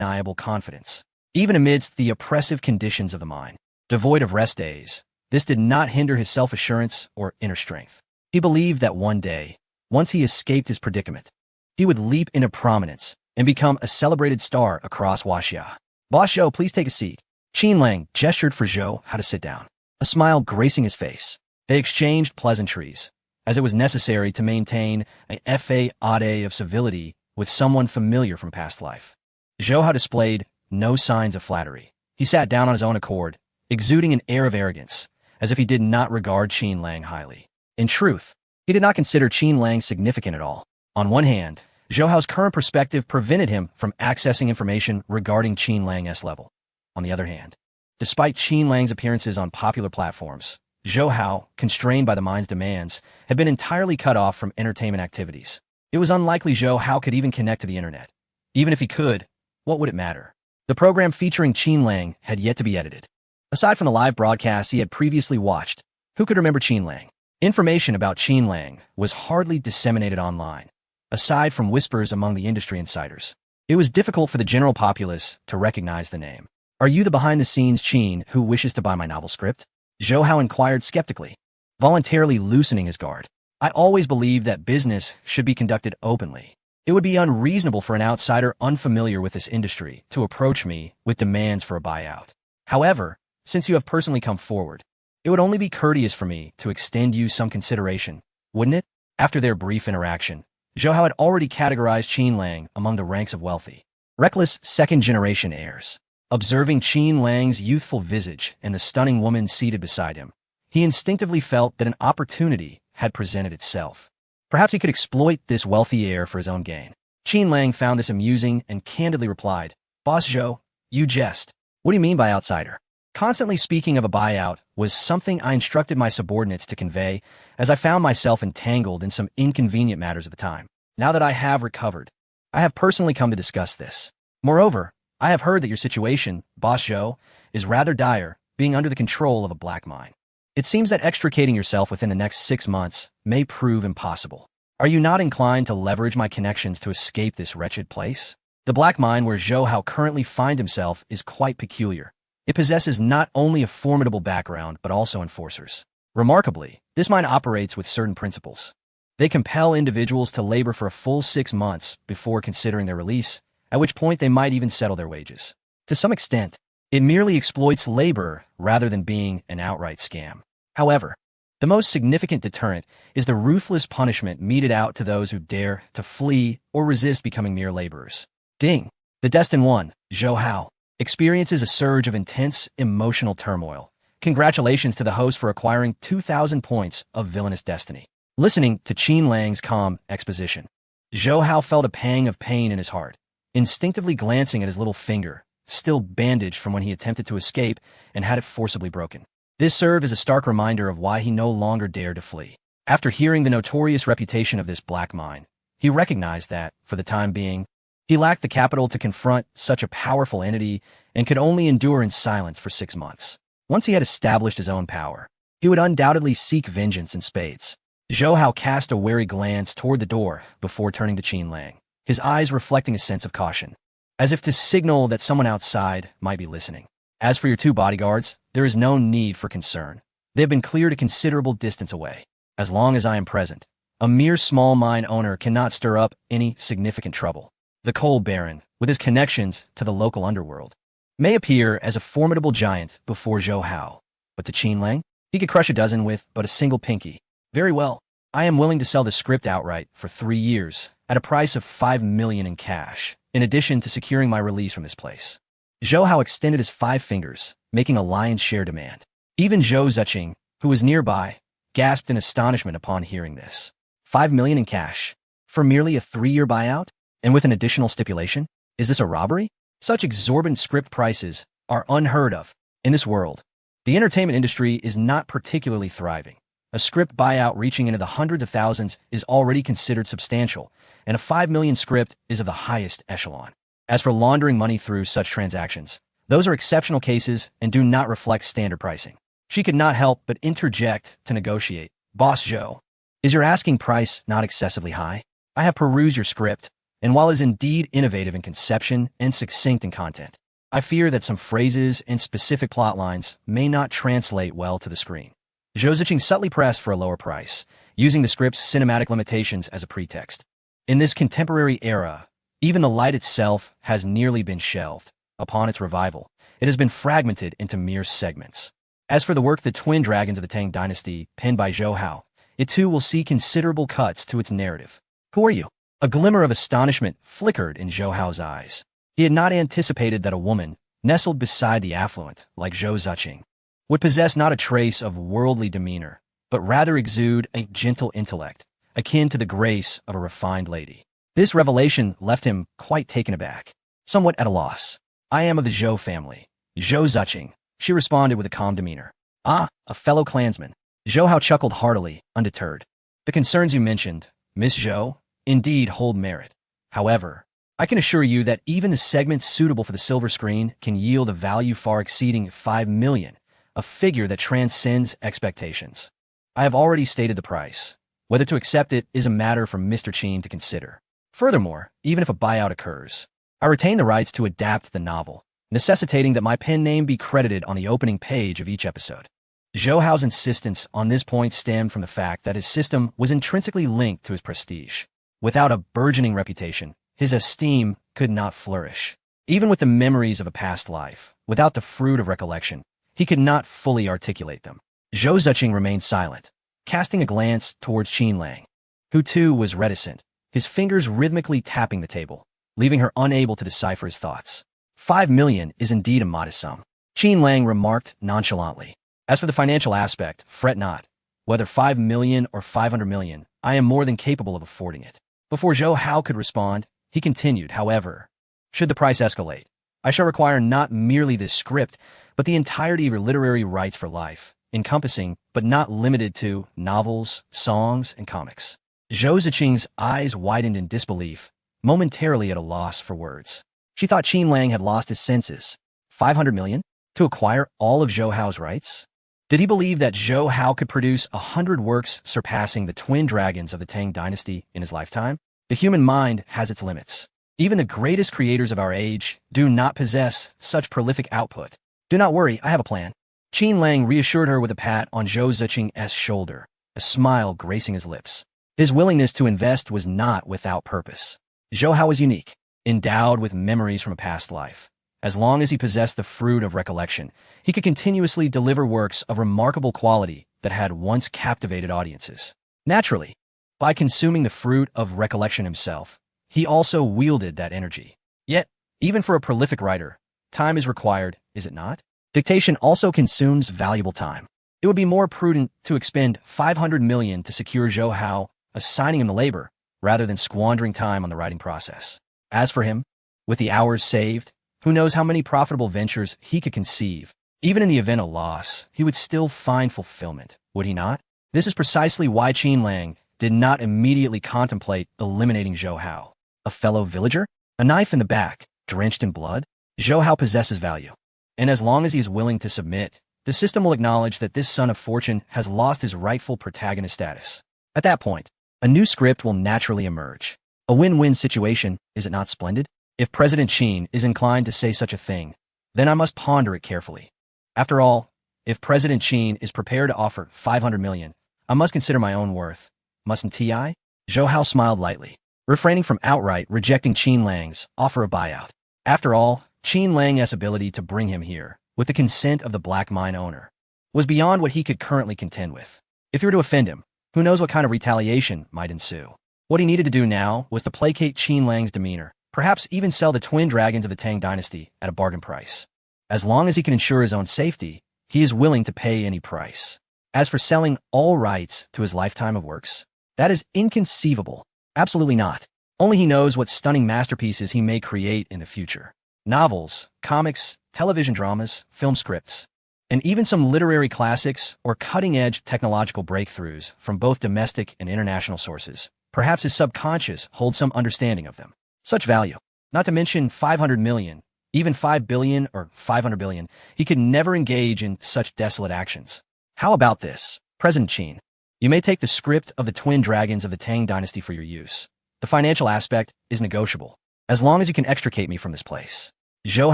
undeniable confidence. Even amidst the oppressive conditions of the mine, devoid of rest days, this did not hinder his self-assurance or inner strength. He believed that one day, once he escaped his predicament, he would leap into prominence and become a celebrated star across Wuxia. "Boss Zhou, please take a seat." Qin Lang gestured for Zhou how to sit down, a smile gracing his face. They exchanged pleasantries, as it was necessary to maintain a facade of civility with someone familiar from past life. Zhou Hao displayed no signs of flattery. He sat down on his own accord, exuding an air of arrogance, as if he did not regard Qin Lang highly. In truth, he did not consider Qin Lang significant at all. On one hand, Zhou Hao's current perspective prevented him from accessing information regarding Qin Lang's level. On the other hand, despite Qin Lang's appearances on popular platforms, Zhou Hao, constrained by the mine's demands, had been entirely cut off from entertainment activities. It was unlikely Zhou Hao could even connect to the internet. Even if he could, what would it matter? The program featuring Qin Lang had yet to be edited. Aside from the live broadcasts he had previously watched, who could remember Qin Lang? Information about Qin Lang was hardly disseminated online, aside from whispers among the industry insiders. It was difficult for the general populace to recognize the name. "Are you the behind-the-scenes Qin who wishes to buy my novel script?" Zhou Hao inquired skeptically, voluntarily loosening his guard. "I always believed that business should be conducted openly. It would be unreasonable for an outsider unfamiliar with this industry to approach me with demands for a buyout. However, since you have personally come forward, it would only be courteous for me to extend you some consideration, wouldn't it?" After their brief interaction, Zhou Hao had already categorized Qin Lang among the ranks of wealthy, reckless second-generation heirs. Observing Qin Lang's youthful visage and the stunning woman seated beside him, he instinctively felt that an opportunity had presented itself. Perhaps he could exploit this wealthy heir for his own gain. Qin Lang found this amusing and candidly replied, "Boss Zhou, you jest. What do you mean by outsider?" Constantly speaking of a buyout was something I instructed my subordinates to convey, as I found myself entangled in some inconvenient matters at the time. Now that I have recovered, I have personally come to discuss this. Moreover, I have heard that your situation, Boss Zhou, is rather dire, being under the control of a black mine. It seems that extricating yourself within the next 6 months may prove impossible. Are you not inclined to leverage my connections to escape this wretched place? The black mine where Zhou Hao currently finds himself is quite peculiar. It possesses not only a formidable background, but also enforcers. Remarkably, this mine operates with certain principles. They compel individuals to labor for a full 6 months before considering their release, at which point they might even settle their wages. To some extent, it merely exploits labor rather than being an outright scam. However, the most significant deterrent is the ruthless punishment meted out to those who dare to flee or resist becoming mere laborers. Ding! The destined one, Zhou Hao, experiences a surge of intense emotional turmoil. Congratulations to the host for acquiring 2,000 points of villainous destiny. Listening to Qin Lang's calm exposition, Zhou Hao felt a pang of pain in his heart, instinctively glancing at his little finger, still bandaged from when he attempted to escape and had it forcibly broken. This served as a stark reminder of why he no longer dared to flee. After hearing the notorious reputation of this black mine, he recognized that, for the time being, he lacked the capital to confront such a powerful entity and could only endure in silence for 6 months. Once he had established his own power, he would undoubtedly seek vengeance in spades. Zhou Hao cast a wary glance toward the door before turning to Qin Lang, his eyes reflecting a sense of caution, as if to signal that someone outside might be listening. "As for your 2 bodyguards, there is no need for concern. They have been cleared a considerable distance away. As long as I am present, a mere small mine owner cannot stir up any significant trouble. The coal baron, with his connections to the local underworld, may appear as a formidable giant before Zhou Hao, but to Qin Lang, he could crush a dozen with but a single pinky. Very well, I am willing to sell the script outright for 3 years, at a price of 5 million in cash, in addition to securing my release from this place." Zhou Hao extended his 5 fingers, making a lion's share demand. Even Zhou Ziqing, who was nearby, gasped in astonishment upon hearing this. 5 million in cash, for merely a 3-year buyout? And with an additional stipulation? Is this a robbery? Such exorbitant script prices are unheard of in this world. The entertainment industry is not particularly thriving. A script buyout reaching into the hundreds of thousands is already considered substantial, and a 5 million script is of the highest echelon. As for laundering money through such transactions, those are exceptional cases and do not reflect standard pricing. She could not help but interject to negotiate. "Boss Zhou, is your asking price not excessively high? I have perused your script, and while it is indeed innovative in conception and succinct in content, I fear that some phrases and specific plot lines may not translate well to the screen. Zhou Ziqing subtly pressed for a lower price, using the script's cinematic limitations as a pretext. In this contemporary era, even the light itself has nearly been shelved. Upon its revival, it has been fragmented into mere segments. As for the work The Twin Dragons of the Tang Dynasty, penned by Zhou Hao, it too will see considerable cuts to its narrative. Who are you? A glimmer of astonishment flickered in Zhou Hao's eyes. He had not anticipated that a woman, nestled beside the affluent, like Zhou Ziqing, would possess not a trace of worldly demeanor, but rather exude a gentle intellect, akin to the grace of a refined lady. This revelation left him quite taken aback, somewhat at a loss. I am of the Zhou family, Zhou Ziqing, she responded with a calm demeanor. Ah, a fellow clansman. Zhou Hao chuckled heartily, undeterred. The concerns you mentioned, Miss Zhou, indeed hold merit. However, I can assure you that even the segments suitable for the silver screen can yield a value far exceeding 5 million, a figure that transcends expectations. I have already stated the price. Whether to accept it is a matter for Mr. Qin to consider. Furthermore, even if a buyout occurs, I retain the rights to adapt the novel, necessitating that my pen name be credited on the opening page of each episode. Zhou Hao's insistence on this point stemmed from the fact that his system was intrinsically linked to his prestige. Without a burgeoning reputation, his esteem could not flourish. Even with the memories of a past life, without the fruit of recollection, he could not fully articulate them. Zhou Ziqing remained silent, casting a glance towards Qin Lang, who too was reticent, his fingers rhythmically tapping the table, leaving her unable to decipher his thoughts. 5 million is indeed a modest sum, Qin Lang remarked nonchalantly. As for the financial aspect, fret not. Whether 5 million or 500 million, I am more than capable of affording it. Before Zhou Hao could respond, he continued, however, should the price escalate, I shall require not merely this script, but the entirety of your literary rights for life, encompassing, but not limited to, novels, songs, and comics. Zhou Ziqing's eyes widened in disbelief, momentarily at a loss for words. She thought Qin Lang had lost his senses. 500 million? To acquire all of Zhou Hao's rights? Did he believe that Zhou Hao could produce 100 works surpassing the twin dragons of the Tang Dynasty in his lifetime? The human mind has its limits. Even the greatest creators of our age do not possess such prolific output. Do not worry, I have a plan. Qin Lang reassured her with a pat on Zhou Ziqing's shoulder, a smile gracing his lips. His willingness to invest was not without purpose. Zhou Hao was unique, endowed with memories from a past life. As long as he possessed the fruit of recollection, he could continuously deliver works of remarkable quality that had once captivated audiences. Naturally, by consuming the fruit of recollection himself, he also wielded that energy. Yet, even for a prolific writer, time is required, is it not? Dictation also consumes valuable time. It would be more prudent to expend 500 million to secure Zhou Hao, assigning him the labor, rather than squandering time on the writing process. As for him, with the hours saved, who knows how many profitable ventures he could conceive. Even in the event of loss, he would still find fulfillment, would he not? This is precisely why Qin Lang did not immediately contemplate eliminating Zhou Hao. A fellow villager? A knife in the back, drenched in blood? Zhou Hao possesses value. And as long as he is willing to submit, the system will acknowledge that this son of fortune has lost his rightful protagonist status. At that point, a new script will naturally emerge. A win-win situation, is it not splendid? If President Qin is inclined to say such a thing, then I must ponder it carefully. After all, if President Qin is prepared to offer 500 million, I must consider my own worth. Mustn't I? Zhou Hao smiled lightly, refraining from outright rejecting Qin Lang's offer of buyout. After all, Qin Lang's ability to bring him here, with the consent of the black mine owner, was beyond what he could currently contend with. If he were to offend him, who knows what kind of retaliation might ensue. What he needed to do now was to placate Qin Lang's demeanor, perhaps even sell the twin dragons of the Tang Dynasty at a bargain price. As long as he can ensure his own safety, he is willing to pay any price. As for selling all rights to his lifetime of works, that is inconceivable. Absolutely not. Only he knows what stunning masterpieces he may create in the future. Novels, comics, television dramas, film scripts, and even some literary classics or cutting-edge technological breakthroughs from both domestic and international sources. Perhaps his subconscious holds some understanding of them. Such value, not to mention 500 million, even 5 billion or 500 billion, he could never engage in such desolate actions. How about this, President Qin? You may take the script of the twin dragons of the Tang Dynasty for your use. The financial aspect is negotiable, as long as you can extricate me from this place. Zhou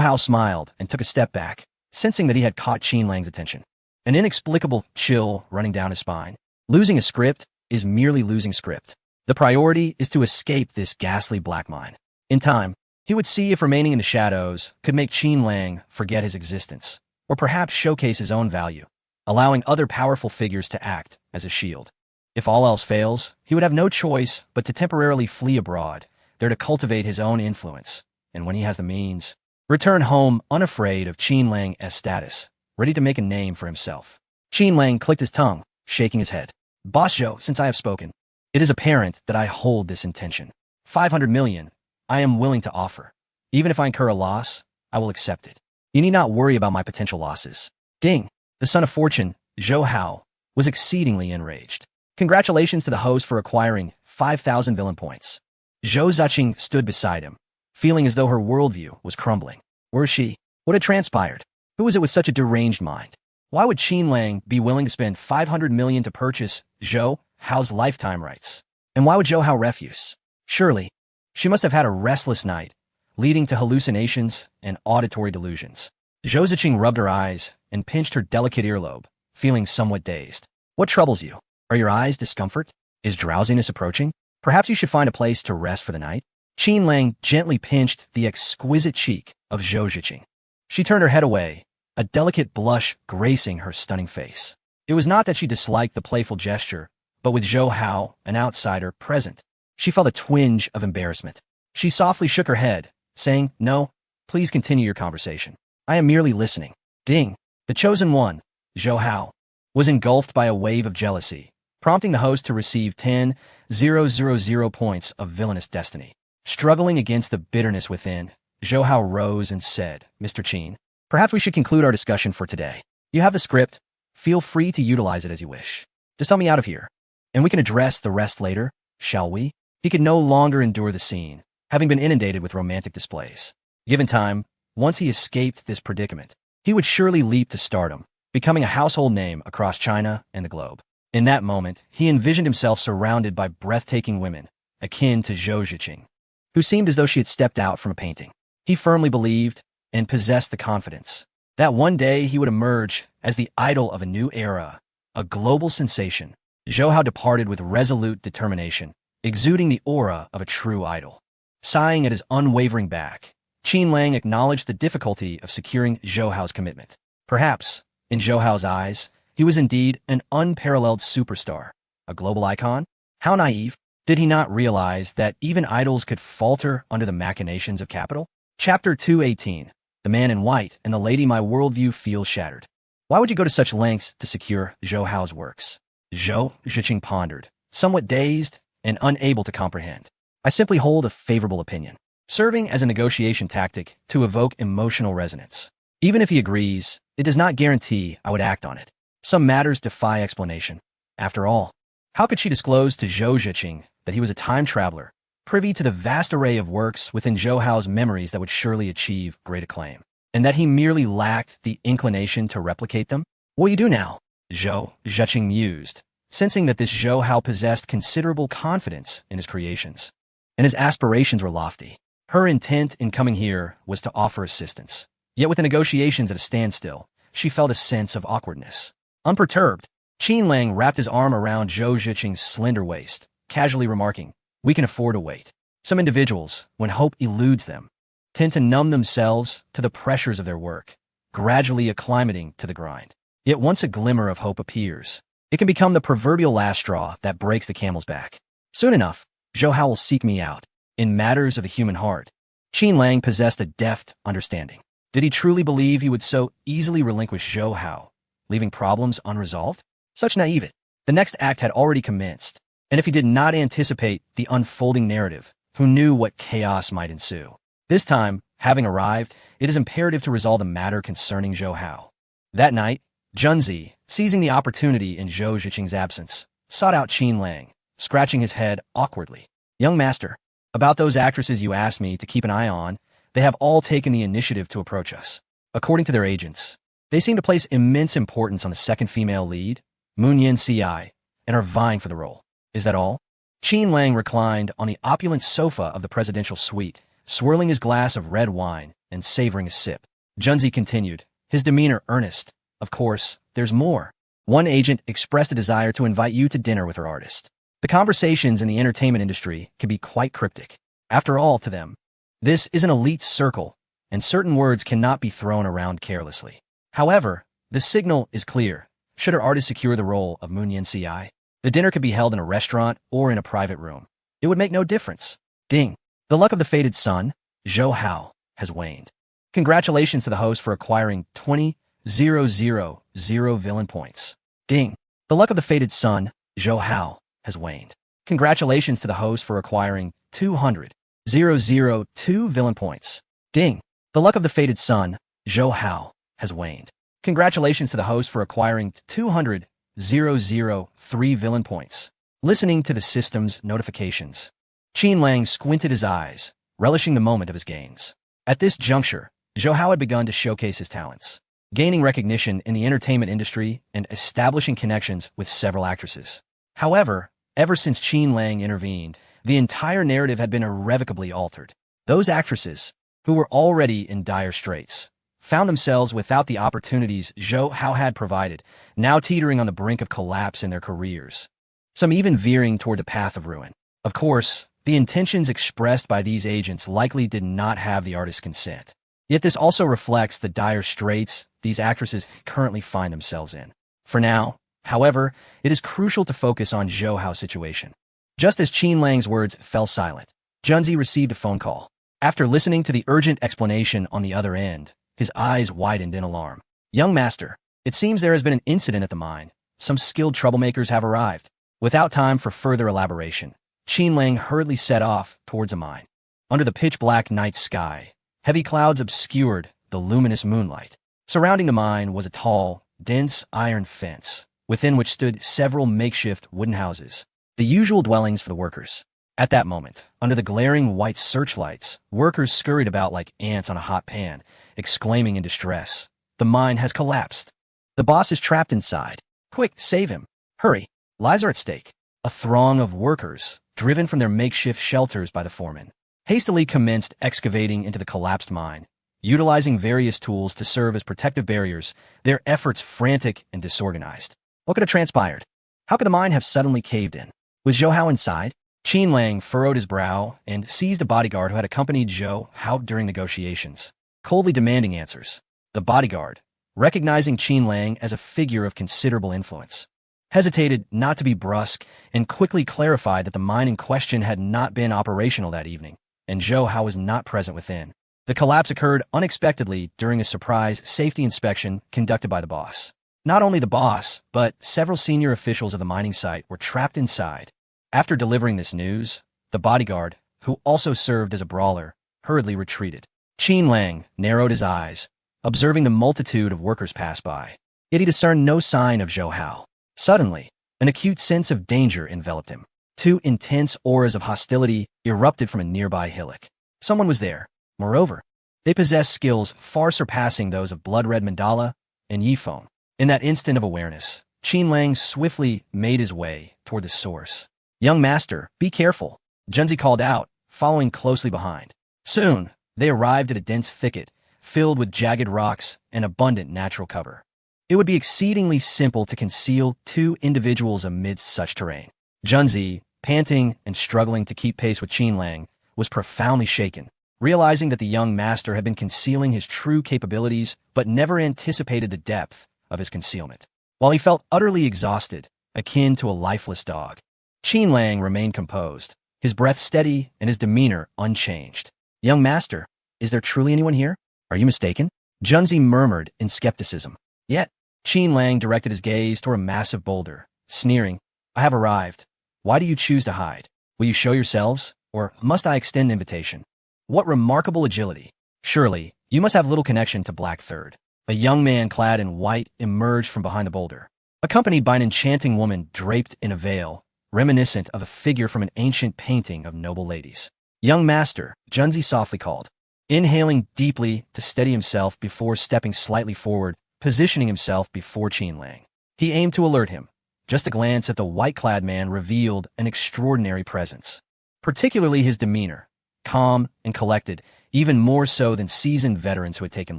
Hao smiled and took a step back, sensing that he had caught Qin Lang's attention. An inexplicable chill running down his spine. Losing a script is merely losing script. The priority is to escape this ghastly black mine. In time, he would see if remaining in the shadows could make Qin Lang forget his existence, or perhaps showcase his own value, allowing other powerful figures to act as a shield. If all else fails, he would have no choice but to temporarily flee abroad, there to cultivate his own influence, and when he has the means, return home unafraid of Qin Lang's status, ready to make a name for himself. Qin Lang clicked his tongue, shaking his head. Boss Zhou, since I have spoken, it is apparent that I hold this intention. 500 million, I am willing to offer. Even if I incur a loss, I will accept it. You need not worry about my potential losses. Ding! The son of fortune, Zhou Hao, was exceedingly enraged. Congratulations to the host for acquiring 5,000 villain points. Zhou Ziqing stood beside him, feeling as though her worldview was crumbling. Where is she? What had transpired? Who was it with such a deranged mind? Why would Qin Lang be willing to spend 500 million to purchase Zhou Hao's lifetime rights? And why would Zhou Hao refuse? Surely, she must have had a restless night, leading to hallucinations and auditory delusions. Zhou Ziqing rubbed her eyes and pinched her delicate earlobe, feeling somewhat dazed. What troubles you? Are your eyes discomfort? Is drowsiness approaching? Perhaps you should find a place to rest for the night? Qin Lang gently pinched the exquisite cheek of Zhou Ziqing. She turned her head away, a delicate blush gracing her stunning face. It was not that she disliked the playful gesture, but with Zhou Hao, an outsider, present, she felt a twinge of embarrassment. She softly shook her head, saying, "No, please continue your conversation. I am merely listening." Ding! The chosen one, Zhou Hao, was engulfed by a wave of jealousy, prompting the host to receive 10,000 points of villainous destiny. Struggling against the bitterness within, Zhou Hao rose and said, "Mr. Qin, perhaps we should conclude our discussion for today. You have the script. Feel free to utilize it as you wish. Just help me out of here, and we can address the rest later, shall we?" He could no longer endure the scene, having been inundated with romantic displays. Given time, once he escaped this predicament, he would surely leap to stardom, becoming a household name across China and the globe. In that moment, he envisioned himself surrounded by breathtaking women, akin to Zhou Ziqing, who seemed as though she had stepped out from a painting. He firmly believed, and possessed the confidence, that one day he would emerge as the idol of a new era, a global sensation. Zhou Hao departed with resolute determination, exuding the aura of a true idol. Sighing at his unwavering back, Qin Lang acknowledged the difficulty of securing Zhou Hao's commitment. Perhaps, in Zhou Hao's eyes, he was indeed an unparalleled superstar, a global icon. How naive! Did he not realize that even idols could falter under the machinations of capital? Chapter 218. The Man in White and the Lady. My worldview feels shattered. Why would you go to such lengths to secure Zhou Hao's works? Zhou Ziqing pondered, somewhat dazed and unable to comprehend. I simply hold a favorable opinion, serving as a negotiation tactic to evoke emotional resonance. Even if he agrees, it does not guarantee I would act on it. Some matters defy explanation. After all, how could she disclose to Zhou Ziqing that he was a time traveler, privy to the vast array of works within Zhou Hao's memories that would surely achieve great acclaim, and that he merely lacked the inclination to replicate them? What will you do now? Zhou Ziqing mused, sensing that this Zhou Hao possessed considerable confidence in his creations, and his aspirations were lofty. Her intent in coming here was to offer assistance. Yet with the negotiations at a standstill, she felt a sense of awkwardness. Unperturbed, Qin Lang wrapped his arm around Zhou Ziqing's slender waist, casually remarking, "We can afford to wait." Some individuals, when hope eludes them, tend to numb themselves to the pressures of their work, gradually acclimating to the grind. Yet once a glimmer of hope appears, it can become the proverbial last straw that breaks the camel's back. Soon enough, Zhou Hao will seek me out. In matters of the human heart, Qin Lang possessed a deft understanding. Did he truly believe he would so easily relinquish Zhou Hao, leaving problems unresolved? Such naivete. The next act had already commenced, and if he did not anticipate the unfolding narrative, who knew what chaos might ensue? This time, having arrived, it is imperative to resolve the matter concerning Zhou Hao. That night, Junzi, seizing the opportunity in Zhou Ziqing's absence, sought out Qin Lang, scratching his head awkwardly. "Young master, about those actresses you asked me to keep an eye on, they have all taken the initiative to approach us. According to their agents, they seem to place immense importance on the second female lead, Moon Yin Ci, and are vying for the role. Is that all?" Qin Lang reclined on the opulent sofa of the presidential suite, swirling his glass of red wine and savoring a sip. Junzi continued, his demeanor earnest. Of course, there's more. One agent expressed a desire to invite you to dinner with her artist. The conversations in the entertainment industry can be quite cryptic. After all, to them, this is an elite circle, and certain words cannot be thrown around carelessly. However, the signal is clear. Should her artist secure the role of Moon Yen-ci, the dinner could be held in a restaurant or in a private room. It would make no difference. Ding. The luck of the fated son, Zhou Hao, has waned. Congratulations to the host for acquiring 20,000 villain points. Ding. The luck of the fated son, Zhou Hao, has waned. Congratulations to the host for acquiring 200,002 villain points. Ding. The luck of the fated son, Zhou Hao, has waned. Congratulations to the host for acquiring 200,003 villain points. Listening to the system's notifications, Qin Lang squinted his eyes, relishing the moment of his gains. At this juncture, Zhou Hao had begun to showcase his talents, gaining recognition in the entertainment industry and establishing connections with several actresses. However, ever since Qin Lang intervened, the entire narrative had been irrevocably altered. Those actresses, who were already in dire straits, found themselves without the opportunities Zhou Hao had provided, now teetering on the brink of collapse in their careers, some even veering toward the path of ruin. Of course, the intentions expressed by these agents likely did not have the artist's consent. Yet this also reflects the dire straits these actresses currently find themselves in. For now, however, it is crucial to focus on Zhou Hao's situation. Just as Qin Lang's words fell silent, Junzi received a phone call. After listening to the urgent explanation on the other end, his eyes widened in alarm. Young master, it seems there has been an incident at the mine. Some skilled troublemakers have arrived. Without time for further elaboration, Qin Lang hurriedly set off towards a mine. Under the pitch-black night sky, heavy clouds obscured the luminous moonlight. Surrounding the mine was a tall, dense iron fence, within which stood several makeshift wooden houses, the usual dwellings for the workers. At that moment, under the glaring white searchlights, workers scurried about like ants on a hot pan, exclaiming in distress, "The mine has collapsed. The boss is trapped inside. Quick, save him. Hurry. Lives are at stake." A throng of workers, driven from their makeshift shelters by the foreman, hastily commenced excavating into the collapsed mine, utilizing various tools to serve as protective barriers, their efforts frantic and disorganized. What could have transpired? How could the mine have suddenly caved in? Was Zhou Hao inside? Qin Lang furrowed his brow and seized a bodyguard who had accompanied Zhou Hao during negotiations, coldly demanding answers. The bodyguard, recognizing Qin Lang as a figure of considerable influence, hesitated not to be brusque and quickly clarified that the mine in question had not been operational that evening, and Zhou Hao was not present within. The collapse occurred unexpectedly during a surprise safety inspection conducted by the boss. Not only the boss, but several senior officials of the mining site were trapped inside. After delivering this news, the bodyguard, who also served as a brawler, hurriedly retreated. Qin Lang narrowed his eyes, observing the multitude of workers pass by. Yet he discerned no sign of Zhou Hao. Suddenly, an acute sense of danger enveloped him. Two intense auras of hostility erupted from a nearby hillock. Someone was there. Moreover, they possessed skills far surpassing those of Blood Red Mandala and Yifeng. In that instant of awareness, Qin Lang swiftly made his way toward the source. "Young master, be careful," Junzi called out, following closely behind. Soon, they arrived at a dense thicket, filled with jagged rocks and abundant natural cover. It would be exceedingly simple to conceal two individuals amidst such terrain. Junzi, panting and struggling to keep pace with Qin Lang, was profoundly shaken, realizing that the young master had been concealing his true capabilities but never anticipated the depth of his concealment. While he felt utterly exhausted, akin to a lifeless dog, Qin Lang remained composed, his breath steady and his demeanor unchanged. "Young master, is there truly anyone here? Are you mistaken?" Junzi murmured in skepticism. Yet, Qin Lang directed his gaze toward a massive boulder, sneering, "I have arrived. Why do you choose to hide? Will you show yourselves, or must I extend an invitation?" What remarkable agility. Surely, you must have little connection to Black Third. A young man clad in white emerged from behind the boulder, accompanied by an enchanting woman draped in a veil, reminiscent of a figure from an ancient painting of noble ladies. "Young master," Junzi softly called, inhaling deeply to steady himself before stepping slightly forward, positioning himself before Qin Lang. He aimed to alert him, Just a glance at the white-clad man revealed an extraordinary presence. Particularly his demeanor, calm and collected, even more so than seasoned veterans who had taken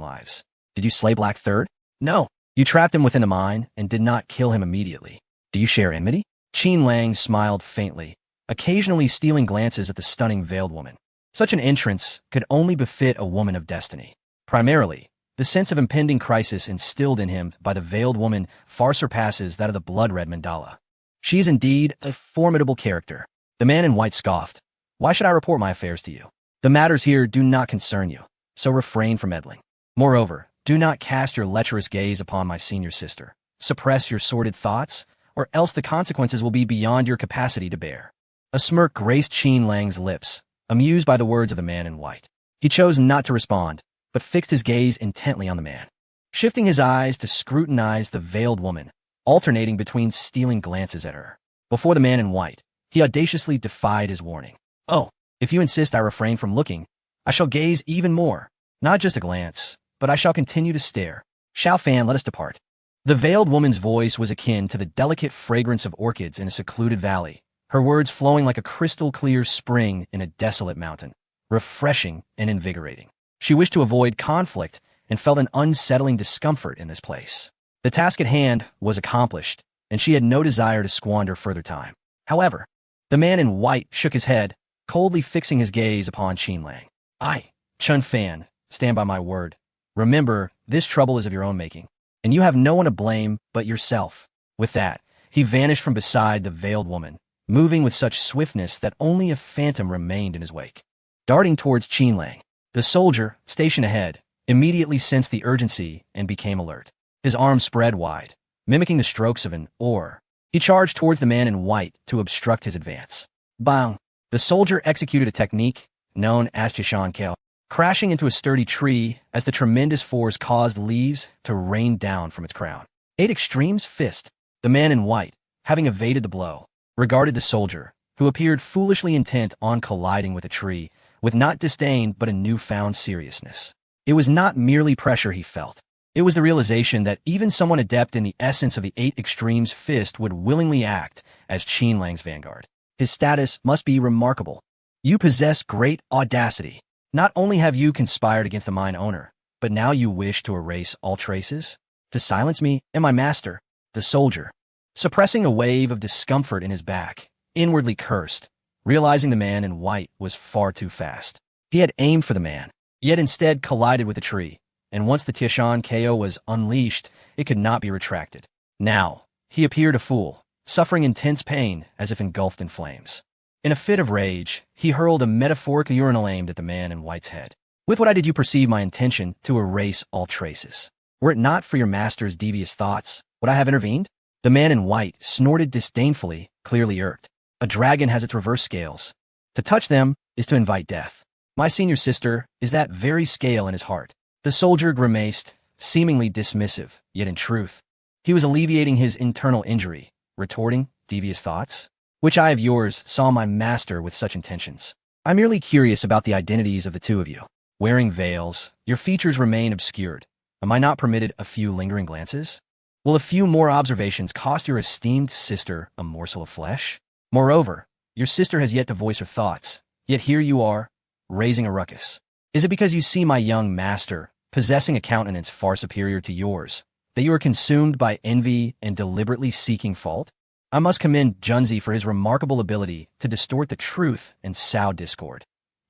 lives. Did you slay Black Third? No. You trapped him within the mine and did not kill him immediately. Do you share enmity? Qin Lang smiled faintly, occasionally stealing glances at the stunning veiled woman. Such an entrance could only befit a woman of destiny. Primarily, the sense of impending crisis instilled in him by the veiled woman far surpasses that of the blood-red mandala. She is indeed a formidable character. The man in white scoffed. Why should I report my affairs to you? The matters here do not concern you, so refrain from meddling. Moreover, do not cast your lecherous gaze upon my senior sister. Suppress your sordid thoughts, or else the consequences will be beyond your capacity to bear. A smirk graced Qin Lang's lips, amused by the words of the man in white. He chose not to respond, but fixed his gaze intently on the man, shifting his eyes to scrutinize the veiled woman, alternating between stealing glances at her. Before the man in white, he audaciously defied his warning. Oh, if you insist I refrain from looking, I shall gaze even more. Not just a glance, but I shall continue to stare. Xiao Fan, let us depart. The veiled woman's voice was akin to the delicate fragrance of orchids in a secluded valley, her words flowing like a crystal-clear spring in a desolate mountain, refreshing and invigorating. She wished to avoid conflict and felt an unsettling discomfort in this place. The task at hand was accomplished, and she had no desire to squander further time. However, the man in white shook his head, coldly fixing his gaze upon Qin Lang. Chun Fan, stand by my word. Remember, this trouble is of your own making, and you have no one to blame but yourself. With that, he vanished from beside the veiled woman, moving with such swiftness that only a phantom remained in his wake. Darting towards Qin Lang, the soldier, stationed ahead, immediately sensed the urgency and became alert. His arms spread wide, mimicking the strokes of an oar. He charged towards the man in white to obstruct his advance. Bang! The soldier executed a technique known as Tishan Keo, crashing into a sturdy tree as the tremendous force caused leaves to rain down from its crown. 8 Extremes Fist. The man in white, having evaded the blow, regarded the soldier, who appeared foolishly intent on colliding with a tree, with not disdain but a newfound seriousness. It was not merely pressure he felt. It was the realization that even someone adept in the essence of the 8 Extremes Fist would willingly act as Qin Lang's vanguard. His status must be remarkable. You possess great audacity. Not only have you conspired against the mine owner, but now you wish to erase all traces? To silence me and my master, the soldier, suppressing a wave of discomfort in his back, inwardly cursed, realizing the man in white was far too fast. He had aimed for the man, yet instead collided with a tree, and once the Tiashan KO was unleashed, it could not be retracted. Now, he appeared a fool, suffering intense pain as if engulfed in flames. In a fit of rage, he hurled a metaphoric urinal aimed at the man in white's head. With what did you perceive my intention to erase all traces? Were it not for your master's devious thoughts, would I have intervened? The man in white snorted disdainfully, clearly irked. A dragon has its reverse scales. To touch them is to invite death. My senior sister is that very scale in his heart. The soldier grimaced, seemingly dismissive, yet in truth, he was alleviating his internal injury, retorting, devious thoughts? Which eye of yours saw my master with such intentions? I'm merely curious about the identities of the two of you. Wearing veils, your features remain obscured. Am I not permitted a few lingering glances? Will a few more observations cost your esteemed sister a morsel of flesh? Moreover, your sister has yet to voice her thoughts, yet here you are, raising a ruckus. Is it because you see my young master, possessing a countenance far superior to yours, that you are consumed by envy and deliberately seeking fault? I must commend Junzi for his remarkable ability to distort the truth and sow discord.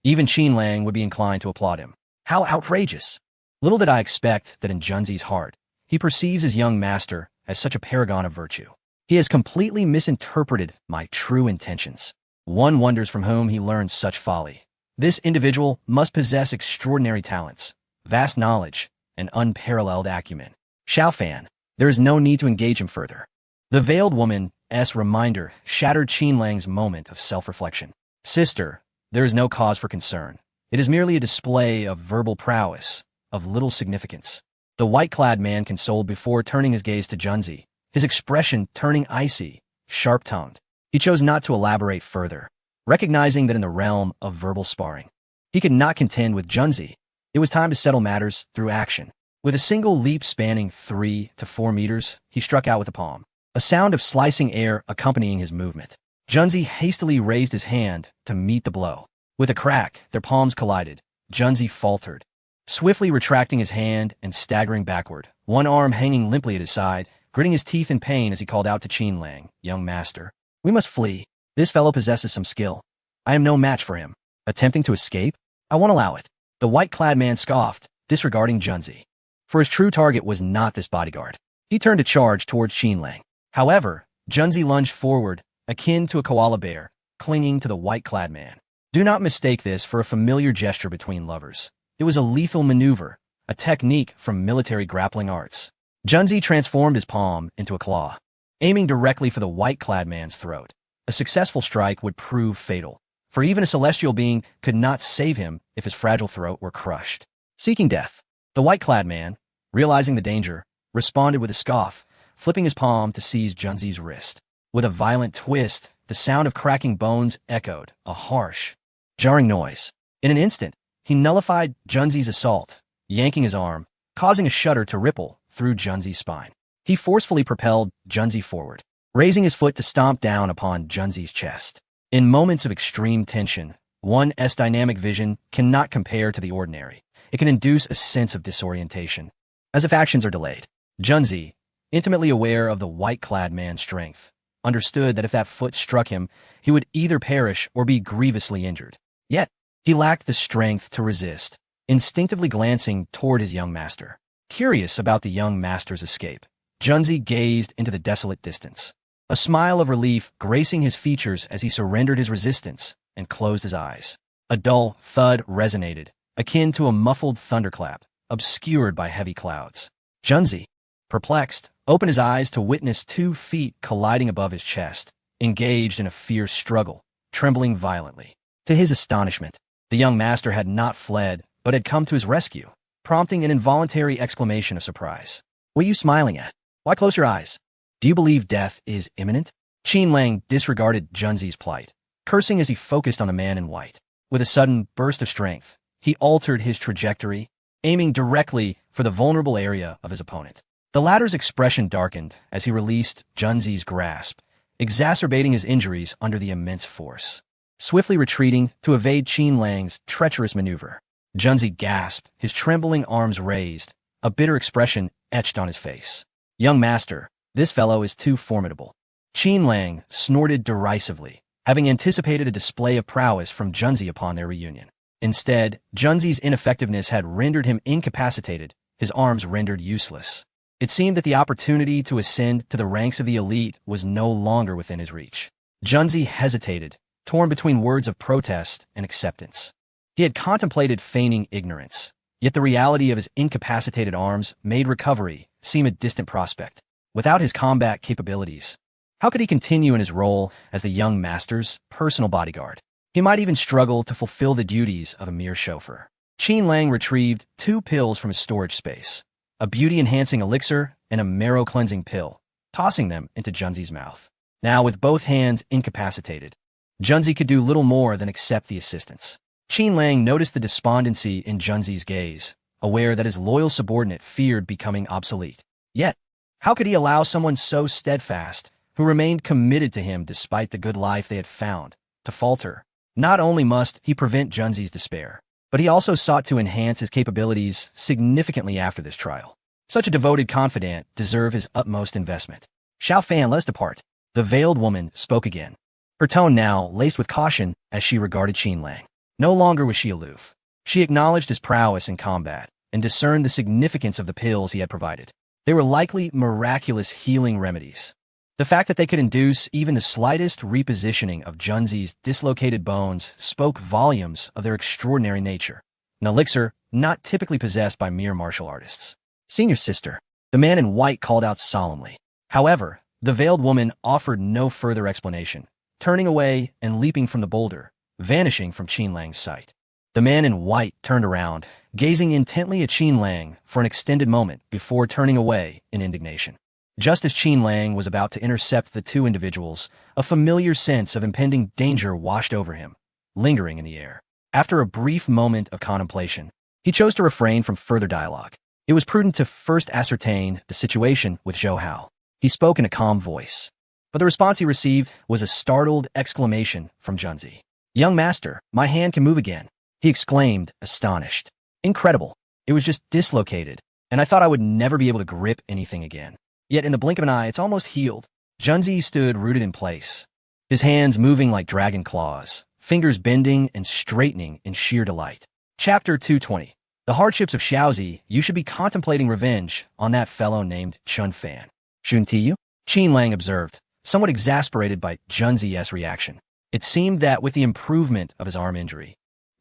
Even Qin Lang would be inclined to applaud him. How outrageous! Little did I expect that in Junzi's heart, he perceives his young master as such a paragon of virtue. He has completely misinterpreted my true intentions. One wonders from whom he learns such folly. This individual must possess extraordinary talents, vast knowledge, and unparalleled acumen. Xiao Fan, there is no need to engage him further. The veiled woman's reminder shattered Qin Lang's moment of self-reflection. Sister, there is no cause for concern. It is merely a display of verbal prowess, of little significance. The white-clad man consoled before turning his gaze to Junzi, his expression turning icy, sharp-tongued. He chose not to elaborate further, recognizing that in the realm of verbal sparring, he could not contend with Junzi. It was time to settle matters through action. With a single leap spanning 3 to 4 meters, he struck out with a palm. a sound of slicing air accompanying his movement. Junzi hastily raised his hand to meet the blow. With a crack, their palms collided. Junzi faltered, swiftly retracting his hand and staggering backward, one arm hanging limply at his side, gritting his teeth in pain as he called out to Qin Lang, "Young master, we must flee. This fellow possesses some skill. I am no match for him. Attempting to escape? I won't allow it." The white-clad man scoffed, disregarding Junzi. For his true target was not this bodyguard. He turned to charge towards Qin Lang. However, Junzi lunged forward, akin to a koala bear, clinging to the white-clad man. Do not mistake this for a familiar gesture between lovers. It was a lethal maneuver, a technique from military grappling arts. Junzi transformed his palm into a claw, aiming directly for the white-clad man's throat. A successful strike would prove fatal, for even a celestial being could not save him if his fragile throat were crushed. Seeking death, the white-clad man, realizing the danger, responded with a scoff, flipping his palm to seize Junzi's wrist. With a violent twist, the sound of cracking bones echoed, a harsh, jarring noise. In an instant, he nullified Junzi's assault, yanking his arm, causing a shudder to ripple through Junzi's spine. He forcefully propelled Junzi forward, raising his foot to stomp down upon Junzi's chest. In moments of extreme tension, one's dynamic vision cannot compare to the ordinary. It can induce a sense of disorientation, as if actions are delayed. Junzi, intimately aware of the white-clad man's strength, understood that if that foot struck him, he would either perish or be grievously injured. Yet, he lacked the strength to resist, instinctively glancing toward his young master. Curious about the young master's escape, Junzi gazed into the desolate distance, a smile of relief gracing his features as he surrendered his resistance and closed his eyes. A dull thud resonated, akin to a muffled thunderclap, obscured by heavy clouds. Junzi, perplexed, opened his eyes to witness 2 feet colliding above his chest, engaged in a fierce struggle, trembling violently. To his astonishment, the young master had not fled, but had come to his rescue, prompting an involuntary exclamation of surprise. "What are you smiling at? Why close your eyes? Do you believe death is imminent?" Qin Lang disregarded Junzi's plight, cursing as he focused on the man in white. With a sudden burst of strength, he altered his trajectory, aiming directly for the vulnerable area of his opponent. The latter's expression darkened as he released Junzi's grasp, exacerbating his injuries under the immense force. Swiftly retreating to evade Qin Lang's treacherous maneuver, Junzi gasped, his trembling arms raised, a bitter expression etched on his face. "Young master, this fellow is too formidable." Qin Lang snorted derisively, having anticipated a display of prowess from Junzi upon their reunion. Instead, Junzi's ineffectiveness had rendered him incapacitated, his arms rendered useless. It seemed that the opportunity to ascend to the ranks of the elite was no longer within his reach. Junzi hesitated, torn between words of protest and acceptance. He had contemplated feigning ignorance, yet the reality of his incapacitated arms made recovery seem a distant prospect. Without his combat capabilities, how could he continue in his role as the young master's personal bodyguard? He might even struggle to fulfill the duties of a mere chauffeur. Qin Lang retrieved 2 pills from his storage space, a beauty-enhancing elixir and a marrow-cleansing pill, tossing them into Junzi's mouth. Now, with both hands incapacitated, Junzi could do little more than accept the assistance. Qin Lang noticed the despondency in Junzi's gaze, aware that his loyal subordinate feared becoming obsolete. Yet, how could he allow someone so steadfast, who remained committed to him despite the good life they had found, to falter? Not only must he prevent Junzi's despair, but he also sought to enhance his capabilities significantly after this trial. Such a devoted confidant deserved his utmost investment. "Xiao Fan, let us depart." The veiled woman spoke again, her tone now laced with caution as she regarded Qin Lang. No longer was she aloof. She acknowledged his prowess in combat and discerned the significance of the pills he had provided. They were likely miraculous healing remedies. The fact that they could induce even the slightest repositioning of Junzi's dislocated bones spoke volumes of their extraordinary nature, an elixir not typically possessed by mere martial artists. "Senior sister," the man in white called out solemnly. However, the veiled woman offered no further explanation, turning away and leaping from the boulder, vanishing from Qin Lang's sight. The man in white turned around, gazing intently at Qin Lang for an extended moment before turning away in indignation. Just as Qin Lang was about to intercept the 2 individuals, a familiar sense of impending danger washed over him, lingering in the air. After a brief moment of contemplation, he chose to refrain from further dialogue. It was prudent to first ascertain the situation with Zhou Hao. He spoke in a calm voice. But the response he received was a startled exclamation from Junzi. "Young master, my hand can move again," he exclaimed, astonished. "Incredible. It was just dislocated, and I thought I would never be able to grip anything again. Yet in the blink of an eye, it's almost healed." Junzi stood rooted in place, his hands moving like dragon claws, fingers bending and straightening in sheer delight. Chapter 220. The hardships of Xiaozi. You should be contemplating revenge on that fellow named Chun Fan. Shouldn't you? Qin Lang observed, somewhat exasperated by Junzi's reaction. It seemed that with the improvement of his arm injury,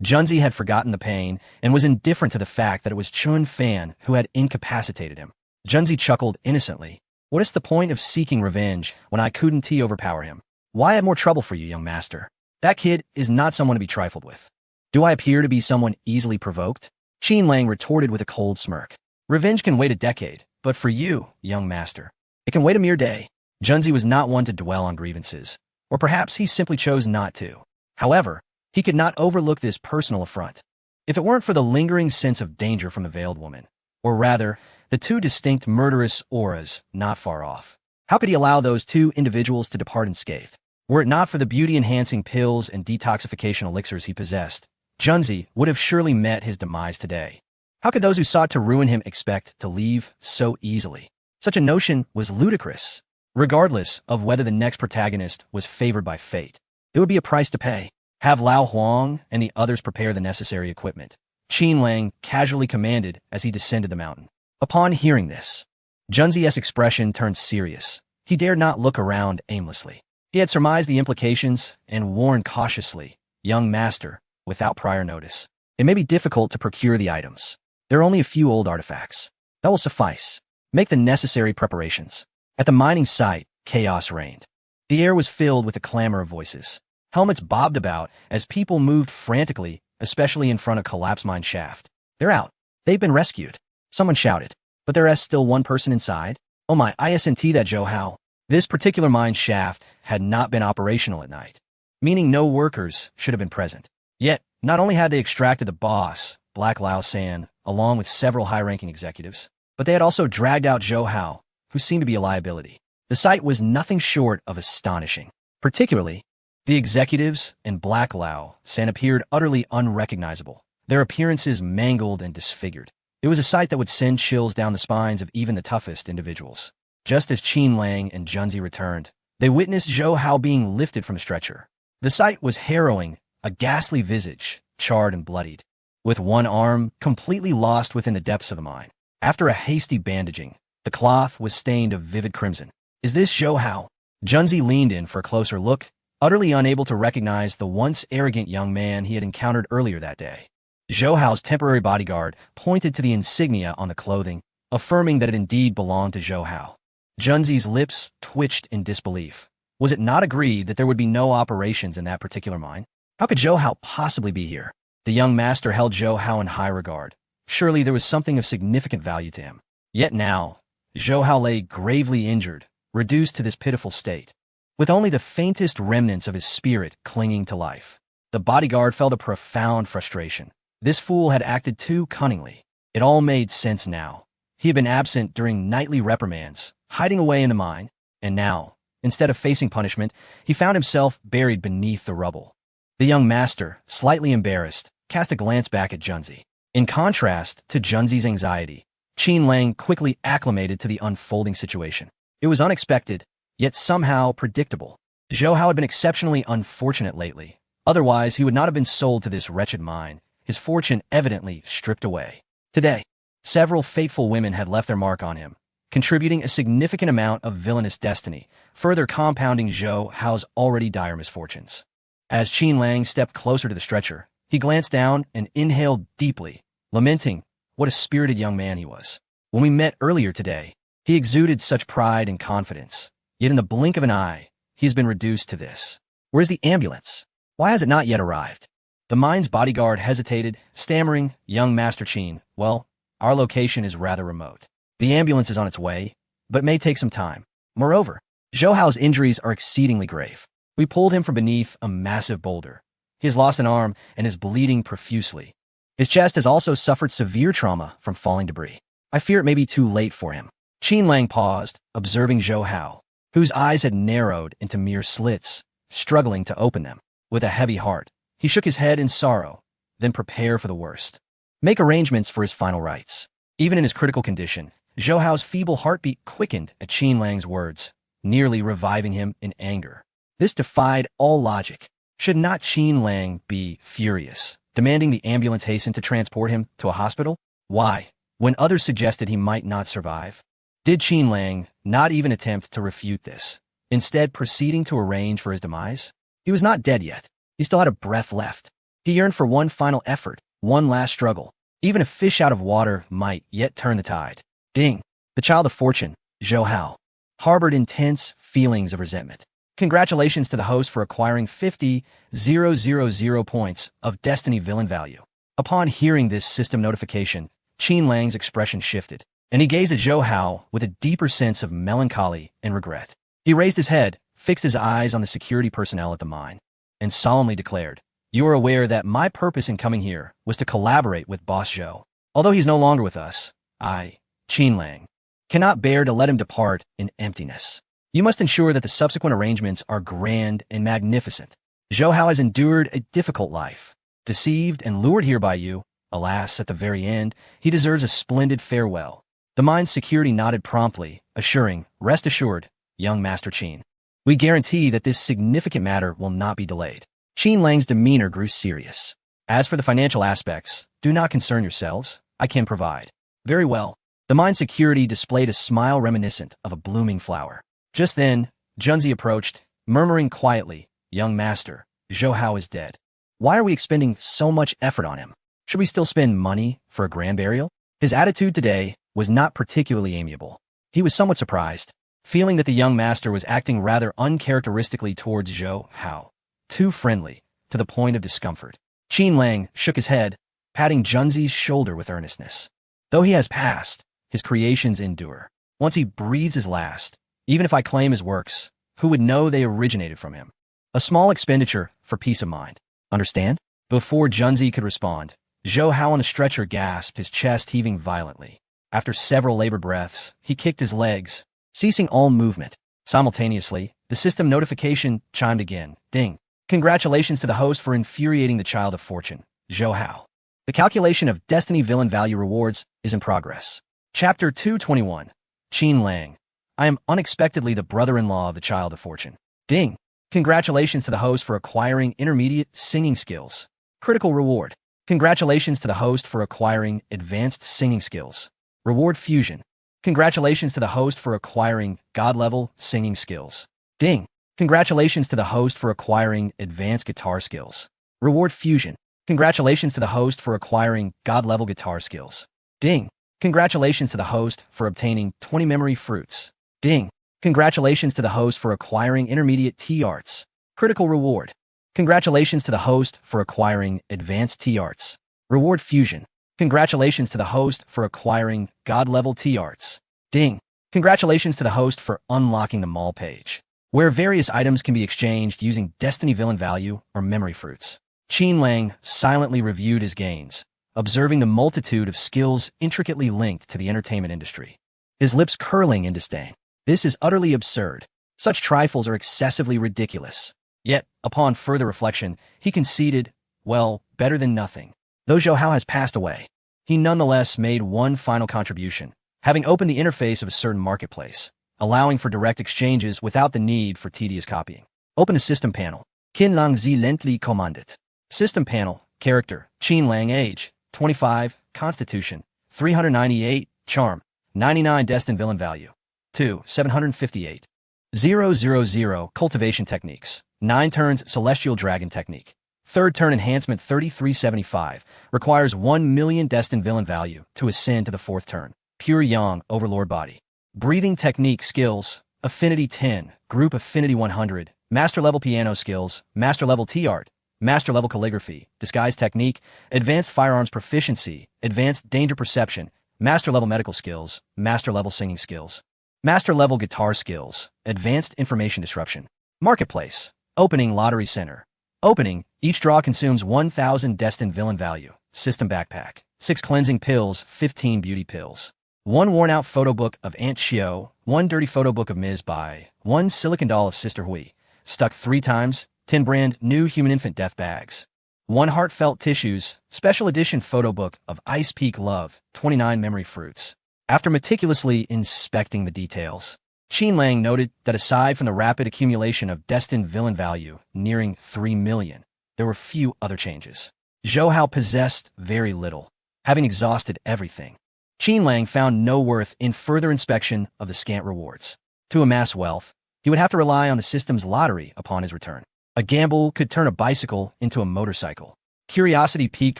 Junzi had forgotten the pain and was indifferent to the fact that it was Chun Fan who had incapacitated him. Junzi chuckled innocently. "What is the point of seeking revenge when I couldn't overpower him? Why add more trouble for you, young master? That kid is not someone to be trifled with. Do I appear to be someone easily provoked?" Qin Lang retorted with a cold smirk. "Revenge can wait a decade, but for you, young master, it can wait a mere day." Junzi was not one to dwell on grievances, or perhaps he simply chose not to. However, he could not overlook this personal affront. If it weren't for the lingering sense of danger from the veiled woman, or rather, the two distinct murderous auras not far off, how could he allow those two individuals to depart unscathed? Were it not for the beauty-enhancing pills and detoxification elixirs he possessed, Junzi would have surely met his demise today. How could those who sought to ruin him expect to leave so easily? Such a notion was ludicrous. Regardless of whether the next protagonist was favored by fate, it would be a price to pay. Have Lao Huang and the others prepare the necessary equipment, Qin Lang casually commanded as he descended the mountain. Upon hearing this, Junzi's expression turned serious. He dared not look around aimlessly. He had surmised the implications and warned cautiously, "Young master, without prior notice, it may be difficult to procure the items. There are only a few old artifacts. That will suffice. Make the necessary preparations." At the mining site, chaos reigned. The air was filled with a clamor of voices. Helmets bobbed about as people moved frantically, especially in front of collapsed mine shaft. "They're out. They've been rescued," someone shouted. "But there is still one person inside? Oh my, isn't that Zhou Hao?" This particular mine shaft had not been operational at night, meaning no workers should have been present. Yet, not only had they extracted the boss, Black Lao San, along with several high-ranking executives, but they had also dragged out Zhou Hao, who seemed to be a liability. The sight was nothing short of astonishing. Particularly, the executives and Black Lao San appeared utterly unrecognizable, their appearances mangled and disfigured. It was a sight that would send chills down the spines of even the toughest individuals. Just as Qin Lang and Junzi returned, they witnessed Zhou Hao being lifted from a stretcher. The sight was harrowing, a ghastly visage, charred and bloodied, with one arm completely lost within the depths of the mine. After a hasty bandaging, the cloth was stained a vivid crimson. "Is this Zhou Hao?" Junzi leaned in for a closer look, utterly unable to recognize the once arrogant young man he had encountered earlier that day. Zhou Hao's temporary bodyguard pointed to the insignia on the clothing, affirming that it indeed belonged to Zhou Hao. Junzi's lips twitched in disbelief. Was it not agreed that there would be no operations in that particular mine? How could Zhou Hao possibly be here? The young master held Zhou Hao in high regard. Surely there was something of significant value to him. Yet now, Zhou Hao lay gravely injured, reduced to this pitiful state, with only the faintest remnants of his spirit clinging to life. The bodyguard felt a profound frustration. This fool had acted too cunningly. It all made sense now. He had been absent during nightly reprimands, hiding away in the mine, and now, instead of facing punishment, he found himself buried beneath the rubble. The young master, slightly embarrassed, cast a glance back at Junzi. In contrast to Junzi's anxiety, Qin Lang quickly acclimated to the unfolding situation. It was unexpected, yet somehow predictable. Zhou Hao had been exceptionally unfortunate lately. Otherwise, he would not have been sold to this wretched mine, his fortune evidently stripped away. Today, several fateful women had left their mark on him, contributing a significant amount of villainous destiny, further compounding Zhou Hao's already dire misfortunes. As Qin Lang stepped closer to the stretcher, he glanced down and inhaled deeply, lamenting what a spirited young man he was. When we met earlier today, he exuded such pride and confidence, yet in the blink of an eye, he has been reduced to this. Where's the ambulance? Why has it not yet arrived? The mine's bodyguard hesitated, stammering, "Young Master Qin, well, our location is rather remote. The ambulance is on its way, but may take some time. Moreover, Zhou Hao's injuries are exceedingly grave. We pulled him from beneath a massive boulder. He has lost an arm and is bleeding profusely. His chest has also suffered severe trauma from falling debris. I fear it may be too late for him." Qin Lang paused, observing Zhou Hao, whose eyes had narrowed into mere slits, struggling to open them. With a heavy heart, he shook his head in sorrow, then prepare for the worst. Make arrangements for his final rites. Even in his critical condition, Zhou Hao's feeble heartbeat quickened at Qin Lang's words, nearly reviving him in anger. This defied all logic. Should not Qin Lang be furious, demanding the ambulance hasten to transport him to a hospital? Why, when others suggested he might not survive? Did Qin Lang not even attempt to refute this, instead proceeding to arrange for his demise? He was not dead yet. He still had a breath left. He yearned for one final effort, one last struggle. Even a fish out of water might yet turn the tide. Ding! The child of fortune, Zhou Hao, harbored intense feelings of resentment. Congratulations to the host for acquiring 50,000 points of Destiny villain value. Upon hearing this system notification, Qin Lang's expression shifted, and he gazed at Zhou Hao with a deeper sense of melancholy and regret. He raised his head, fixed his eyes on the security personnel at the mine, and solemnly declared, "You are aware that my purpose in coming here was to collaborate with Boss Zhou. Although he's no longer with us, I, Qin Lang, cannot bear to let him depart in emptiness. You must ensure that the subsequent arrangements are grand and magnificent. Zhou Hao has endured a difficult life. Deceived and lured here by you, alas, at the very end, he deserves a splendid farewell." The mine's security nodded promptly, assuring, "Rest assured, young Master Qin. We guarantee that this significant matter will not be delayed." Qin Lang's demeanor grew serious. "As for the financial aspects, do not concern yourselves. I can provide." "Very well." The mine security displayed a smile reminiscent of a blooming flower. Just then, Junzi approached, murmuring quietly, "Young master, Zhou Hao is dead. Why are we expending so much effort on him? Should we still spend money for a grand burial?" His attitude today was not particularly amiable. He was somewhat surprised, feeling that the young master was acting rather uncharacteristically towards Zhou Hao, too friendly, to the point of discomfort. Qin Lang shook his head, patting Junzi's shoulder with earnestness. "Though he has passed, his creations endure. Once he breathes his last, even if I claim his works, who would know they originated from him? A small expenditure for peace of mind. Understand?" Before Junzi could respond, Zhou Hao on a stretcher gasped, his chest heaving violently. After several labored breaths, he kicked his legs, ceasing all movement. Simultaneously, the system notification chimed again. Ding! Congratulations to the host for infuriating the child of fortune, Zhou Hao. The calculation of Destiny villain value rewards is in progress. Chapter 221. Qin Lang. I am unexpectedly the brother-in-law of the child of fortune. Ding! Congratulations to the host for acquiring intermediate singing skills. Critical reward. Congratulations to the host for acquiring advanced singing skills. Reward fusion. Congratulations to the host for acquiring God-level singing skills. Ding! Congratulations to the host for acquiring advanced guitar skills. Reward fusion. Congratulations to the host for acquiring God-level guitar skills. Ding! Congratulations to the host for obtaining 20 memory fruits. Ding! Congratulations to the host for acquiring intermediate T-arts. Critical reward. Congratulations to the host for acquiring advanced T-arts. Reward fusion. Congratulations to the host for acquiring God-level T-arts. Ding! Congratulations to the host for unlocking the mall page, where various items can be exchanged using Destiny villain value or memory fruits. Qin Lang silently reviewed his gains, observing the multitude of skills intricately linked to the entertainment industry. His lips curling in disdain. This is utterly absurd. Such trifles are excessively ridiculous. Yet, upon further reflection, he conceded, well, better than nothing. Though Zhou Hao has passed away, he nonetheless made one final contribution, having opened the interface of a certain marketplace, allowing for direct exchanges without the need for tedious copying. Open the system panel. Qin Lang zi lently commanded. System panel. Character. Qin Lang. Age. 25. Constitution. 398. Charm. 99. Destined villain value. 2. 758. 000. Cultivation techniques. 9 turns Celestial Dragon technique. Third turn enhancement 3375 requires 1 million destined villain value to ascend to the 4th turn. Pure Yang Overlord Body. Breathing technique skills. Affinity 10. Group Affinity 100. Master level piano skills. Master level T-art. Master level calligraphy. Disguise technique. Advanced firearms proficiency. Advanced danger perception. Master level medical skills. Master level singing skills. Master level guitar skills. Advanced information disruption. Marketplace. Opening lottery center. Opening. Each draw consumes 1,000 destined villain value. System backpack. 6 cleansing pills. 15 beauty pills. one worn-out photo book of Aunt Xiao, one dirty photo book of Ms. Bai, one silicon doll of Sister Hui, stuck 3 times, 10 brand new human infant death bags. One heartfelt tissues, special edition photo book of Ice Peak Love, 29 memory fruits. After meticulously inspecting the details, Qin Lang noted that aside from the rapid accumulation of destined villain value nearing 3 million, there were few other changes. Zhou Hao possessed very little, having exhausted everything. Qin Lang found no worth in further inspection of the scant rewards. To amass wealth, he would have to rely on the system's lottery upon his return. A gamble could turn a bicycle into a motorcycle. Curiosity piqued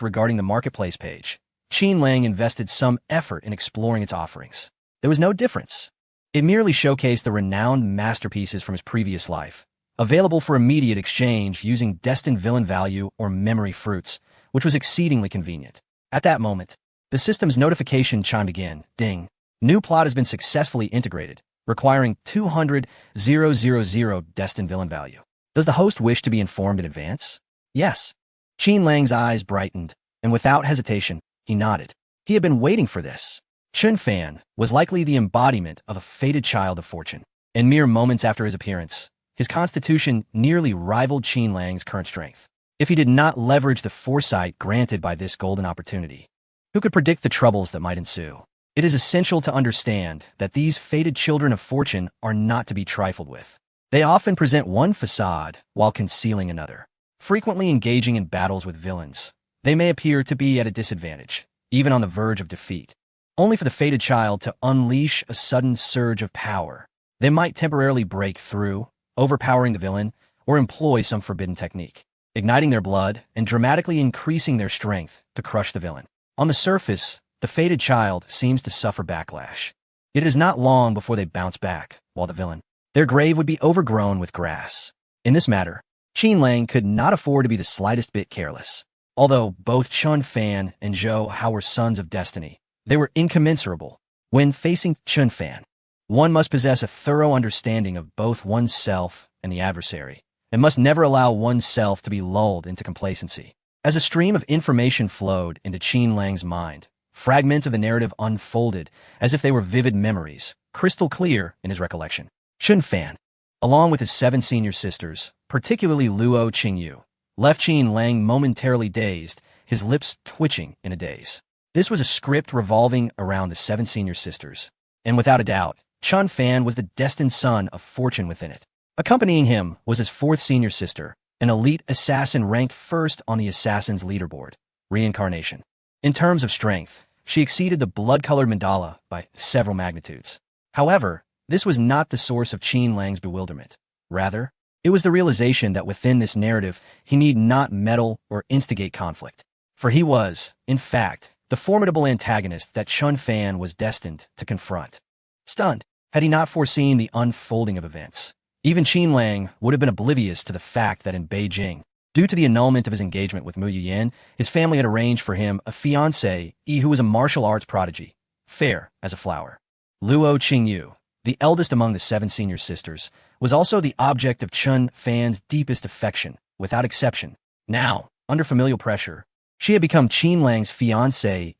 regarding the marketplace page. Qin Lang invested some effort in exploring its offerings. There was no difference. It merely showcased the renowned masterpieces from his previous life, available for immediate exchange using destined villain value or memory fruits, which was exceedingly convenient. At that moment, the system's notification chimed again. Ding. New plot has been successfully integrated, requiring 200,000 destined villain value. Does the host wish to be informed in advance? Yes. Qin Lang's eyes brightened, and without hesitation, he nodded. He had been waiting for this. Chun Fan was likely the embodiment of a fated child of fortune. And mere moments after his appearance, his constitution nearly rivaled Qin Lang's current strength. If he did not leverage the foresight granted by this golden opportunity, who could predict the troubles that might ensue? It is essential to understand that these fated children of fortune are not to be trifled with. They often present one facade while concealing another. Frequently engaging in battles with villains, they may appear to be at a disadvantage, even on the verge of defeat, only for the fated child to unleash a sudden surge of power. They might temporarily break through, overpowering the villain, or employ some forbidden technique, igniting their blood and dramatically increasing their strength to crush the villain. On the surface, the fated child seems to suffer backlash. It is not long before they bounce back, while the villain, their grave would be overgrown with grass. In this matter, Qin Lang could not afford to be the slightest bit careless. Although both Chun Fan and Zhou Hao were sons of destiny, they were incommensurable. When facing Chun Fan, one must possess a thorough understanding of both oneself and the adversary, and must never allow oneself to be lulled into complacency. As a stream of information flowed into Qin Lang's mind, fragments of the narrative unfolded as if they were vivid memories, crystal clear in his recollection. Chun Fan, along with his 7 senior sisters, particularly Luo Qingyu, left Qin Lang momentarily dazed, his lips twitching in a daze. This was a script revolving around the 7 senior sisters, and without a doubt, Chun Fan was the destined son of fortune within it. Accompanying him was his 4th senior sister, an elite assassin ranked first on the Assassin's Leaderboard, Reincarnation. In terms of strength, she exceeded the blood-colored mandala by several magnitudes. However, this was not the source of Qin Lang's bewilderment. Rather, it was the realization that within this narrative, he need not meddle or instigate conflict. For he was, in fact, the formidable antagonist that Chun Fan was destined to confront. Stunned, had he not foreseen the unfolding of events, even Qin Lang would have been oblivious to the fact that in Beijing, due to the annulment of his engagement with Mu Yuyan, his family had arranged for him a fiancée who was a martial arts prodigy, fair as a flower. Luo Qingyu, the eldest among the 7 senior sisters, was also the object of Chun Fan's deepest affection, without exception. Now, under familial pressure, she had become Qin Lang's fiancée.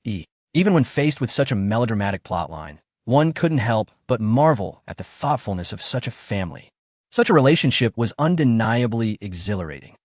Even when faced with such a melodramatic plotline, one couldn't help but marvel at the thoughtfulness of such a family. Such a relationship was undeniably exhilarating.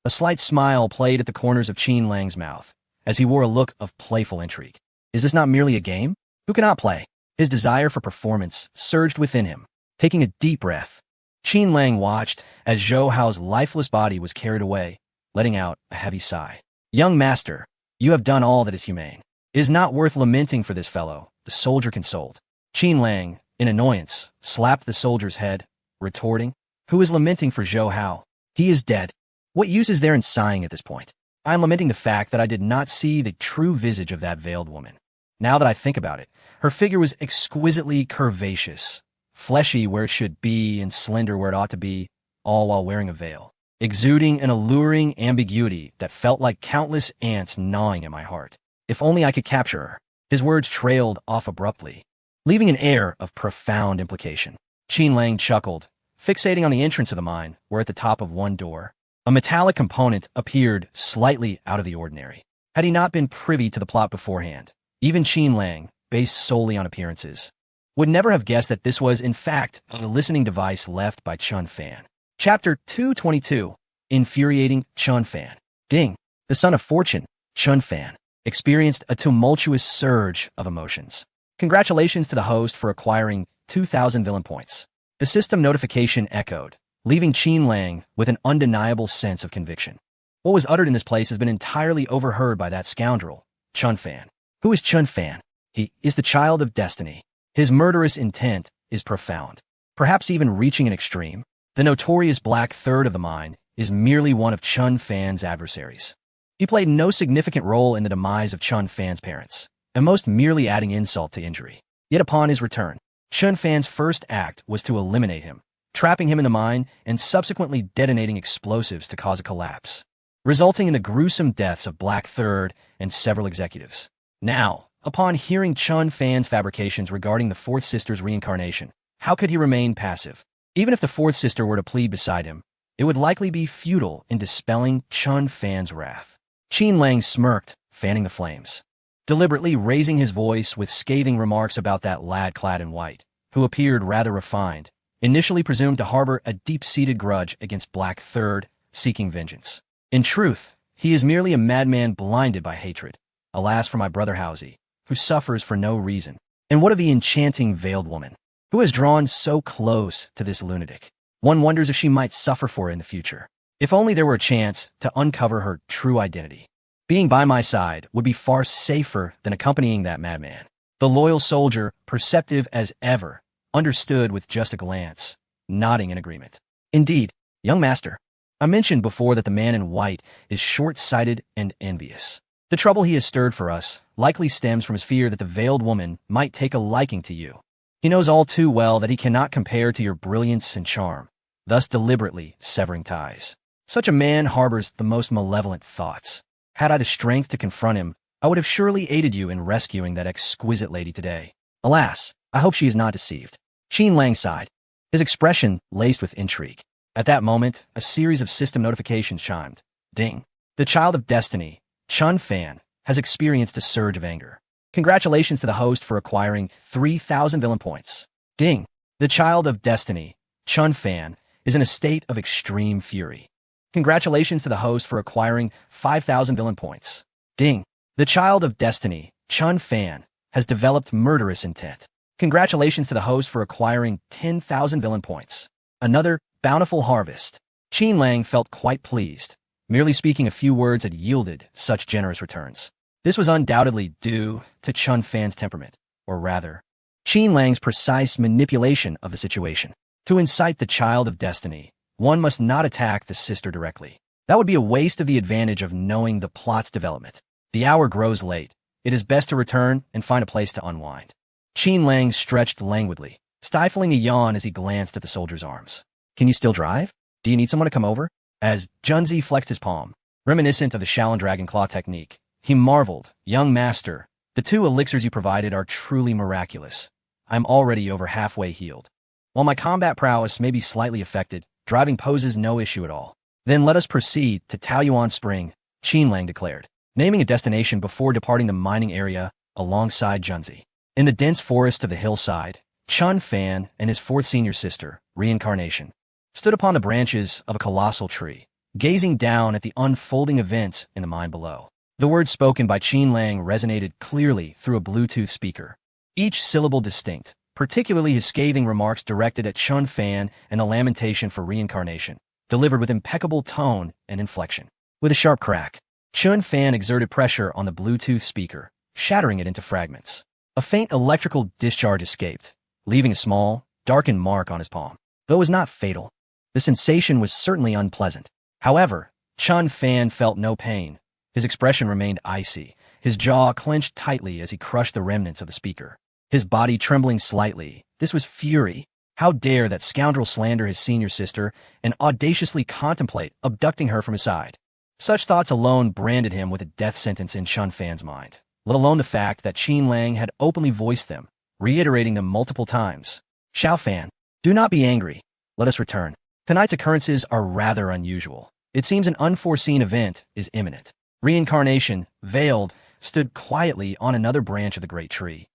A slight smile played at the corners of Qin Lang's mouth, as he wore a look of playful intrigue. Is this not merely a game? Who cannot play? His desire for performance surged within him. Taking a deep breath, Qin Lang watched as Zhou Hao's lifeless body was carried away, letting out a heavy sigh. Young master, you have done all that is humane. It is not worth lamenting for this fellow, the soldier consoled. Qin Lang, in annoyance, slapped the soldier's head, retorting, who is lamenting for Zhou Hao? He is dead. What use is there in sighing at this point? I am lamenting the fact that I did not see the true visage of that veiled woman. Now that I think about it, her figure was exquisitely curvaceous, fleshy where it should be and slender where it ought to be, all while wearing a veil, exuding an alluring ambiguity that felt like countless ants gnawing at my heart. If only I could capture her. His words trailed off abruptly, leaving an air of profound implication. Qin Lang chuckled, fixating on the entrance of the mine, where at the top of one door, a metallic component appeared slightly out of the ordinary. Had he not been privy to the plot beforehand, even Qin Lang, based solely on appearances. Would never have guessed that this was, in fact, a listening device left by Chun Fan. Chapter 222. Infuriating Chun Fan. Ding. The son of fortune, Chun Fan, experienced a tumultuous surge of emotions. Congratulations to the host for acquiring 2,000 villain points. The system notification echoed, leaving Qin Lang with an undeniable sense of conviction. What was uttered in this place has been entirely overheard by that scoundrel, Chun Fan. Who is Chun Fan? He is the child of destiny. His murderous intent is profound, perhaps even reaching an extreme. The notorious Black Third of the Mind is merely one of Chun Fan's adversaries. He played no significant role in the demise of Chun Fan's parents, and most merely adding insult to injury. Yet upon his return, Chun Fan's first act was to eliminate him, trapping him in the mine and subsequently detonating explosives to cause a collapse, resulting in the gruesome deaths of Black Third and several executives. Now, upon hearing Chun Fan's fabrications regarding the fourth sister's reincarnation, how could he remain passive? Even if the fourth sister were to plead beside him, it would likely be futile in dispelling Chun Fan's wrath. Qin Lang smirked, fanning the flames, deliberately raising his voice with scathing remarks about that lad clad in white, who appeared rather refined, initially presumed to harbor a deep-seated grudge against Black Third, seeking vengeance. In truth, he is merely a madman blinded by hatred. Alas for my brother Housie, who suffers for no reason. And what of the enchanting veiled woman, who has drawn so close to this lunatic? One wonders if she might suffer for it in the future. If only there were a chance to uncover her true identity. Being by my side would be far safer than accompanying that madman. The loyal soldier, perceptive as ever, understood with just a glance, nodding in agreement. Indeed, young master, I mentioned before that the man in white is short-sighted and envious. The trouble he has stirred for us likely stems from his fear that the veiled woman might take a liking to you. He knows all too well that he cannot compare to your brilliance and charm, thus deliberately severing ties. Such a man harbors the most malevolent thoughts. Had I the strength to confront him, I would have surely aided you in rescuing that exquisite lady today. Alas, I hope she is not deceived. Qin Lang sighed, his expression laced with intrigue. At that moment, a series of system notifications chimed. Ding. The child of destiny, Chun Fan, has experienced a surge of anger. Congratulations to the host for acquiring 3,000 villain points. Ding. The child of destiny, Chun Fan, is in a state of extreme fury. Congratulations to the host for acquiring 5,000 villain points. Ding. The child of destiny, Chun Fan, has developed murderous intent. Congratulations to the host for acquiring 10,000 villain points. Another bountiful harvest. Qin Lang felt quite pleased. Merely speaking a few words had yielded such generous returns. This was undoubtedly due to Chun Fan's temperament, or rather, Qin Lang's precise manipulation of the situation. To incite the child of destiny, one must not attack the sister directly. That would be a waste of the advantage of knowing the plot's development. The hour grows late. It is best to return and find a place to unwind. Qin Lang stretched languidly, stifling a yawn as he glanced at the soldier's arms. Can you still drive? Do you need someone to come over? As Junzi flexed his palm, reminiscent of the Shaolin Dragon Claw technique, he marveled, young master, the 2 elixirs you provided are truly miraculous. I'm already over halfway healed. While my combat prowess may be slightly affected, driving poses no issue at all. Then let us proceed to Taoyuan Spring, Qin Lang declared, naming a destination before departing the mining area alongside Junzi. In the dense forest of the hillside, Chun Fan and his 4th senior sister, Reincarnation, stood upon the branches of a colossal tree, gazing down at the unfolding events in the mine below. The words spoken by Qin Lang resonated clearly through a Bluetooth speaker, each syllable distinct, particularly his scathing remarks directed at Chun Fan and the lamentation for reincarnation, delivered with impeccable tone and inflection. With a sharp crack, Chun Fan exerted pressure on the Bluetooth speaker, shattering it into fragments. A faint electrical discharge escaped, leaving a small, darkened mark on his palm. Though it was not fatal, the sensation was certainly unpleasant. However, Chun Fan felt no pain. His expression remained icy, his jaw clenched tightly as he crushed the remnants of the speaker. His body trembling slightly. This was fury. How dare that scoundrel slander his senior sister and audaciously contemplate abducting her from his side? Such thoughts alone branded him with a death sentence in Chun Fan's mind, let alone the fact that Qin Lang had openly voiced them, reiterating them multiple times. Xiao Fan, do not be angry. Let us return. Tonight's occurrences are rather unusual. It seems an unforeseen event is imminent. Reincarnation, veiled, stood quietly on another branch of the great tree.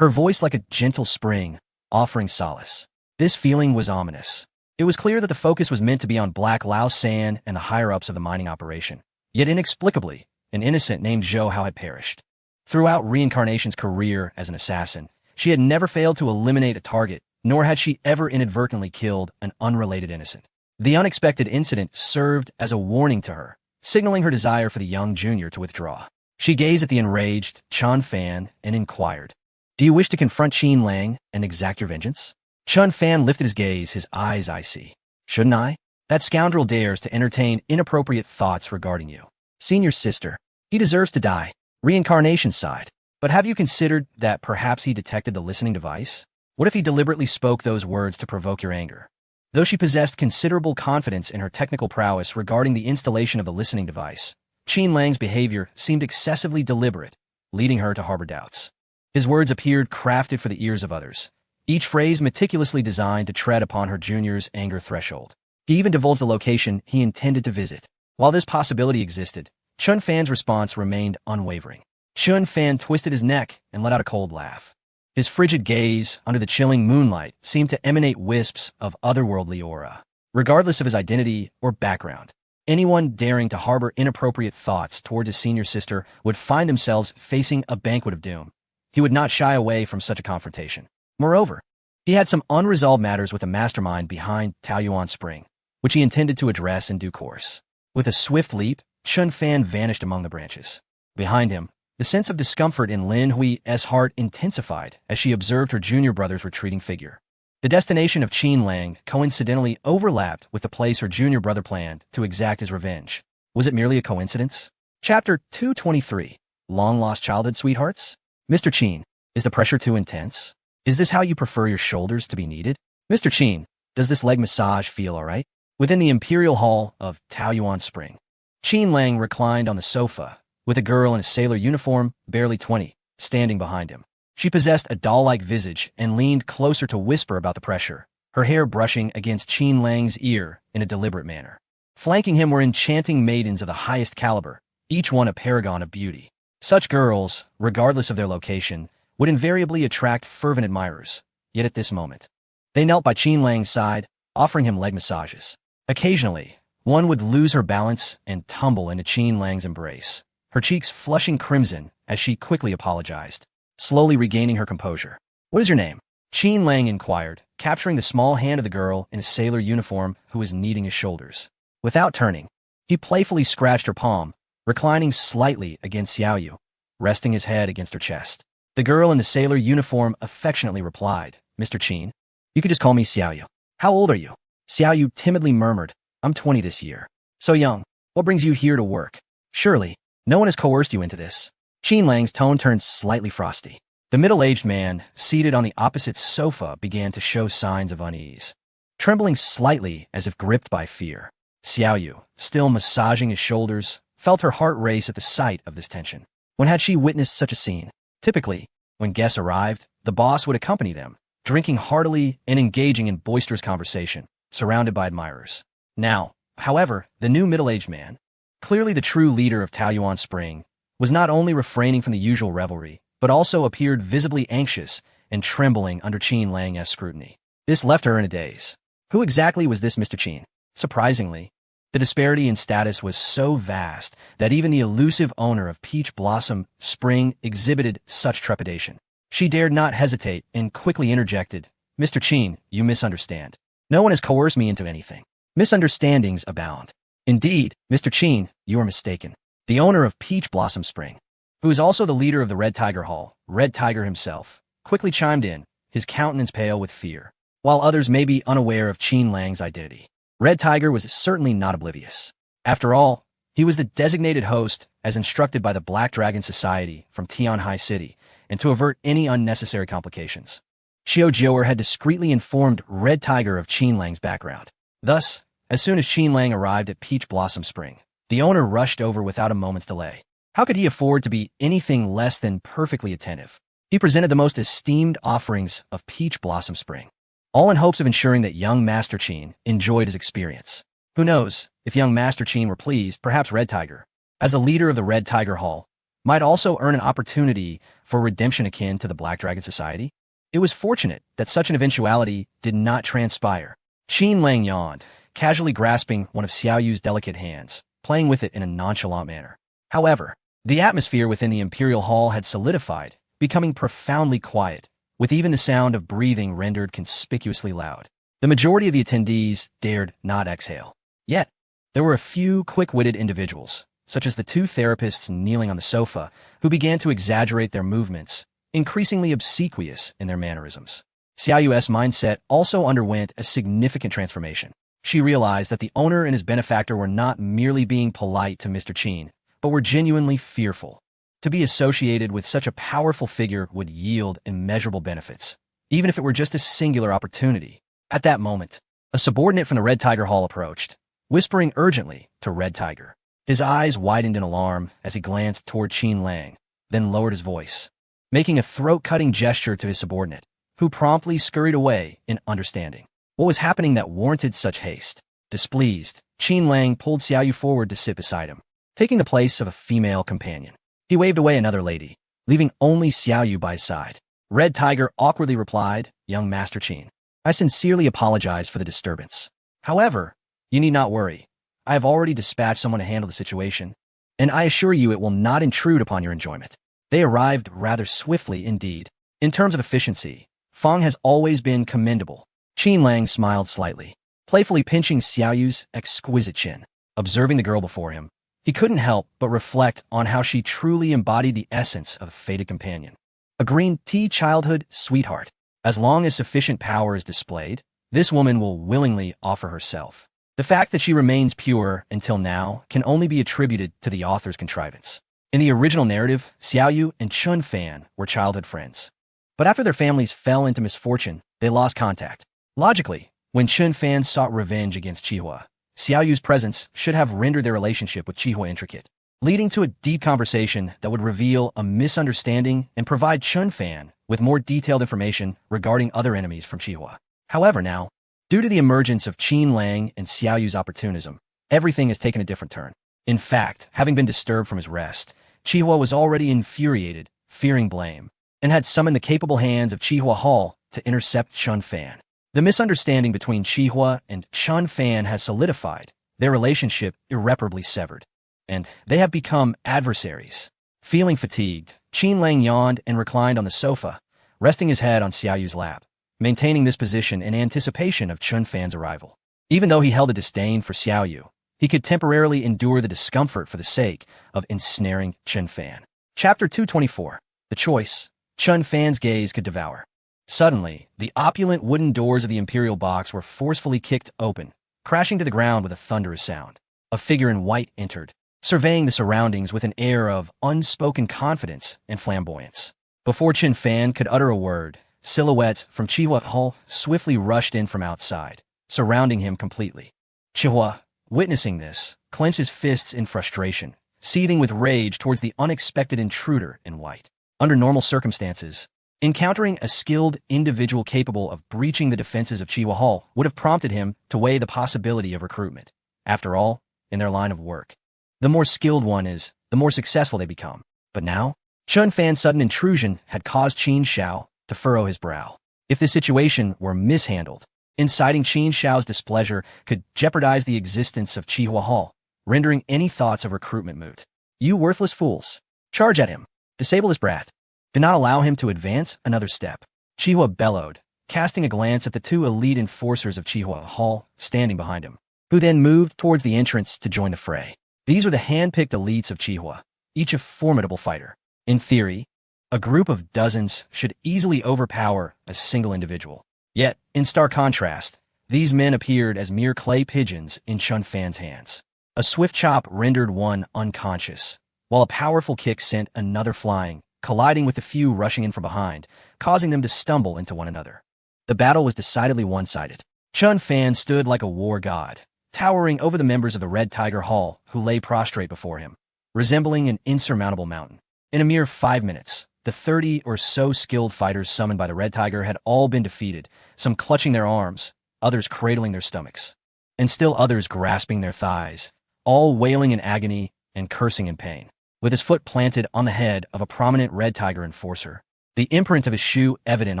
her voice like a gentle spring, offering solace. This feeling was ominous. It was clear that the focus was meant to be on Black Lao San and the higher-ups of the mining operation. Yet inexplicably, an innocent named Zhou Hao had perished. Throughout Reincarnation's career as an assassin, she had never failed to eliminate a target, nor had she ever inadvertently killed an unrelated innocent. The unexpected incident served as a warning to her, signaling her desire for the young junior to withdraw. She gazed at the enraged Chun Fan and inquired, "Do you wish to confront Qin Lang and exact your vengeance?" Chun Fan lifted his gaze, his eyes icy. "Shouldn't I? That scoundrel dares to entertain inappropriate thoughts regarding you. Senior sister, he deserves to die." Reincarnation sighed. "But have you considered that perhaps he detected the listening device? What if he deliberately spoke those words to provoke your anger?" Though she possessed considerable confidence in her technical prowess regarding the installation of the listening device, Qin Lang's behavior seemed excessively deliberate, leading her to harbor doubts. His words appeared crafted for the ears of others, each phrase meticulously designed to tread upon her junior's anger threshold. He even divulged the location he intended to visit. While this possibility existed, Chun Fan's response remained unwavering. Chun Fan twisted his neck and let out a cold laugh. His frigid gaze, under the chilling moonlight, seemed to emanate wisps of otherworldly aura. Regardless of his identity or background, anyone daring to harbor inappropriate thoughts toward his senior sister would find themselves facing a banquet of doom. He would not shy away from such a confrontation. Moreover, he had some unresolved matters with the mastermind behind Taoyuan Spring, which he intended to address in due course. With a swift leap, Chun Fan vanished among the branches. Behind him, the sense of discomfort in Lin Hui's heart intensified as she observed her junior brother's retreating figure. The destination of Qin Lang coincidentally overlapped with the place her junior brother planned to exact his revenge. Was it merely a coincidence? Chapter 223. Long-lost childhood sweethearts? Mr. Qin, is the pressure too intense? Is this how you prefer your shoulders to be kneaded? Mr. Qin, does this leg massage feel all right? Within the imperial hall of Taoyuan Spring, Qin Lang reclined on the sofa, with a girl in a sailor uniform, barely 20, standing behind him. She possessed a doll-like visage and leaned closer to whisper about the pressure, her hair brushing against Qin Lang's ear in a deliberate manner. Flanking him were enchanting maidens of the highest caliber, each one a paragon of beauty. Such girls, regardless of their location, would invariably attract fervent admirers, yet at this moment, they knelt by Qin Lang's side, offering him leg massages. Occasionally, one would lose her balance and tumble into Qin Lang's embrace, her cheeks flushing crimson as she quickly apologized, slowly regaining her composure. "What is your name?" Qin Lang inquired, capturing the small hand of the girl in a sailor uniform who was kneading his shoulders. Without turning, he playfully scratched her palm, reclining slightly against Xiaoyu, resting his head against her chest. The girl in the sailor uniform affectionately replied, "Mr. Qin, you could just call me Xiaoyu." "How old are you?" Xiaoyu timidly murmured, "I'm 20 this year." "So young. What brings you here to work? Surely, no one has coerced you into this." Qin Lang's tone turned slightly frosty. The middle-aged man, seated on the opposite sofa, began to show signs of unease, trembling slightly as if gripped by fear. Xiaoyu, still massaging his shoulders, felt her heart race at the sight of this tension. When had she witnessed such a scene? Typically, when guests arrived, the boss would accompany them, drinking heartily and engaging in boisterous conversation, surrounded by admirers. Now, however, the new middle-aged man, clearly the true leader of Taoyuan Spring, was not only refraining from the usual revelry, but also appeared visibly anxious and trembling under Qin Lang's scrutiny. This left her in a daze. Who exactly was this Mr. Qin? Surprisingly, the disparity in status was so vast that even the elusive owner of Peach Blossom Spring exhibited such trepidation. She dared not hesitate and quickly interjected, "Mr. Qin, you misunderstand. No one has coerced me into anything." Misunderstandings abound. "Indeed, Mr. Qin, you are mistaken." The owner of Peach Blossom Spring, who is also the leader of the Red Tiger Hall, Red Tiger himself, quickly chimed in, his countenance pale with fear. While others may be unaware of Qin Lang's identity, Red Tiger was certainly not oblivious. After all, he was the designated host as instructed by the Black Dragon Society from Tianhai City, and to avert any unnecessary complications, Xiao Jiuer had discreetly informed Red Tiger of Qin Lang's background. Thus, as soon as Qin Lang arrived at Peach Blossom Spring, the owner rushed over without a moment's delay. How could he afford to be anything less than perfectly attentive? He presented the most esteemed offerings of Peach Blossom Spring, all in hopes of ensuring that young Master Qin enjoyed his experience. Who knows, if young Master Qin were pleased, perhaps Red Tiger, as the leader of the Red Tiger Hall, might also earn an opportunity for redemption akin to the Black Dragon Society? It was fortunate that such an eventuality did not transpire. Qin Lang yawned, casually grasping one of Xiao Yu's delicate hands, playing with it in a nonchalant manner. However, the atmosphere within the Imperial Hall had solidified, becoming profoundly quiet, with even the sound of breathing rendered conspicuously loud. The majority of the attendees dared not exhale. Yet, there were a few quick-witted individuals, such as the two therapists kneeling on the sofa, who began to exaggerate their movements, increasingly obsequious in their mannerisms. Xiao Yu's mindset also underwent a significant transformation. She realized that the owner and his benefactor were not merely being polite to Mr. Qin, but were genuinely fearful. To be associated with such a powerful figure would yield immeasurable benefits, even if it were just a singular opportunity. At that moment, a subordinate from the Red Tiger Hall approached, whispering urgently to Red Tiger. His eyes widened in alarm as he glanced toward Qin Lang, then lowered his voice, making a throat-cutting gesture to his subordinate, who promptly scurried away in understanding. What was happening that warranted such haste? Displeased, Qin Lang pulled Xiao Yu forward to sit beside him, taking the place of a female companion. He waved away another lady, leaving only Xiao Yu by his side. Red Tiger awkwardly replied, "Young Master Qin, I sincerely apologize for the disturbance. However, you need not worry. I have already dispatched someone to handle the situation, and I assure you it will not intrude upon your enjoyment." They arrived rather swiftly indeed. In terms of efficiency, Fang has always been commendable. Qin Lang smiled slightly, playfully pinching Xiao Yu's exquisite chin. Observing the girl before him, he couldn't help but reflect on how she truly embodied the essence of a fated companion. A green tea childhood sweetheart. As long as sufficient power is displayed, this woman will willingly offer herself. The fact that she remains pure until now can only be attributed to the author's contrivance. In the original narrative, Xiao Yu and Chun Fan were childhood friends. But after their families fell into misfortune, they lost contact. Logically, when Chun Fan sought revenge against Qihua, Xiao Yu's presence should have rendered their relationship with Qihua intricate, leading to a deep conversation that would reveal a misunderstanding and provide Chun Fan with more detailed information regarding other enemies from Qihua. However now, due to the emergence of Qin Lang and Xiao Yu's opportunism, everything has taken a different turn. In fact, having been disturbed from his rest, Qihua was already infuriated, fearing blame, and had summoned the capable hands of Qihua Hall to intercept Chun Fan. The misunderstanding between Qihua and Chun Fan has solidified, their relationship irreparably severed, and they have become adversaries. Feeling fatigued, Qin Lang yawned and reclined on the sofa, resting his head on Xiao Yu's lap, maintaining this position in anticipation of Chun Fan's arrival. Even though he held a disdain for Xiao Yu, he could temporarily endure the discomfort for the sake of ensnaring Chun Fan. Chapter 224. The Choice. Chun Fan's gaze could devour. Suddenly, the opulent wooden doors of the Imperial box were forcefully kicked open, crashing to the ground with a thunderous sound. A figure in white entered, surveying the surroundings with an air of unspoken confidence and flamboyance. Before Chun Fan could utter a word, silhouettes from Qihua Hall swiftly rushed in from outside, surrounding him completely. Qihua, witnessing this, clenched his fists in frustration, seething with rage towards the unexpected intruder in white. Under normal circumstances, encountering a skilled individual capable of breaching the defenses of Qihua Hall would have prompted him to weigh the possibility of recruitment. After all, in their line of work, the more skilled one is, the more successful they become. But now, Chun Fan's sudden intrusion had caused Qin Shao to furrow his brow. If the situation were mishandled, inciting Qin Shao's displeasure could jeopardize the existence of Qihua Hall, rendering any thoughts of recruitment moot. "You worthless fools! Charge at him! Disable this brat! Do not allow him to advance another step." Qihua bellowed, casting a glance at the two elite enforcers of Qihua Hall standing behind him, who then moved towards the entrance to join the fray. These were the hand-picked elites of Qihua, each a formidable fighter. In theory, a group of dozens should easily overpower a single individual. Yet, in stark contrast, these men appeared as mere clay pigeons in Chun Fan's hands. A swift chop rendered one unconscious, while a powerful kick sent another flying, colliding with the few rushing in from behind, causing them to stumble into one another. The battle was decidedly one-sided. Chun Fan stood like a war god, towering over the members of the Red Tiger Hall who lay prostrate before him, resembling an insurmountable mountain. In a mere 5 minutes, the 30 or so skilled fighters summoned by the Red Tiger had all been defeated, some clutching their arms, others cradling their stomachs, and still others grasping their thighs, all wailing in agony and cursing in pain. with his foot planted on the head of a prominent red tiger enforcer, the imprint of his shoe evident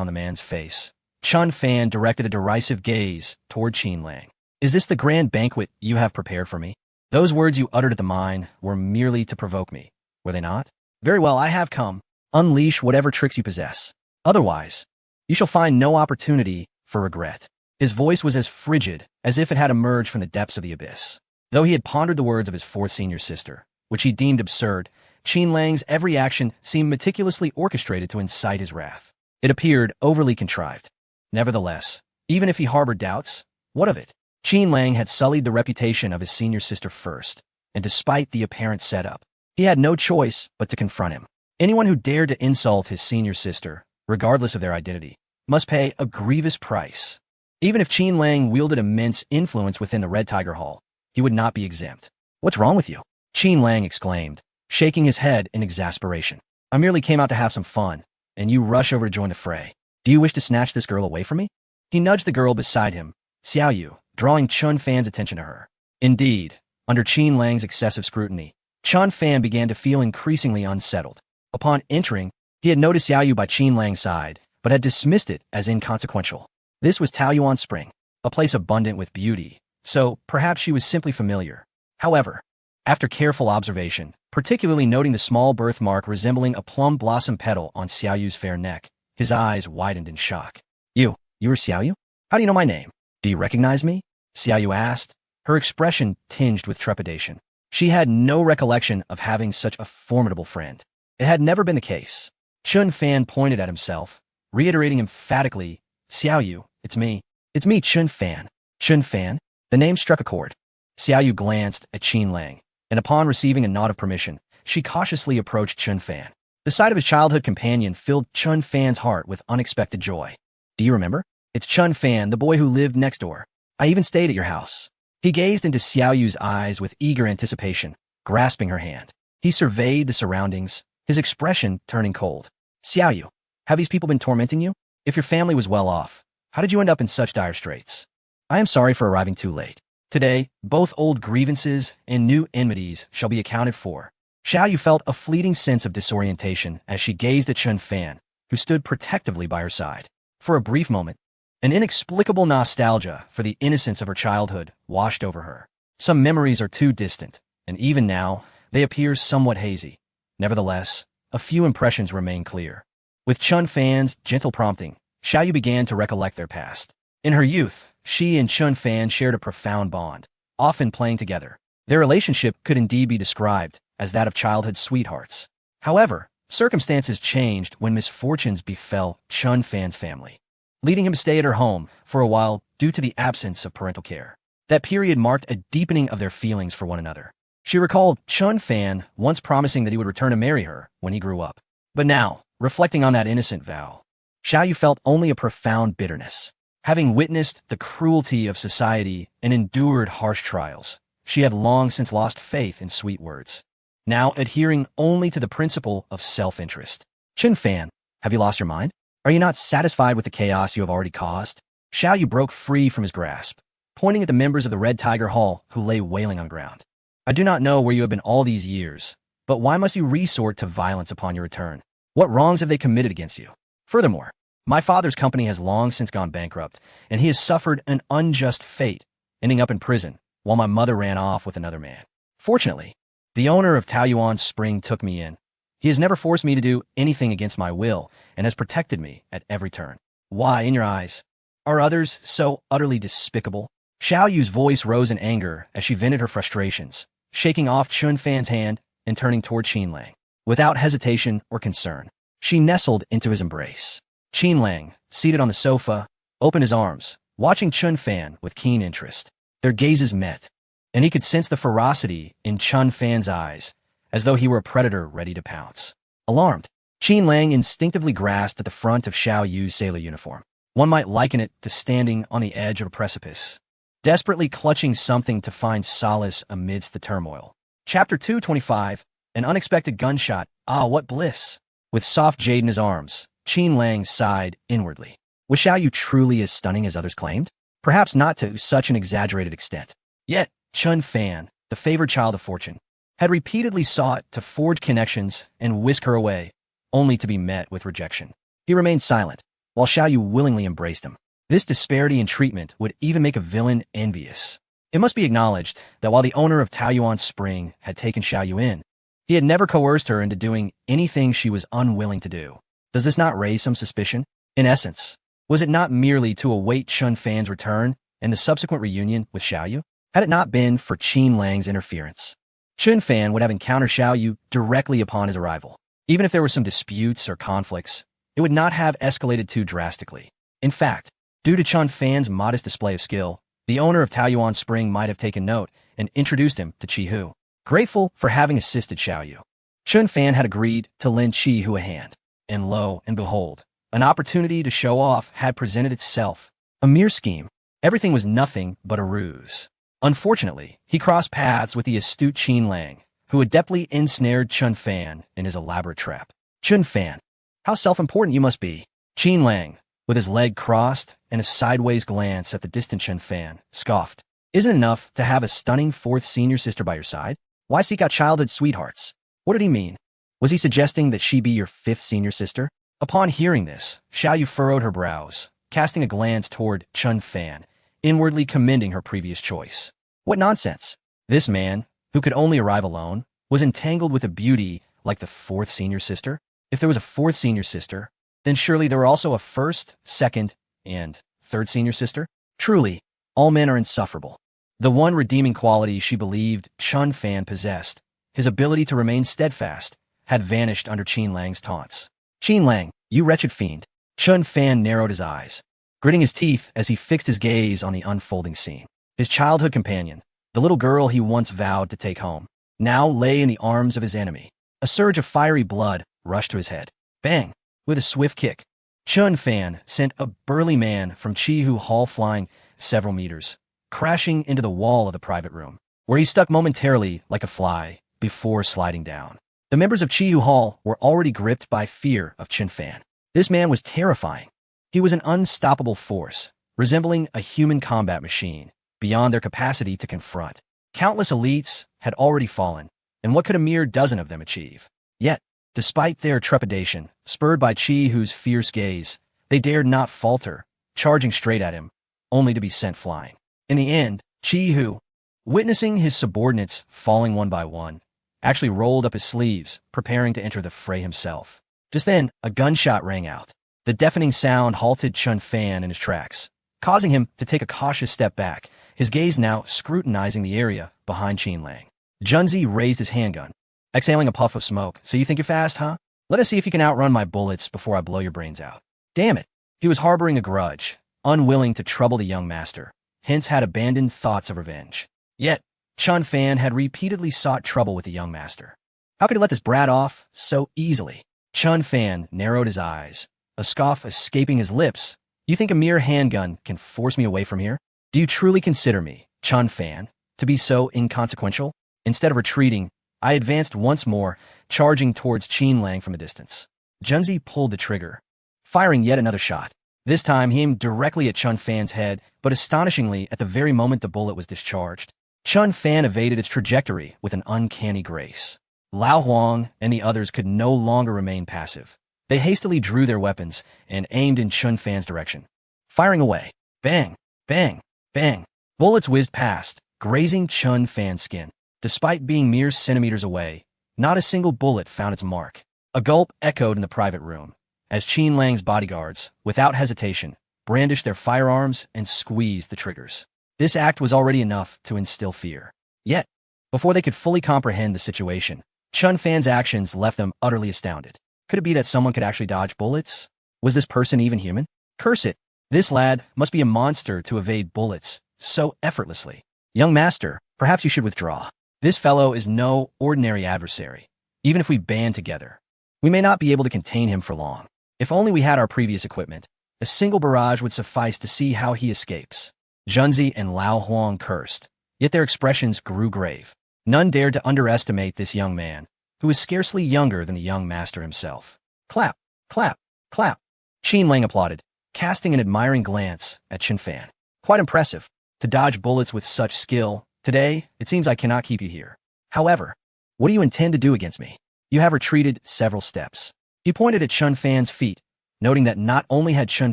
on the man's face. Chun Fan directed a derisive gaze toward Qin Lang. Is this the grand banquet you have prepared for me? Those words you uttered at the mine were merely to provoke me, were they not? Very well, I have come. Unleash whatever tricks you possess. Otherwise, you shall find no opportunity for regret. His voice was as frigid as if it had emerged from the depths of the abyss. Though he had pondered the words of his fourth senior sister, which he deemed absurd, Qin Lang's every action seemed meticulously orchestrated to incite his wrath. It appeared overly contrived. Nevertheless, even if he harbored doubts, what of it? Qin Lang had sullied the reputation of his senior sister first, and despite the apparent setup, he had no choice but to confront him. Anyone who dared to insult his senior sister, regardless of their identity, must pay a grievous price. Even if Qin Lang wielded immense influence within the Red Tiger Hall, he would not be exempt. What's wrong with you? Qin Lang exclaimed, shaking his head in exasperation. I merely came out to have some fun, and you rush over to join the fray. Do you wish to snatch this girl away from me? He nudged the girl beside him, Xiao Yu, drawing Chun Fan's attention to her. Indeed, under Qin Lang's excessive scrutiny, Chun Fan began to feel increasingly unsettled. Upon entering, he had noticed Xiao Yu by Qin Lang's side, but had dismissed it as inconsequential. This was Taoyuan Spring, a place abundant with beauty, so perhaps she was simply familiar. However, after careful observation, particularly noting the small birthmark resembling a plum blossom petal on Xiao Yu's fair neck, his eyes widened in shock. You are Xiao Yu? How do you know my name? Do you recognize me? Xiao Yu asked, her expression tinged with trepidation. She had no recollection of having such a formidable friend. It had never been the case. Chun Fan pointed at himself, reiterating emphatically, Xiao Yu, it's me. It's me, Chun Fan. Chun Fan? The name struck a chord. Xiao Yu glanced at Qin Lang, and upon receiving a nod of permission, she cautiously approached Chun Fan. The sight of his childhood companion filled Chun Fan's heart with unexpected joy. Do you remember? It's Chun Fan, the boy who lived next door. I even stayed at your house. He gazed into Xiao Yu's eyes with eager anticipation, grasping her hand. He surveyed the surroundings, his expression turning cold. Xiao Yu, have these people been tormenting you? If your family was well off, how did you end up in such dire straits? I am sorry for arriving too late. Today, both old grievances and new enmities shall be accounted for. Xiao Yu felt a fleeting sense of disorientation as she gazed at Chun Fan, who stood protectively by her side. For a brief moment, an inexplicable nostalgia for the innocence of her childhood washed over her. Some memories are too distant, and even now, they appear somewhat hazy. Nevertheless, a few impressions remain clear. With Chun Fan's gentle prompting, Xiao Yu began to recollect their past. In her youth, she and Chun Fan shared a profound bond, often playing together. Their relationship could indeed be described as that of childhood sweethearts. However, circumstances changed when misfortunes befell Chun Fan's family, leading him to stay at her home for a while due to the absence of parental care. That period marked a deepening of their feelings for one another. She recalled Chun Fan once promising that he would return to marry her when he grew up. But now, reflecting on that innocent vow, Xiao Yu felt only a profound bitterness. Having witnessed the cruelty of society and endured harsh trials, she had long since lost faith in sweet words, now adhering only to the principle of self-interest. Chun Fan, have you lost your mind? Are you not satisfied with the chaos you have already caused? Xiao Yu broke free from his grasp, pointing at the members of the Red Tiger Hall who lay wailing on the ground. I do not know where you have been all these years, but why must you resort to violence upon your return? What wrongs have they committed against you? Furthermore, my father's company has long since gone bankrupt, and he has suffered an unjust fate, ending up in prison, while my mother ran off with another man. Fortunately, the owner of Taoyuan Spring took me in. He has never forced me to do anything against my will, and has protected me at every turn. Why, in your eyes, are others so utterly despicable? Xiao Yu's voice rose in anger as she vented her frustrations, shaking off Chun Fan's hand and turning toward Qin Lang. Without hesitation or concern, she nestled into his embrace. Qin Lang, seated on the sofa, opened his arms, watching Chun Fan with keen interest. Their gazes met, and he could sense the ferocity in Chun Fan's eyes, as though he were a predator ready to pounce. Alarmed, Qin Lang instinctively grasped at the front of Xiao Yu's sailor uniform. One might liken it to standing on the edge of a precipice, desperately clutching something to find solace amidst the turmoil. Chapter 225, An Unexpected Gunshot. Ah, what bliss! With soft jade in his arms, Qin Lang sighed inwardly. Was Xiao Yu truly as stunning as others claimed? Perhaps not to such an exaggerated extent. Yet, Chun Fan, the favored child of fortune, had repeatedly sought to forge connections and whisk her away, only to be met with rejection. He remained silent, while Xiaoyu willingly embraced him. This disparity in treatment would even make a villain envious. It must be acknowledged that while the owner of Taoyuan Spring had taken Xiaoyu in, he had never coerced her into doing anything she was unwilling to do. Does this not raise some suspicion? In essence, was it not merely to await Chun Fan's return and the subsequent reunion with Xiaoyu? Had it not been for Qin Lang's interference, Chun Fan would have encountered Xiaoyu directly upon his arrival. Even if there were some disputes or conflicts, it would not have escalated too drastically. In fact, due to Chun Fan's modest display of skill, the owner of Taoyuan Spring might have taken note and introduced him to Qi Hu. Grateful for having assisted Xiaoyu, Chun Fan had agreed to lend Qi Hu a hand. And lo and behold, an opportunity to show off had presented itself. A mere scheme. Everything was nothing but a ruse. Unfortunately, he crossed paths with the astute Qin Lang, who adeptly ensnared Chun Fan in his elaborate trap. Chun Fan, how self-important you must be. Qin Lang, with his leg crossed and a sideways glance at the distant Chun Fan, scoffed. Isn't it enough to have a stunning fourth senior sister by your side? Why seek out childhood sweethearts? What did he mean? Was he suggesting that she be your fifth senior sister? Upon hearing this, Xiaoyu furrowed her brows, casting a glance toward Chun Fan, inwardly commending her previous choice. What nonsense! This man, who could only arrive alone, was entangled with a beauty like the fourth senior sister? If there was a fourth senior sister, then surely there were also a first, second, and third senior sister? Truly, all men are insufferable. The one redeeming quality she believed Chun Fan possessed, his ability to remain steadfast, had vanished under Qin Lang's taunts. Qin Lang, you wretched fiend. Chun Fan narrowed his eyes, gritting his teeth as he fixed his gaze on the unfolding scene. His childhood companion, the little girl he once vowed to take home, now lay in the arms of his enemy. A surge of fiery blood rushed to his head. Bang! With a swift kick, Chun Fan sent a burly man from Qi Hu Hall flying several meters, crashing into the wall of the private room, where he stuck momentarily like a fly before sliding down. The members of Qi Hu Hall were already gripped by fear of Chun Fan. This man was terrifying. He was an unstoppable force, resembling a human combat machine, beyond their capacity to confront. Countless elites had already fallen, and what could a mere dozen of them achieve? Yet, despite their trepidation, spurred by Qi Hu's fierce gaze, they dared not falter, charging straight at him, only to be sent flying. In the end, Qi Hu, witnessing his subordinates falling one by one, actually rolled up his sleeves, preparing to enter the fray himself. Just then, a gunshot rang out. The deafening sound halted Chun Fan in his tracks, causing him to take a cautious step back, his gaze now scrutinizing the area behind Qin Lang. Junzi raised his handgun, exhaling a puff of smoke. So you think you're fast, huh? Let us see if you can outrun my bullets before I blow your brains out. Damn it! He was harboring a grudge, unwilling to trouble the young master, hence had abandoned thoughts of revenge. Yet, Chun Fan had repeatedly sought trouble with the young master. How could he let this brat off so easily? Chun Fan narrowed his eyes, a scoff escaping his lips. You think a mere handgun can force me away from here? Do you truly consider me, Chun Fan, to be so inconsequential? Instead of retreating, I advanced once more, charging towards Qin Lang from a distance. Junzi pulled the trigger, firing yet another shot. This time he aimed directly at Chun Fan's head, but astonishingly, at the very moment the bullet was discharged, Chun Fan evaded its trajectory with an uncanny grace. Lao Huang and the others could no longer remain passive. They hastily drew their weapons and aimed in Chun Fan's direction, firing away. Bang! Bang! Bang! Bullets whizzed past, grazing Chun Fan's skin. Despite being mere centimeters away, not a single bullet found its mark. A gulp echoed in the private room, as Qin Lang's bodyguards, without hesitation, brandished their firearms and squeezed the triggers. This act was already enough to instill fear. Yet, before they could fully comprehend the situation, Chun Fan's actions left them utterly astounded. Could it be that someone could actually dodge bullets? Was this person even human? Curse it! This lad must be a monster to evade bullets so effortlessly. Young master, perhaps you should withdraw. This fellow is no ordinary adversary. Even if we band together, we may not be able to contain him for long. If only we had our previous equipment, a single barrage would suffice to see how he escapes. Junzi and Lao Huang cursed, yet their expressions grew grave. None dared to underestimate this young man, who was scarcely younger than the young master himself. Clap, clap, clap. Qin Lang applauded, casting an admiring glance at Chun Fan. Quite impressive. To dodge bullets with such skill. Today, it seems I cannot keep you here. However, What do you intend to do against me? You have retreated several steps. He pointed at Chun Fan's feet, noting that not only had Chun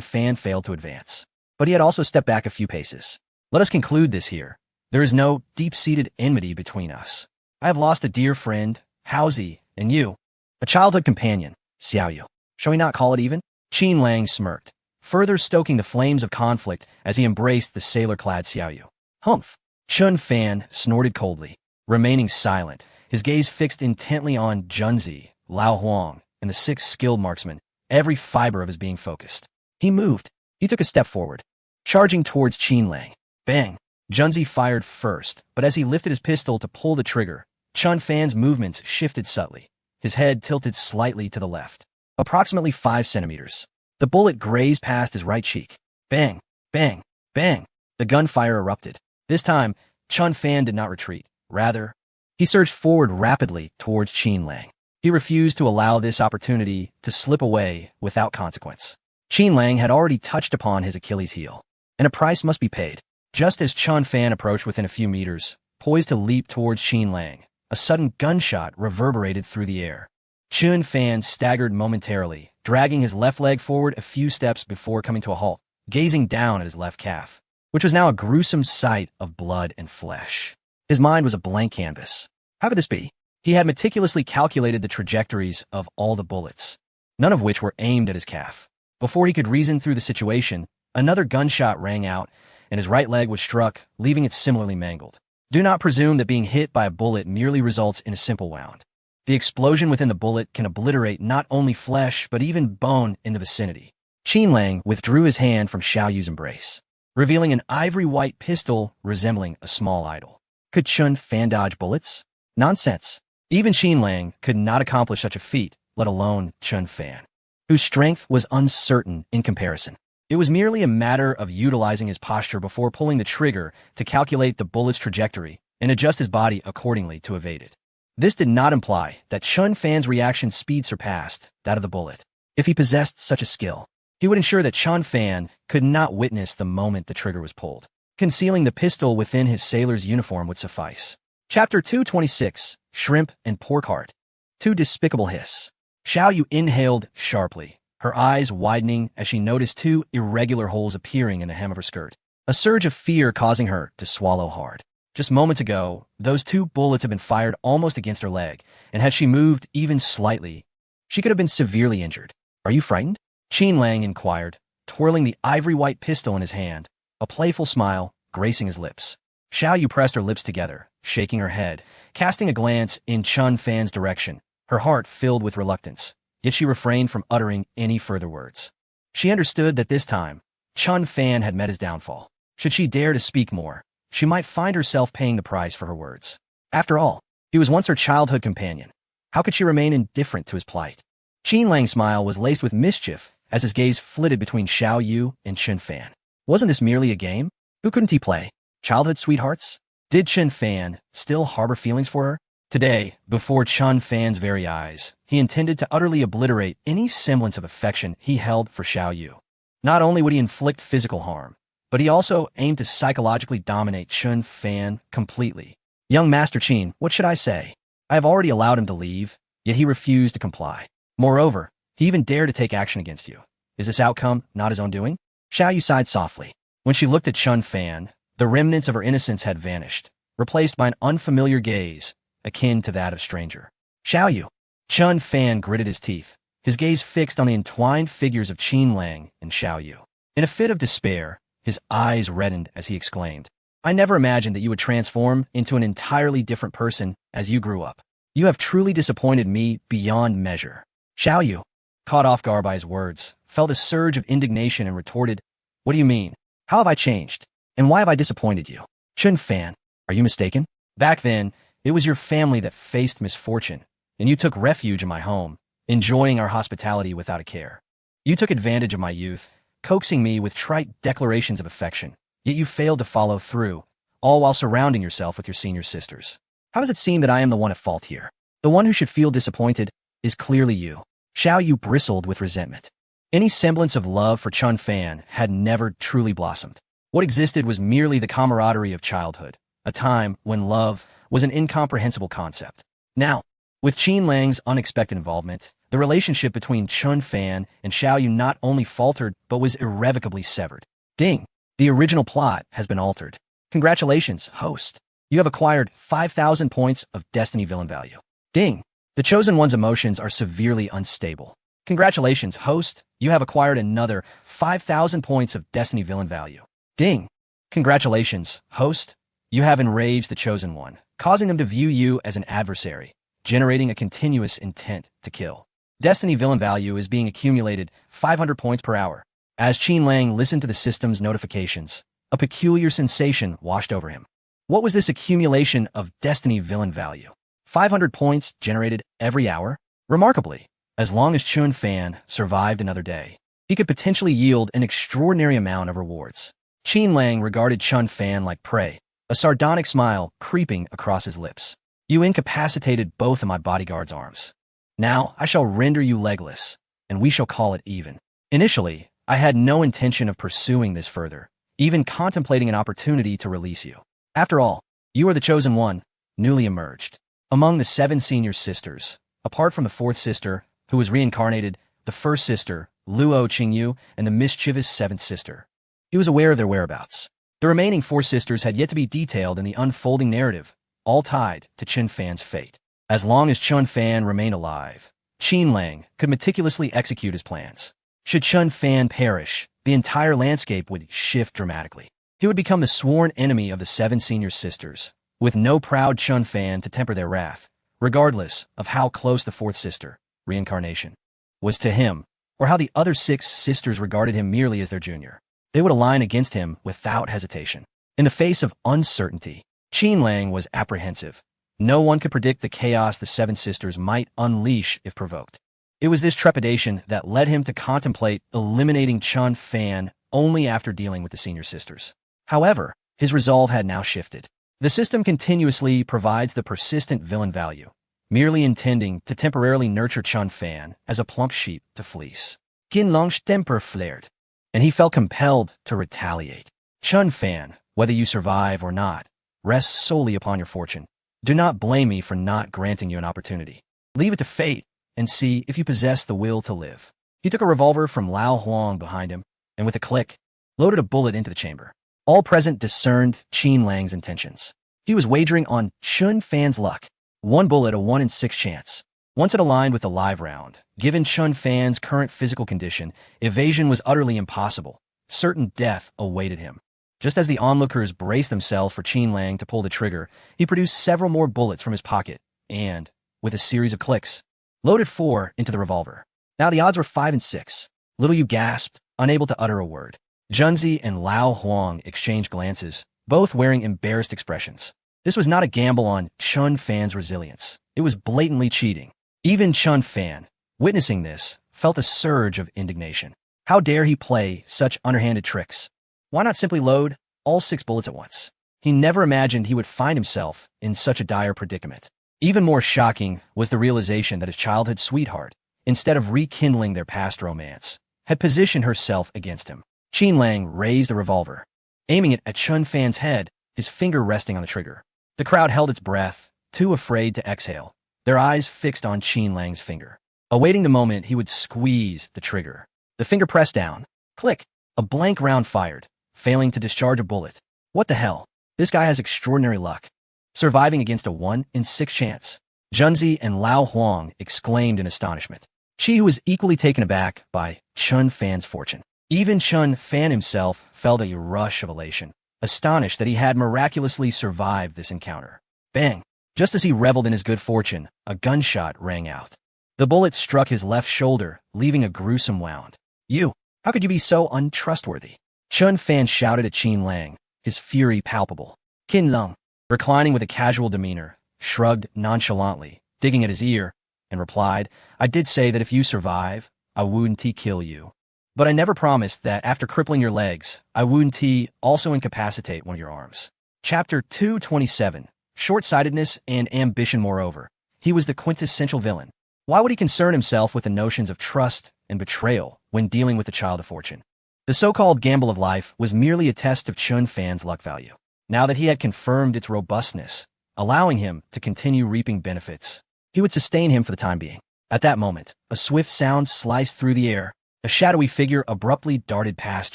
Fan failed to advance, but he had also stepped back a few paces. Let us conclude this here. There is no deep-seated enmity between us. I have lost a dear friend, Haozi, and you, a childhood companion, Xiaoyu. Shall we not call it even? Qin Lang smirked, further stoking the flames of conflict as he embraced the sailor-clad Xiaoyu. Humph! Chun Fan snorted coldly, remaining silent, his gaze fixed intently on Junzi, Lao Huang, and the 6 skilled marksmen, every fiber of his being focused. He moved. He took a step forward, charging towards Qin Lang. Bang! Junzi fired first, but as he lifted his pistol to pull the trigger, Chun Fan's movements shifted subtly. His head tilted slightly to the left, approximately 5 centimeters. The bullet grazed past his right cheek. Bang! Bang! Bang! The gunfire erupted. This time, Chun Fan did not retreat. Rather, he surged forward rapidly towards Qin Lang. He refused to allow this opportunity to slip away without consequence. Qin Lang had already touched upon his Achilles heel, and a price must be paid. Just as Chun Fan approached within a few meters, poised to leap towards Qin Lang, a sudden gunshot reverberated through the air. Chun Fan staggered momentarily, dragging his left leg forward a few steps before coming to a halt, gazing down at his left calf, which was now a gruesome sight of blood and flesh. His mind was a blank canvas. How could this be? He had meticulously calculated the trajectories of all the bullets, none of which were aimed at his calf. Before he could reason through the situation, another gunshot rang out, and his right leg was struck, leaving it similarly mangled. Do not presume that being hit by a bullet merely results in a simple wound. The explosion within the bullet can obliterate not only flesh, but even bone in the vicinity. Qin Lang withdrew his hand from Xiaoyu's embrace, revealing an ivory-white pistol resembling a small idol. Could Chun Fan dodge bullets? Nonsense. Even Qin Lang could not accomplish such a feat, let alone Chun Fan, whose strength was uncertain in comparison. It was merely a matter of utilizing his posture before pulling the trigger to calculate the bullet's trajectory and adjust his body accordingly to evade it. This did not imply that Chun Fan's reaction speed surpassed that of the bullet. If he possessed such a skill, he would ensure that Chun Fan could not witness the moment the trigger was pulled. Concealing the pistol within his sailor's uniform would suffice. Chapter 226, Shrimp and Pork Heart. 2 Despicable Hiss. Xiaoyu inhaled sharply, her eyes widening as she noticed 2 irregular holes appearing in the hem of her skirt, a surge of fear causing her to swallow hard. Just moments ago, those 2 bullets had been fired almost against her leg, and had she moved even slightly, she could have been severely injured. Are you frightened? Qin Lang inquired, twirling the ivory-white pistol in his hand, a playful smile gracing his lips. Xiaoyu pressed her lips together, shaking her head, casting a glance in Chun Fan's direction, her heart filled with reluctance, yet she refrained from uttering any further words. She understood that this time, Chun Fan had met his downfall. Should she dare to speak more, she might find herself paying the price for her words. After all, he was once her childhood companion. How could she remain indifferent to his plight? Qin Lang's smile was laced with mischief as his gaze flitted between Xiaoyu and Chun Fan. Wasn't this merely a game? Who couldn't he play? Childhood sweethearts? Did Chun Fan still harbor feelings for her? Today, before Chun Fan's very eyes, he intended to utterly obliterate any semblance of affection he held for Xiaoyu. Not only would he inflict physical harm, but he also aimed to psychologically dominate Chun Fan completely. Young Master Qin, what should I say? I have already allowed him to leave, yet he refused to comply. Moreover, he even dared to take action against you. Is this outcome not his own doing? Xiaoyu sighed softly. When she looked at Chun Fan, the remnants of her innocence had vanished, replaced by an unfamiliar gaze, akin to that of a stranger. Xiaoyu. Chun Fan gritted his teeth, his gaze fixed on the entwined figures of Qin Lang and Xiaoyu. In a fit of despair, his eyes reddened as he exclaimed, I never imagined that you would transform into an entirely different person as you grew up. You have truly disappointed me beyond measure. Xiaoyu, caught off guard by his words, felt a surge of indignation and retorted, What do you mean? How have I changed? And why have I disappointed you? Chun Fan, are you mistaken? Back then, it was your family that faced misfortune, and you took refuge in my home, enjoying our hospitality without a care. You took advantage of my youth, coaxing me with trite declarations of affection, yet you failed to follow through, all while surrounding yourself with your senior sisters. How does it seem that I am the one at fault here? The one who should feel disappointed is clearly you. Xiaoyu bristled with resentment. Any semblance of love for Chun Fan had never truly blossomed. What existed was merely the camaraderie of childhood, a time when love was an incomprehensible concept. Now, with Qin Lang's unexpected involvement, the relationship between Chun Fan and Xiao Yu not only faltered but was irrevocably severed. Ding! The original plot has been altered. Congratulations, host. You have acquired 5,000 points of Destiny villain value. Ding! The Chosen One's emotions are severely unstable. Congratulations, host. You have acquired another 5,000 points of Destiny villain value. Ding! Congratulations, host. You have enraged the Chosen One, causing them to view you as an adversary, generating a continuous intent to kill. Destiny villain value is being accumulated 500 points per hour. As Qin Lang listened to the system's notifications, a peculiar sensation washed over him. What was this accumulation of Destiny villain value? 500 points generated every hour? Remarkably, as long as Chun Fan survived another day, he could potentially yield an extraordinary amount of rewards. Qin Lang regarded Chun Fan like prey, a sardonic smile creeping across his lips. You incapacitated both of my bodyguard's arms. Now I shall render you legless, and we shall call it even. Initially, I had no intention of pursuing this further, even contemplating an opportunity to release you. After all, you are the Chosen One, newly emerged. Among the 7 senior sisters, apart from the 4th sister, who was reincarnated, the 1st sister, Luo Qingyu, and the mischievous 7th sister. He was aware of their whereabouts. The remaining 4 sisters had yet to be detailed in the unfolding narrative, all tied to Chun Fan's fate. As long as Chun Fan remained alive, Qin Lang could meticulously execute his plans. Should Chun Fan perish, the entire landscape would shift dramatically. He would become the sworn enemy of the 7 senior sisters, with no proud Chun Fan to temper their wrath, regardless of how close the 4th sister, reincarnation, was to him, or how the other 6 sisters regarded him merely as their junior. They would align against him without hesitation. In the face of uncertainty, Qin Lang was apprehensive. No one could predict the chaos the 7 sisters might unleash if provoked. It was this trepidation that led him to contemplate eliminating Chun Fan only after dealing with the senior sisters. However, his resolve had now shifted. The system continuously provides the persistent villain value, merely intending to temporarily nurture Chun Fan as a plump sheep to fleece. Qin Lang's temper flared, and he felt compelled to retaliate. Chun Fan, whether you survive or not, rests solely upon your fortune. Do not blame me for not granting you an opportunity. Leave it to fate and see if you possess the will to live. He took a revolver from Lao Huang behind him, and with a click, loaded a bullet into the chamber. All present discerned Qin Lang's intentions. He was wagering on Chun Fan's luck. 1 bullet, a 1 in 6 chance. Once it aligned with the live round, given Chun Fan's current physical condition, evasion was utterly impossible. Certain death awaited him. Just as the onlookers braced themselves for Qin Lang to pull the trigger, he produced several more bullets from his pocket and, with a series of clicks, loaded 4 into the revolver. Now the odds were 5 and 6. Little Yu gasped, unable to utter a word. Junzi and Lao Huang exchanged glances, both wearing embarrassed expressions. This was not a gamble on Chun Fan's resilience. It was blatantly cheating. Even Chun Fan, witnessing this, felt a surge of indignation. How dare he play such underhanded tricks? Why not simply load all 6 bullets at once? He never imagined he would find himself in such a dire predicament. Even more shocking was the realization that his childhood sweetheart, instead of rekindling their past romance, had positioned herself against him. Qin Lang raised the revolver, aiming it at Chun Fan's head, his finger resting on the trigger. The crowd held its breath, too afraid to exhale, their eyes fixed on Qin Lang's finger, awaiting the moment he would squeeze the trigger. The finger pressed down. Click! A blank round fired, failing to discharge a bullet. What the hell? This guy has extraordinary luck. Surviving against a 1 in 6 chance. Junzi and Lao Huang exclaimed in astonishment. She was equally taken aback by Chun Fan's fortune. Even Chun Fan himself felt a rush of elation, astonished that he had miraculously survived this encounter. Bang! Just as he reveled in his good fortune, a gunshot rang out. The bullet struck his left shoulder, leaving a gruesome wound. You! How could you be so untrustworthy? Chun Fan shouted at Qin Lang, his fury palpable. Qin Lang, reclining with a casual demeanor, shrugged nonchalantly, digging at his ear, and replied, I did say that if you survive, I wouldn't kill you. But I never promised that after crippling your legs, I wouldn't also incapacitate one of your arms. Chapter 227, Short-sightedness and Ambition. Moreover, he was the quintessential villain. Why would he concern himself with the notions of trust and betrayal when dealing with the child of fortune? The so-called gamble of life was merely a test of Chun Fan's luck value. Now that he had confirmed its robustness, allowing him to continue reaping benefits, he would sustain him for the time being. At that moment, a swift sound sliced through the air. A shadowy figure abruptly darted past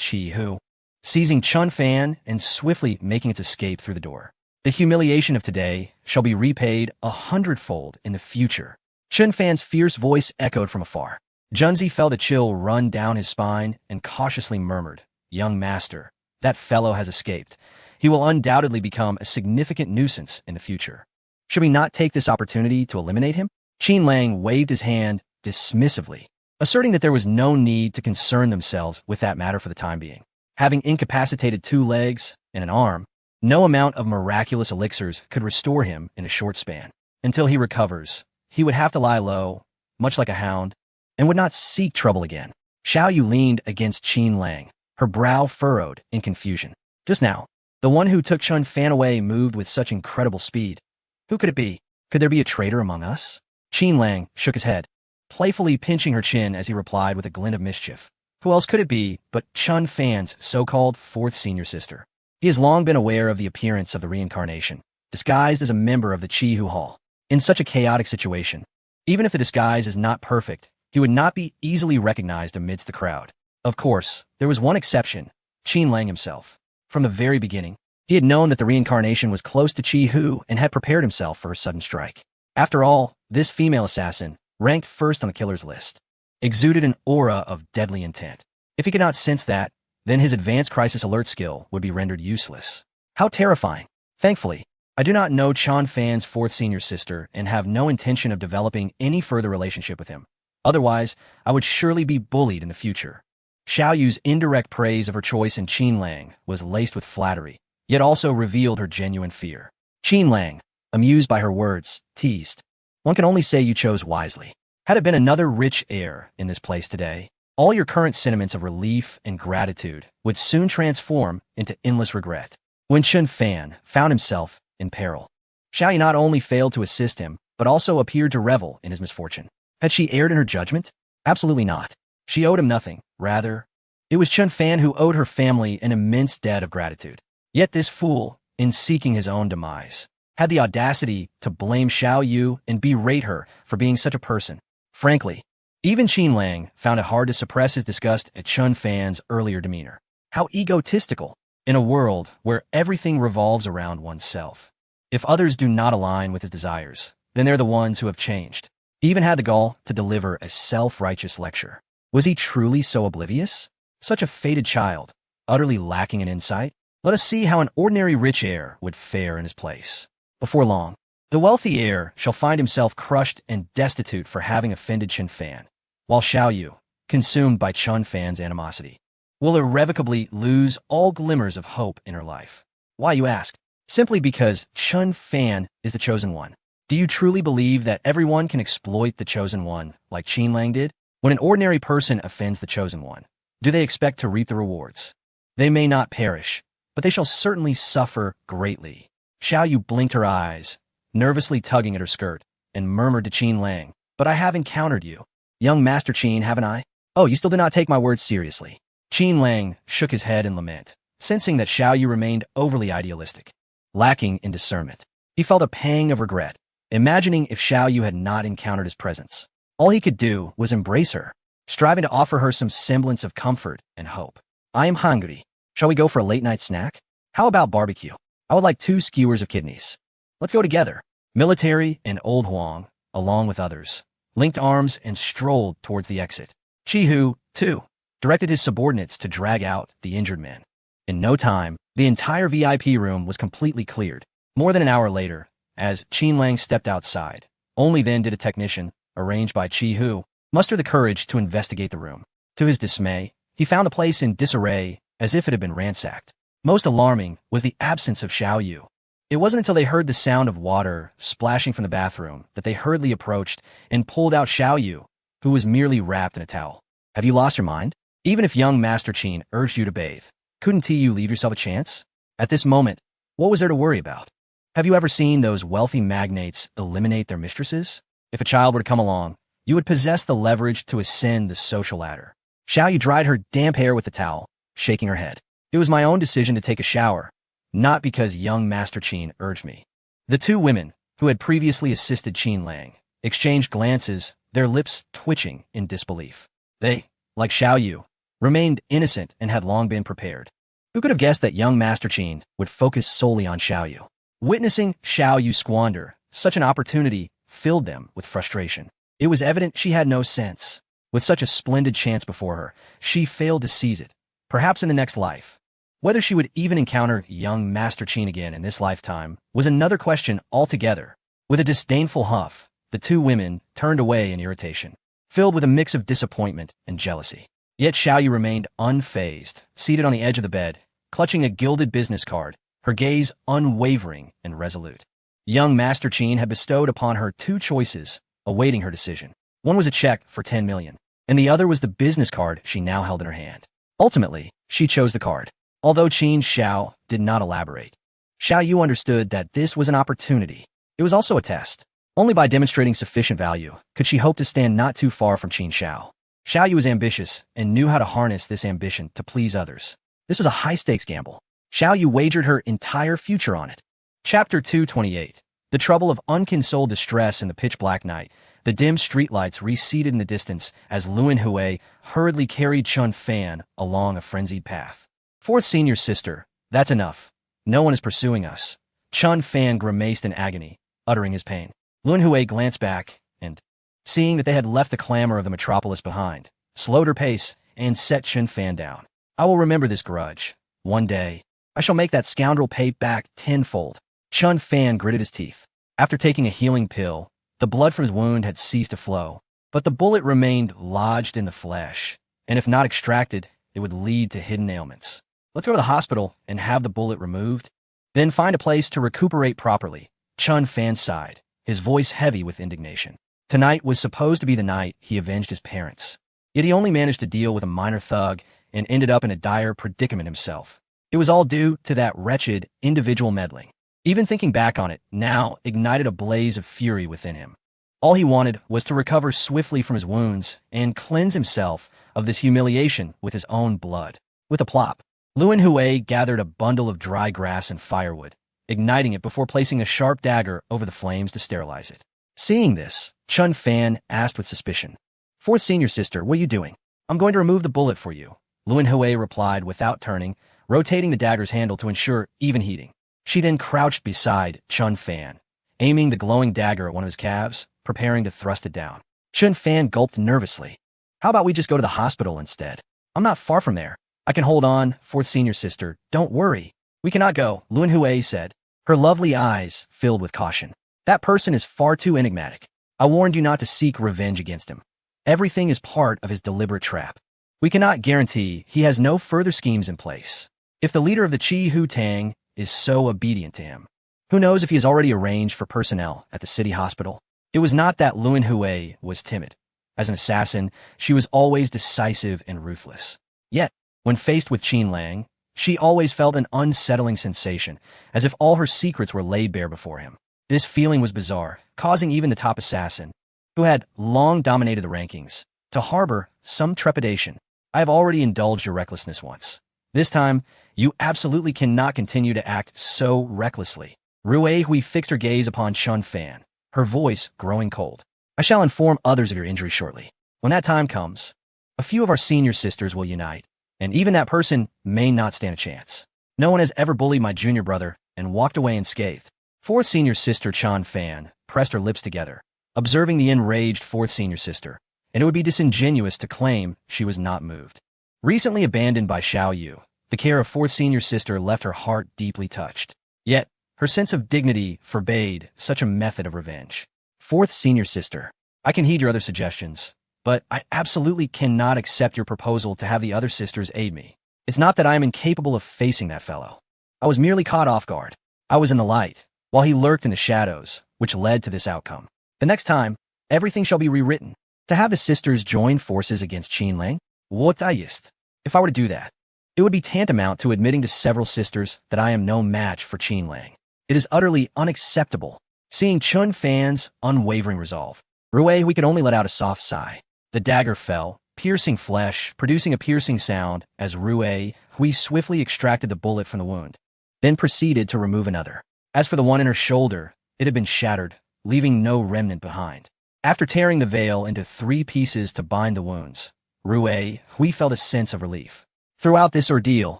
Chi Hu, seizing Chun Fan and swiftly making its escape through the door. The humiliation of today shall be repaid 100-fold in the future. Chun Fan's fierce voice echoed from afar. Junzi felt a chill run down his spine and cautiously murmured, "Young master, that fellow has escaped. He will undoubtedly become a significant nuisance in the future. Should we not take this opportunity to eliminate him?" Qin Lang waved his hand dismissively, asserting that there was no need to concern themselves with that matter for the time being. Having incapacitated 2 legs and an arm, no amount of miraculous elixirs could restore him in a short span. Until he recovers, he would have to lie low, much like a hound, and would not seek trouble again. Xiao Yu leaned against Qin Lang, her brow furrowed in confusion. Just now, the one who took Chun Fan away moved with such incredible speed. Who could it be? Could there be a traitor among us? Qin Lang shook his head, playfully pinching her chin as he replied with a glint of mischief. Who else could it be but Chun Fan's so-called 4th senior sister? He has long been aware of the appearance of the reincarnation, disguised as a member of the Chi Hu Hall. In such a chaotic situation, even if the disguise is not perfect, he would not be easily recognized amidst the crowd. Of course, there was one exception, Qin Lang himself. From the very beginning, he had known that the reincarnation was close to Chi Hu and had prepared himself for a sudden strike. After all, this female assassin, ranked first on the killer's list, exuded an aura of deadly intent. If he could not sense that, then his advanced crisis alert skill would be rendered useless. How terrifying. Thankfully, I do not know Chun Fan's 4th senior sister and have no intention of developing any further relationship with him. Otherwise, I would surely be bullied in the future. Xiao Yu's indirect praise of her choice in Qin Lang was laced with flattery, yet also revealed her genuine fear. Qin Lang, amused by her words, teased, "One can only say you chose wisely. Had it been another rich heir in this place today, all your current sentiments of relief and gratitude would soon transform into endless regret." When Chun Fan found himself in peril, Xiao Yu not only failed to assist him, but also appeared to revel in his misfortune. Had she erred in her judgment? Absolutely not. She owed him nothing. Rather, it was Chun Fan who owed her family an immense debt of gratitude. Yet this fool, in seeking his own demise, had the audacity to blame Xiao Yu and berate her for being such a person. Frankly, even Qin Lang found it hard to suppress his disgust at Chun Fan's earlier demeanor. How egotistical, in a world where everything revolves around oneself. If others do not align with his desires, then they're the ones who have changed. He even had the gall to deliver a self-righteous lecture. Was he truly so oblivious? Such a fated child, utterly lacking in insight? Let us see how an ordinary rich heir would fare in his place. Before long, the wealthy heir shall find himself crushed and destitute for having offended Chun Fan, while Xiao Yu, consumed by Chun Fan's animosity, will irrevocably lose all glimmers of hope in her life. Why, you ask? Simply because Chun Fan is the chosen one. Do you truly believe that everyone can exploit the chosen one like Qin Lang did? When an ordinary person offends the chosen one, do they expect to reap the rewards? They may not perish, but they shall certainly suffer greatly. Xiao Yu blinked her eyes, nervously tugging at her skirt, and murmured to Qin Lang, "But I have encountered you. Young Master Qin, haven't I? Oh, you still did not take my words seriously." Qin Lang shook his head in lament, sensing that Xiao Yu remained overly idealistic, lacking in discernment. He felt a pang of regret, imagining if Xiao Yu had not encountered his presence. All he could do was embrace her, striving to offer her some semblance of comfort and hope. "I am hungry. Shall we go for a late-night snack? How about barbecue? I would like 2 skewers of kidneys. Let's go together." Military and Old Huang, along with others, linked arms and strolled towards the exit. Chi Hu, too, directed his subordinates to drag out the injured men. In no time, the entire VIP room was completely cleared. More than an hour later, as Qin Lang stepped outside, only then did a technician, arranged by Chi Hu, muster the courage to investigate the room. To his dismay, he found the place in disarray as if it had been ransacked. Most alarming was the absence of Xiao Yu. It wasn't until they heard the sound of water splashing from the bathroom that they hurriedly approached and pulled out Xiao Yu, who was merely wrapped in a towel. "Have you lost your mind? Even if young Master Qin urged you to bathe, couldn't you leave yourself a chance?" At this moment, what was there to worry about? Have you ever seen those wealthy magnates eliminate their mistresses? If a child were to come along, you would possess the leverage to ascend the social ladder. Xiao Yu dried her damp hair with the towel, shaking her head. "It was my own decision to take a shower, not because young Master Qin urged me." The 2 women, who had previously assisted Qin Lang, exchanged glances, their lips twitching in disbelief. They, like Xiao Yu, remained innocent and had long been prepared. Who could have guessed that young Master Qin would focus solely on Xiao Yu? Witnessing Xiao Yu squander such an opportunity filled them with frustration. It was evident she had no sense. With such a splendid chance before her, she failed to seize it, perhaps in the next life. Whether she would even encounter young Master Qin again in this lifetime was another question altogether. With a disdainful huff, the two women turned away in irritation, filled with a mix of disappointment and jealousy. Yet Xiao Yu remained unfazed, seated on the edge of the bed, clutching a gilded business card, her gaze unwavering and resolute. Young Master Qin had bestowed upon her two choices, awaiting her decision. One was a check for 10 million, and the other was the business card she now held in her hand. Ultimately, she chose the card. Although Qin Xiao did not elaborate, Xiao Yu understood that this was an opportunity. It was also a test. Only by demonstrating sufficient value could she hope to stand not too far from Qin Xiao. Xiao Yu was ambitious and knew how to harness this ambition to please others. This was a high-stakes gamble. Xiao Yu wagered her entire future on it. Chapter 228. The trouble of unconsoled distress in the pitch-black night. The dim streetlights receded in the distance as Luan Hui hurriedly carried Chun Fan along a frenzied path. Fourth senior sister, that's enough. No one is pursuing us. Chun Fan grimaced in agony, uttering his pain. Luan Hui glanced back and, seeing that they had left the clamor of the metropolis behind, slowed her pace and set Chun Fan down. I will remember this grudge. One day, I shall make that scoundrel pay back tenfold. Chun Fan gritted his teeth. After taking a healing pill, the blood from his wound had ceased to flow, but the bullet remained lodged in the flesh, and if not extracted, it would lead to hidden ailments. Let's go to the hospital and have the bullet removed, then find a place to recuperate properly. Chun Fan sighed, his voice heavy with indignation. Tonight was supposed to be the night he avenged his parents, yet he only managed to deal with a minor thug and ended up in a dire predicament himself. It was all due to that wretched individual meddling. Even thinking back on it now ignited a blaze of fury within him. All he wanted was to recover swiftly from his wounds and cleanse himself of this humiliation with his own blood. With a plop, Luan Hui gathered a bundle of dry grass and firewood, igniting it before placing a sharp dagger over the flames to sterilize it. Seeing this, Chun Fan asked with suspicion, "Fourth senior sister, what are you doing?" "I'm going to remove the bullet for you," Luan Hui replied without turning, rotating the dagger's handle to ensure even heating. She then crouched beside Chun Fan, aiming the glowing dagger at one of his calves, preparing to thrust it down. Chun Fan gulped nervously. "How about we just go to the hospital instead? I'm not far from there. I can hold on, fourth senior sister. Don't worry." "We cannot go," Luan Hui said, her lovely eyes filled with caution. "That person is far too enigmatic. I warned you not to seek revenge against him. Everything is part of his deliberate trap. We cannot guarantee he has no further schemes in place. If the leader of the Chi Hu Tang is so obedient to him, who knows if he has already arranged for personnel at the city hospital?" It was not that Luan Hui was timid. As an assassin, she was always decisive and ruthless. Yet, when faced with Qin Lang, she always felt an unsettling sensation, as if all her secrets were laid bare before him. This feeling was bizarre, causing even the top assassin, who had long dominated the rankings, to harbor some trepidation. "I have already indulged your recklessness once. This time, you absolutely cannot continue to act so recklessly." Rui Hui fixed her gaze upon Chun Fan, her voice growing cold. "I shall inform others of your injury shortly. When that time comes, a few of our senior sisters will unite, and even that person may not stand a chance. No one has ever bullied my junior brother and walked away unscathed." Fourth senior sister Chun Fan pressed her lips together, observing the enraged fourth senior sister, and it would be disingenuous to claim she was not moved. Recently abandoned by Xiao Yu, the care of fourth senior sister left her heart deeply touched. Yet, her sense of dignity forbade such a method of revenge. "Fourth senior sister, I can heed your other suggestions, but I absolutely cannot accept your proposal to have the other sisters aid me. It's not that I am incapable of facing that fellow. I was merely caught off guard. I was in the light, while he lurked in the shadows, which led to this outcome. The next time, everything shall be rewritten. To have the sisters join forces against Qin Lang? What I ist. If I were to do that, it would be tantamount to admitting to several sisters that I am no match for Qin Lang. It is utterly unacceptable." Seeing Chun Fan's unwavering resolve, Rui Hui could only let out a soft sigh. The dagger fell, piercing flesh, producing a piercing sound as Rui Hui swiftly extracted the bullet from the wound, then proceeded to remove another. As for the one in her shoulder, it had been shattered, leaving no remnant behind. After tearing the veil into 3 pieces to bind the wounds, Hui felt a sense of relief. Throughout this ordeal,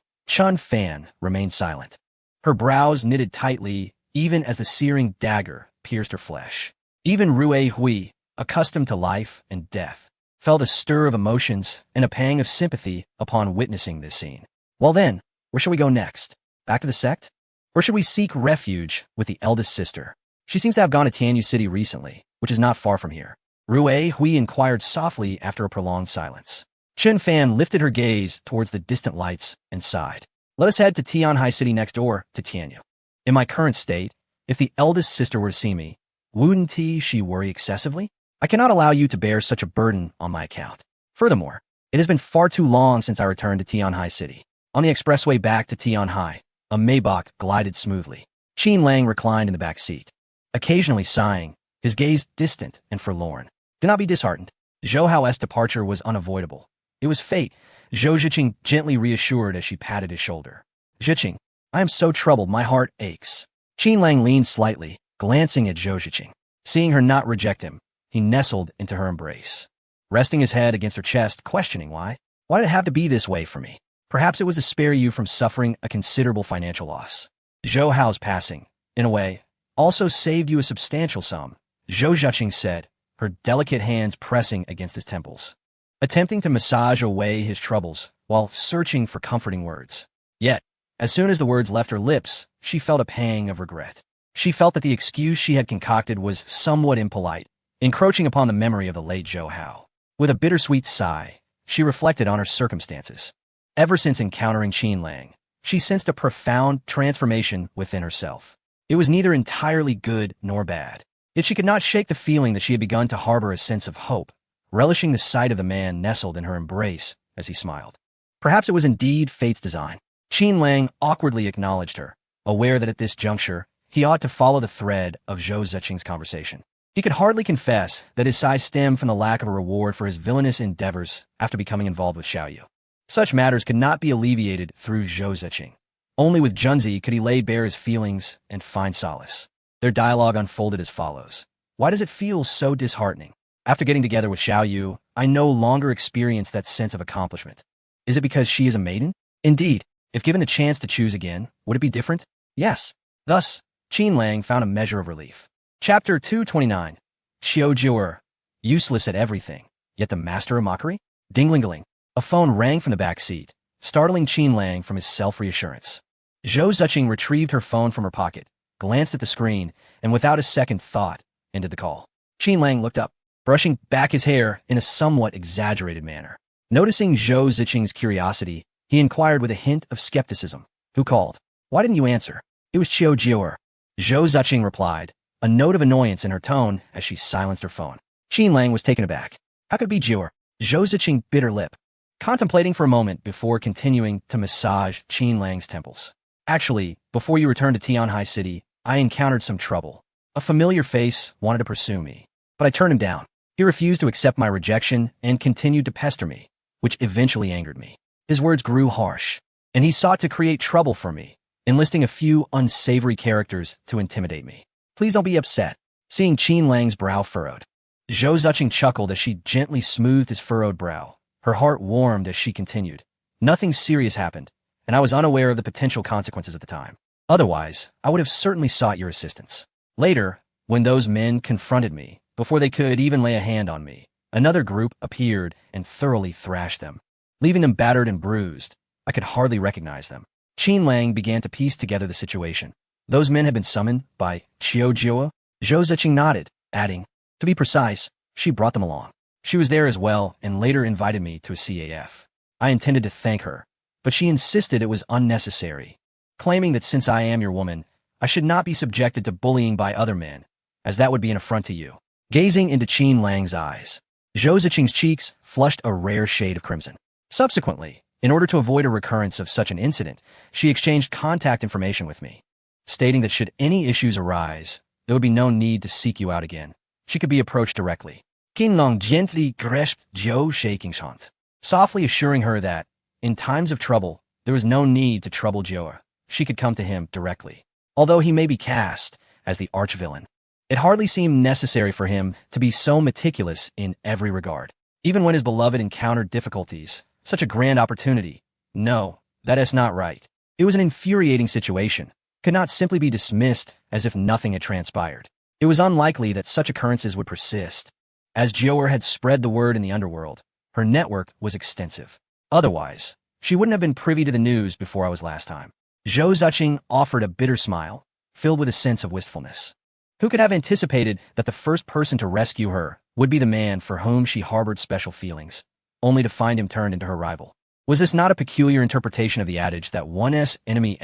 Chun Fan remained silent. Her brows knitted tightly even as the searing dagger pierced her flesh. Even Hui, accustomed to life and death, felt a stir of emotions and a pang of sympathy upon witnessing this scene. Well then, where shall we go next? Back to the sect? Or should we seek refuge with the eldest sister? She seems to have gone to Tianyu City recently, which is not far from here. Hui inquired softly after a prolonged silence. Chun Fan lifted her gaze towards the distant lights and sighed. Let us head to Tianhai City next door to Tianyu. In my current state, if the eldest sister were to see me, wouldn't she worry excessively? I cannot allow you to bear such a burden on my account. Furthermore, it has been far too long since I returned to Tianhai City. On the expressway back to Tianhai, a Maybach glided smoothly. Qin Lang reclined in the back seat, occasionally sighing, his gaze distant and forlorn. Do not be disheartened. Zhou Hao's departure was unavoidable. It was fate, Zhou Ziqing gently reassured as she patted his shoulder. Ziqing, I am so troubled my heart aches. Qin Lang leaned slightly, glancing at Zhou Ziqing. Seeing her not reject him, he nestled into her embrace, resting his head against her chest, questioning why. Why did it have to be this way for me? Perhaps it was to spare you from suffering a considerable financial loss. Zhou Hao's passing, in a way, also saved you a substantial sum, Zhou Ziqing said, her delicate hands pressing against his temples, attempting to massage away his troubles while searching for comforting words. Yet, as soon as the words left her lips, she felt a pang of regret. She felt that the excuse she had concocted was somewhat impolite, encroaching upon the memory of the late Zhou Hao. With a bittersweet sigh, she reflected on her circumstances. Ever since encountering Qin Lang, she sensed a profound transformation within herself. It was neither entirely good nor bad. Yet she could not shake the feeling that she had begun to harbor a sense of hope, relishing the sight of the man nestled in her embrace as he smiled. Perhaps it was indeed fate's design. Qin Lang awkwardly acknowledged her, aware that at this juncture, he ought to follow the thread of Zhou Ziqing's conversation. He could hardly confess that his sigh stemmed from the lack of a reward for his villainous endeavors after becoming involved with Xiaoyu. Such matters could not be alleviated through Zhou Ziqing. Only with Junzi could he lay bare his feelings and find solace. Their dialogue unfolded as follows. Why does it feel so disheartening? After getting together with Xiaoyu, I no longer experience that sense of accomplishment. Is it because she is a maiden? Indeed, if given the chance to choose again, would it be different? Yes. Thus, Qin Lang found a measure of relief. Chapter 229. Xiao Jiu'er, useless at everything, yet the master of mockery? Ding-ling-a-ling. A phone rang from the back seat, startling Qin Lang from his self-reassurance. Zhou Ziqing retrieved her phone from her pocket, glanced at the screen, and without a second thought, ended the call. Qin Lang looked up, brushing back his hair in a somewhat exaggerated manner. Noticing Zhou Ziqing's curiosity, he inquired with a hint of skepticism. Who called? Why didn't you answer? It was Xiao Jiu'er. Zhou Ziqing replied, a note of annoyance in her tone as she silenced her phone. Qin Lang was taken aback. How could it be Jiu'er? Zhou Ziqing bit her lip, contemplating for a moment before continuing to massage Qin Lang's temples. Actually, before you returned to Tianhai City, I encountered some trouble. A familiar face wanted to pursue me, but I turned him down. He refused to accept my rejection and continued to pester me, which eventually angered me. His words grew harsh, and he sought to create trouble for me, enlisting a few unsavory characters to intimidate me. Please don't be upset. Seeing Qin Lang's brow furrowed, Zhou Ziqing chuckled as she gently smoothed his furrowed brow. Her heart warmed as she continued. Nothing serious happened, and I was unaware of the potential consequences at the time. Otherwise, I would have certainly sought your assistance. Later, when those men confronted me, before they could even lay a hand on me, another group appeared and thoroughly thrashed them, leaving them battered and bruised. I could hardly recognize them. Qin Lang began to piece together the situation. Those men had been summoned by Xiao Jiu'er. Zhou Ziqing nodded, adding, to be precise, she brought them along. She was there as well and later invited me to a CAF. I intended to thank her, but she insisted it was unnecessary, claiming that since I am your woman, I should not be subjected to bullying by other men, as that would be an affront to you. Gazing into Qin Lang's eyes, Zhou Ziqing's cheeks flushed a rare shade of crimson. Subsequently, in order to avoid a recurrence of such an incident, she exchanged contact information with me, stating that should any issues arise, there would be no need to seek you out again. She could be approached directly. Qin Lang gently grasped Zhou Ziking's hand, softly assuring her that, in times of trouble, there was no need to trouble Jiu'er. She could come to him directly, although he may be cast as the arch-villain. It hardly seemed necessary for him to be so meticulous in every regard. Even when his beloved encountered difficulties, such a grand opportunity. No, that is not right. It was an infuriating situation, could not simply be dismissed as if nothing had transpired. It was unlikely that such occurrences would persist. As Jiao'er had spread the word in the underworld, her network was extensive. Otherwise, she wouldn't have been privy to the news before I was last time. Zhou Ziqing offered a bitter smile, filled with a sense of wistfulness. Who could have anticipated that the first person to rescue her would be the man for whom she harbored special feelings, only to find him turned into her rival? Was this not a peculiar interpretation of the adage that one's enemy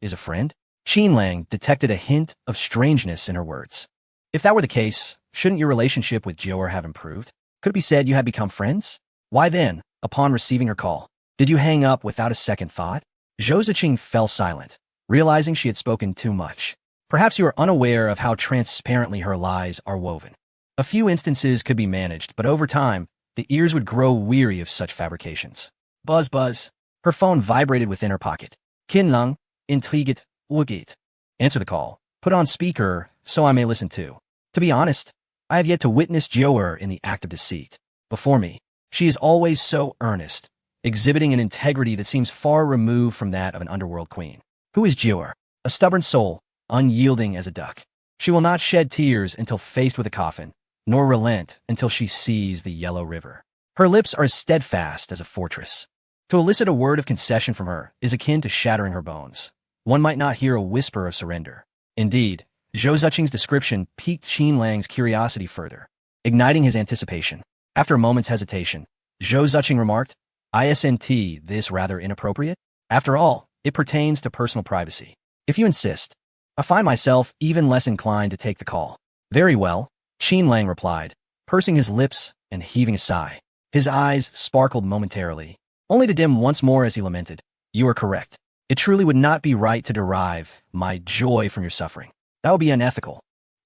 is a friend? Qin Lang detected a hint of strangeness in her words. If that were the case, shouldn't your relationship with Jiao'er have improved? Could it be said you had become friends? Why then, upon receiving her call, did you hang up without a second thought? Zhou Ziqing fell silent, realizing she had spoken too much. Perhaps you are unaware of how transparently her lies are woven. A few instances could be managed, but over time, the ears would grow weary of such fabrications. Buzz buzz. Her phone vibrated within her pocket. Qin Lang, intrigued, would answer the call. Put on speaker, so I may listen too. To be honest, I have yet to witness Jiao'er in the act of deceit. Before me, she is always so earnest, exhibiting an integrity that seems far removed from that of an underworld queen. Who is Jiao'er? A stubborn soul, unyielding as a duck. She will not shed tears until faced with a coffin, nor relent until she sees the yellow river. Her lips are as steadfast as a fortress. To elicit a word of concession from her is akin to shattering her bones. One might not hear a whisper of surrender. Indeed, Zhou Ziqing's description piqued Qin Lang's curiosity further, igniting his anticipation. After a moment's hesitation, Zhou Ziqing remarked, "Isn't this rather inappropriate? After all, it pertains to personal privacy. If you insist, I find myself even less inclined to take the call." "Very well," Qin Lang replied, pursing his lips and heaving a sigh. His eyes sparkled momentarily, only to dim once more as he lamented, "You are correct. It truly would not be right to derive my joy from your suffering. That would be unethical."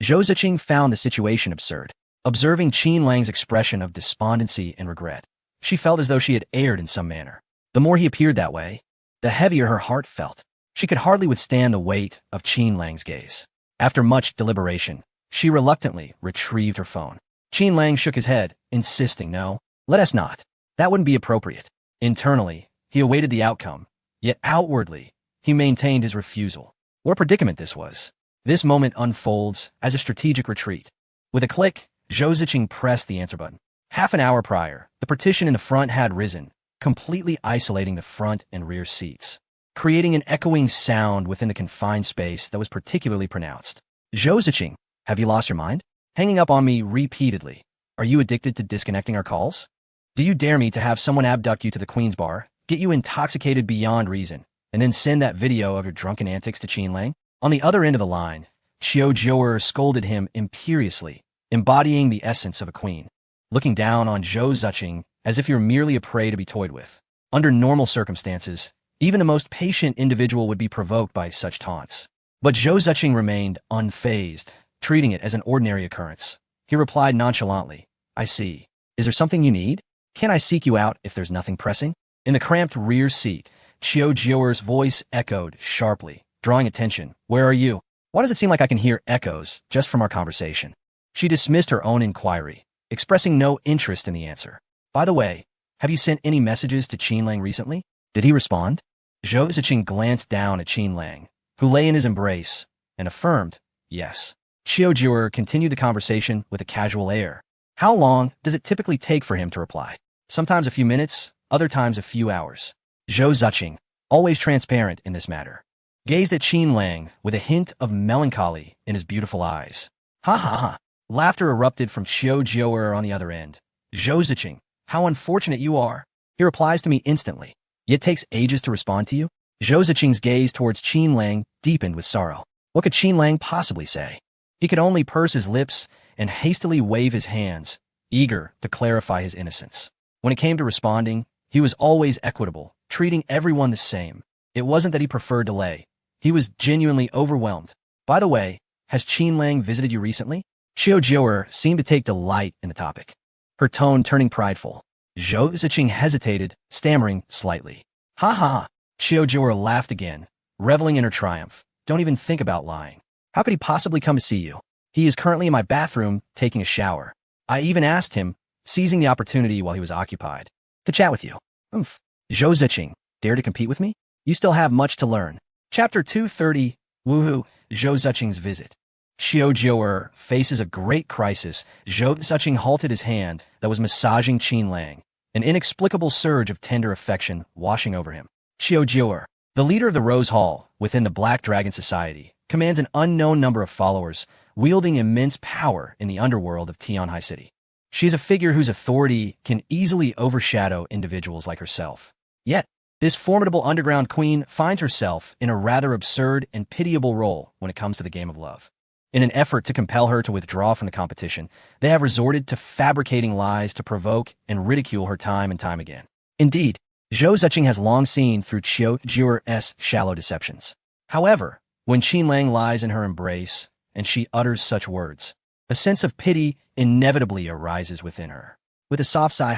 Zhou Ziqing found the situation absurd. Observing Qin Lang's expression of despondency and regret, she felt as though she had erred in some manner. The more he appeared that way, the heavier her heart felt. She could hardly withstand the weight of Qin Lang's gaze. After much deliberation, she reluctantly retrieved her phone. Qin Lang shook his head, insisting, "No, let us not. That wouldn't be appropriate." Internally, he awaited the outcome, yet outwardly, he maintained his refusal. What a predicament this was. This moment unfolds as a strategic retreat. With a click, Zhou Ziqing pressed the answer button. Half an hour prior, the partition in the front had risen, completely isolating the front and rear seats, creating an echoing sound within the confined space that was particularly pronounced. "Zhou Ziqing, have you lost your mind? Hanging up on me repeatedly. Are you addicted to disconnecting our calls? Do you dare me to have someone abduct you to the Queen's Bar, get you intoxicated beyond reason, and then send that video of your drunken antics to Qin Lang?" On the other end of the line, Jiao'er scolded him imperiously, embodying the essence of a queen, looking down on Zhou Ziqing as if you're merely a prey to be toyed with. Under normal circumstances, even the most patient individual would be provoked by such taunts. But Zhou Ziqing remained unfazed, treating it as an ordinary occurrence. He replied nonchalantly, "I see. Is there something you need? Can I seek you out if there's nothing pressing?" In the cramped rear seat, Jiao'er's voice echoed sharply, drawing attention. "Where are you? Why does it seem like I can hear echoes just from our conversation?" She dismissed her own inquiry, expressing no interest in the answer. "By the way, have you sent any messages to Qin Lang recently? Did he respond?" Zhou Ziqing glanced down at Qin Lang, who lay in his embrace, and affirmed, "Yes." Jiao'er continued the conversation with a casual air. "How long does it typically take for him to reply?" "Sometimes a few minutes, other times a few hours." Zhou Ziqing, always transparent in this matter, gazed at Qin Lang with a hint of melancholy in his beautiful eyes. "Ha ha ha." Laughter erupted from Jiao'er on the other end. "Zhou Ziqing, how unfortunate you are. He replies to me instantly, yet takes ages to respond to you." Zhou Ziqing's gaze towards Qin Lang deepened with sorrow. What could Qin Lang possibly say? He could only purse his lips and hastily wave his hands, eager to clarify his innocence. When it came to responding, he was always equitable, treating everyone the same. It wasn't that he preferred delay. He was genuinely overwhelmed. "By the way, has Qin Lang visited you recently?" Jiao'er seemed to take delight in the topic, her tone turning prideful. Zhou Ziqing hesitated, stammering slightly. "Ha ha ha." Jiao'er laughed again, reveling in her triumph. "Don't even think about lying. How could he possibly come to see you? He is currently in my bathroom taking a shower. I even asked him, seizing the opportunity while he was occupied, to chat with you. Oomph. Zhou Ziqing, dare to compete with me? You still have much to learn. Chapter 230, Woohoo, Zhou Ziqing's visit. Xiao Jiu'er faces a great crisis. Zhou Ziqing halted his hand that was massaging Qin Lang, an inexplicable surge of tender affection washing over him. Xiao Jiu'er, the leader of the Rose Hall within the Black Dragon Society, commands an unknown number of followers, wielding immense power in the underworld of Tianhai City. She is a figure whose authority can easily overshadow individuals like herself. Yet, this formidable underground queen finds herself in a rather absurd and pitiable role when it comes to the game of love. In an effort to compel her to withdraw from the competition, they have resorted to fabricating lies to provoke and ridicule her time and time again. Indeed, Zhou Ziqing has long seen through Xiao Jiu'er's shallow deceptions. However, when Qin Lang lies in her embrace and she utters such words, a sense of pity inevitably arises within her. With a soft sigh,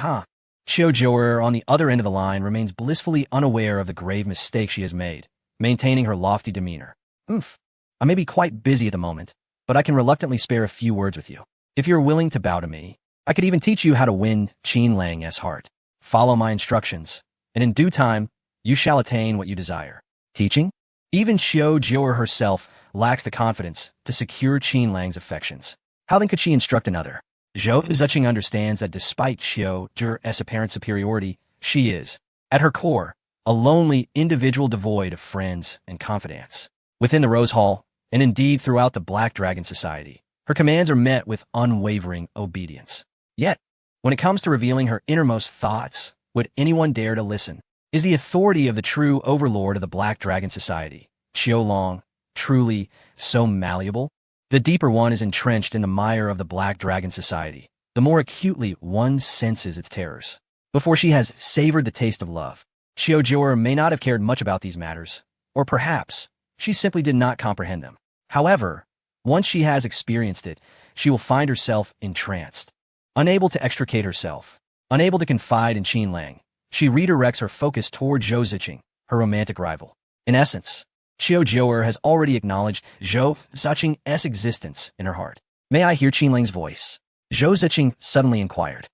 Xiao Jiu'er on the other end of the line remains blissfully unaware of the grave mistake she has made, maintaining her lofty demeanor. I may be quite busy at the moment, but I can reluctantly spare a few words with you. If you're willing to bow to me, I could even teach you how to win Qin Lang's heart. Follow my instructions, and in due time, you shall attain what you desire. Teaching? Even Xiao Jiu'er herself lacks the confidence to secure Qin Lang's affections. How then could she instruct another? Zhou Ziqing understands that despite Xiao Jiu'er's apparent superiority, she is, at her core, a lonely individual devoid of friends and confidants. Within the Rose Hall, and indeed throughout the Black Dragon Society, her commands are met with unwavering obedience. Yet, when it comes to revealing her innermost thoughts, would anyone dare to listen? Is the authority of the true overlord of the Black Dragon Society, Xiao Long, truly so malleable? The deeper one is entrenched in the mire of the Black Dragon Society, the more acutely one senses its terrors. Before she has savored the taste of love, Xiao Jiu'er may not have cared much about these matters, or perhaps she simply did not comprehend them. However, once she has experienced it, she will find herself entranced. Unable to extricate herself, unable to confide in Qin Lang, she redirects her focus toward Zhou Ziqing, her romantic rival. In essence, Xiao Jiu'er has already acknowledged Zhou Ziqing's existence in her heart. May I hear Qin Lang's voice? Zhou Ziqing suddenly inquired.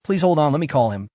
Please hold on, let me call him.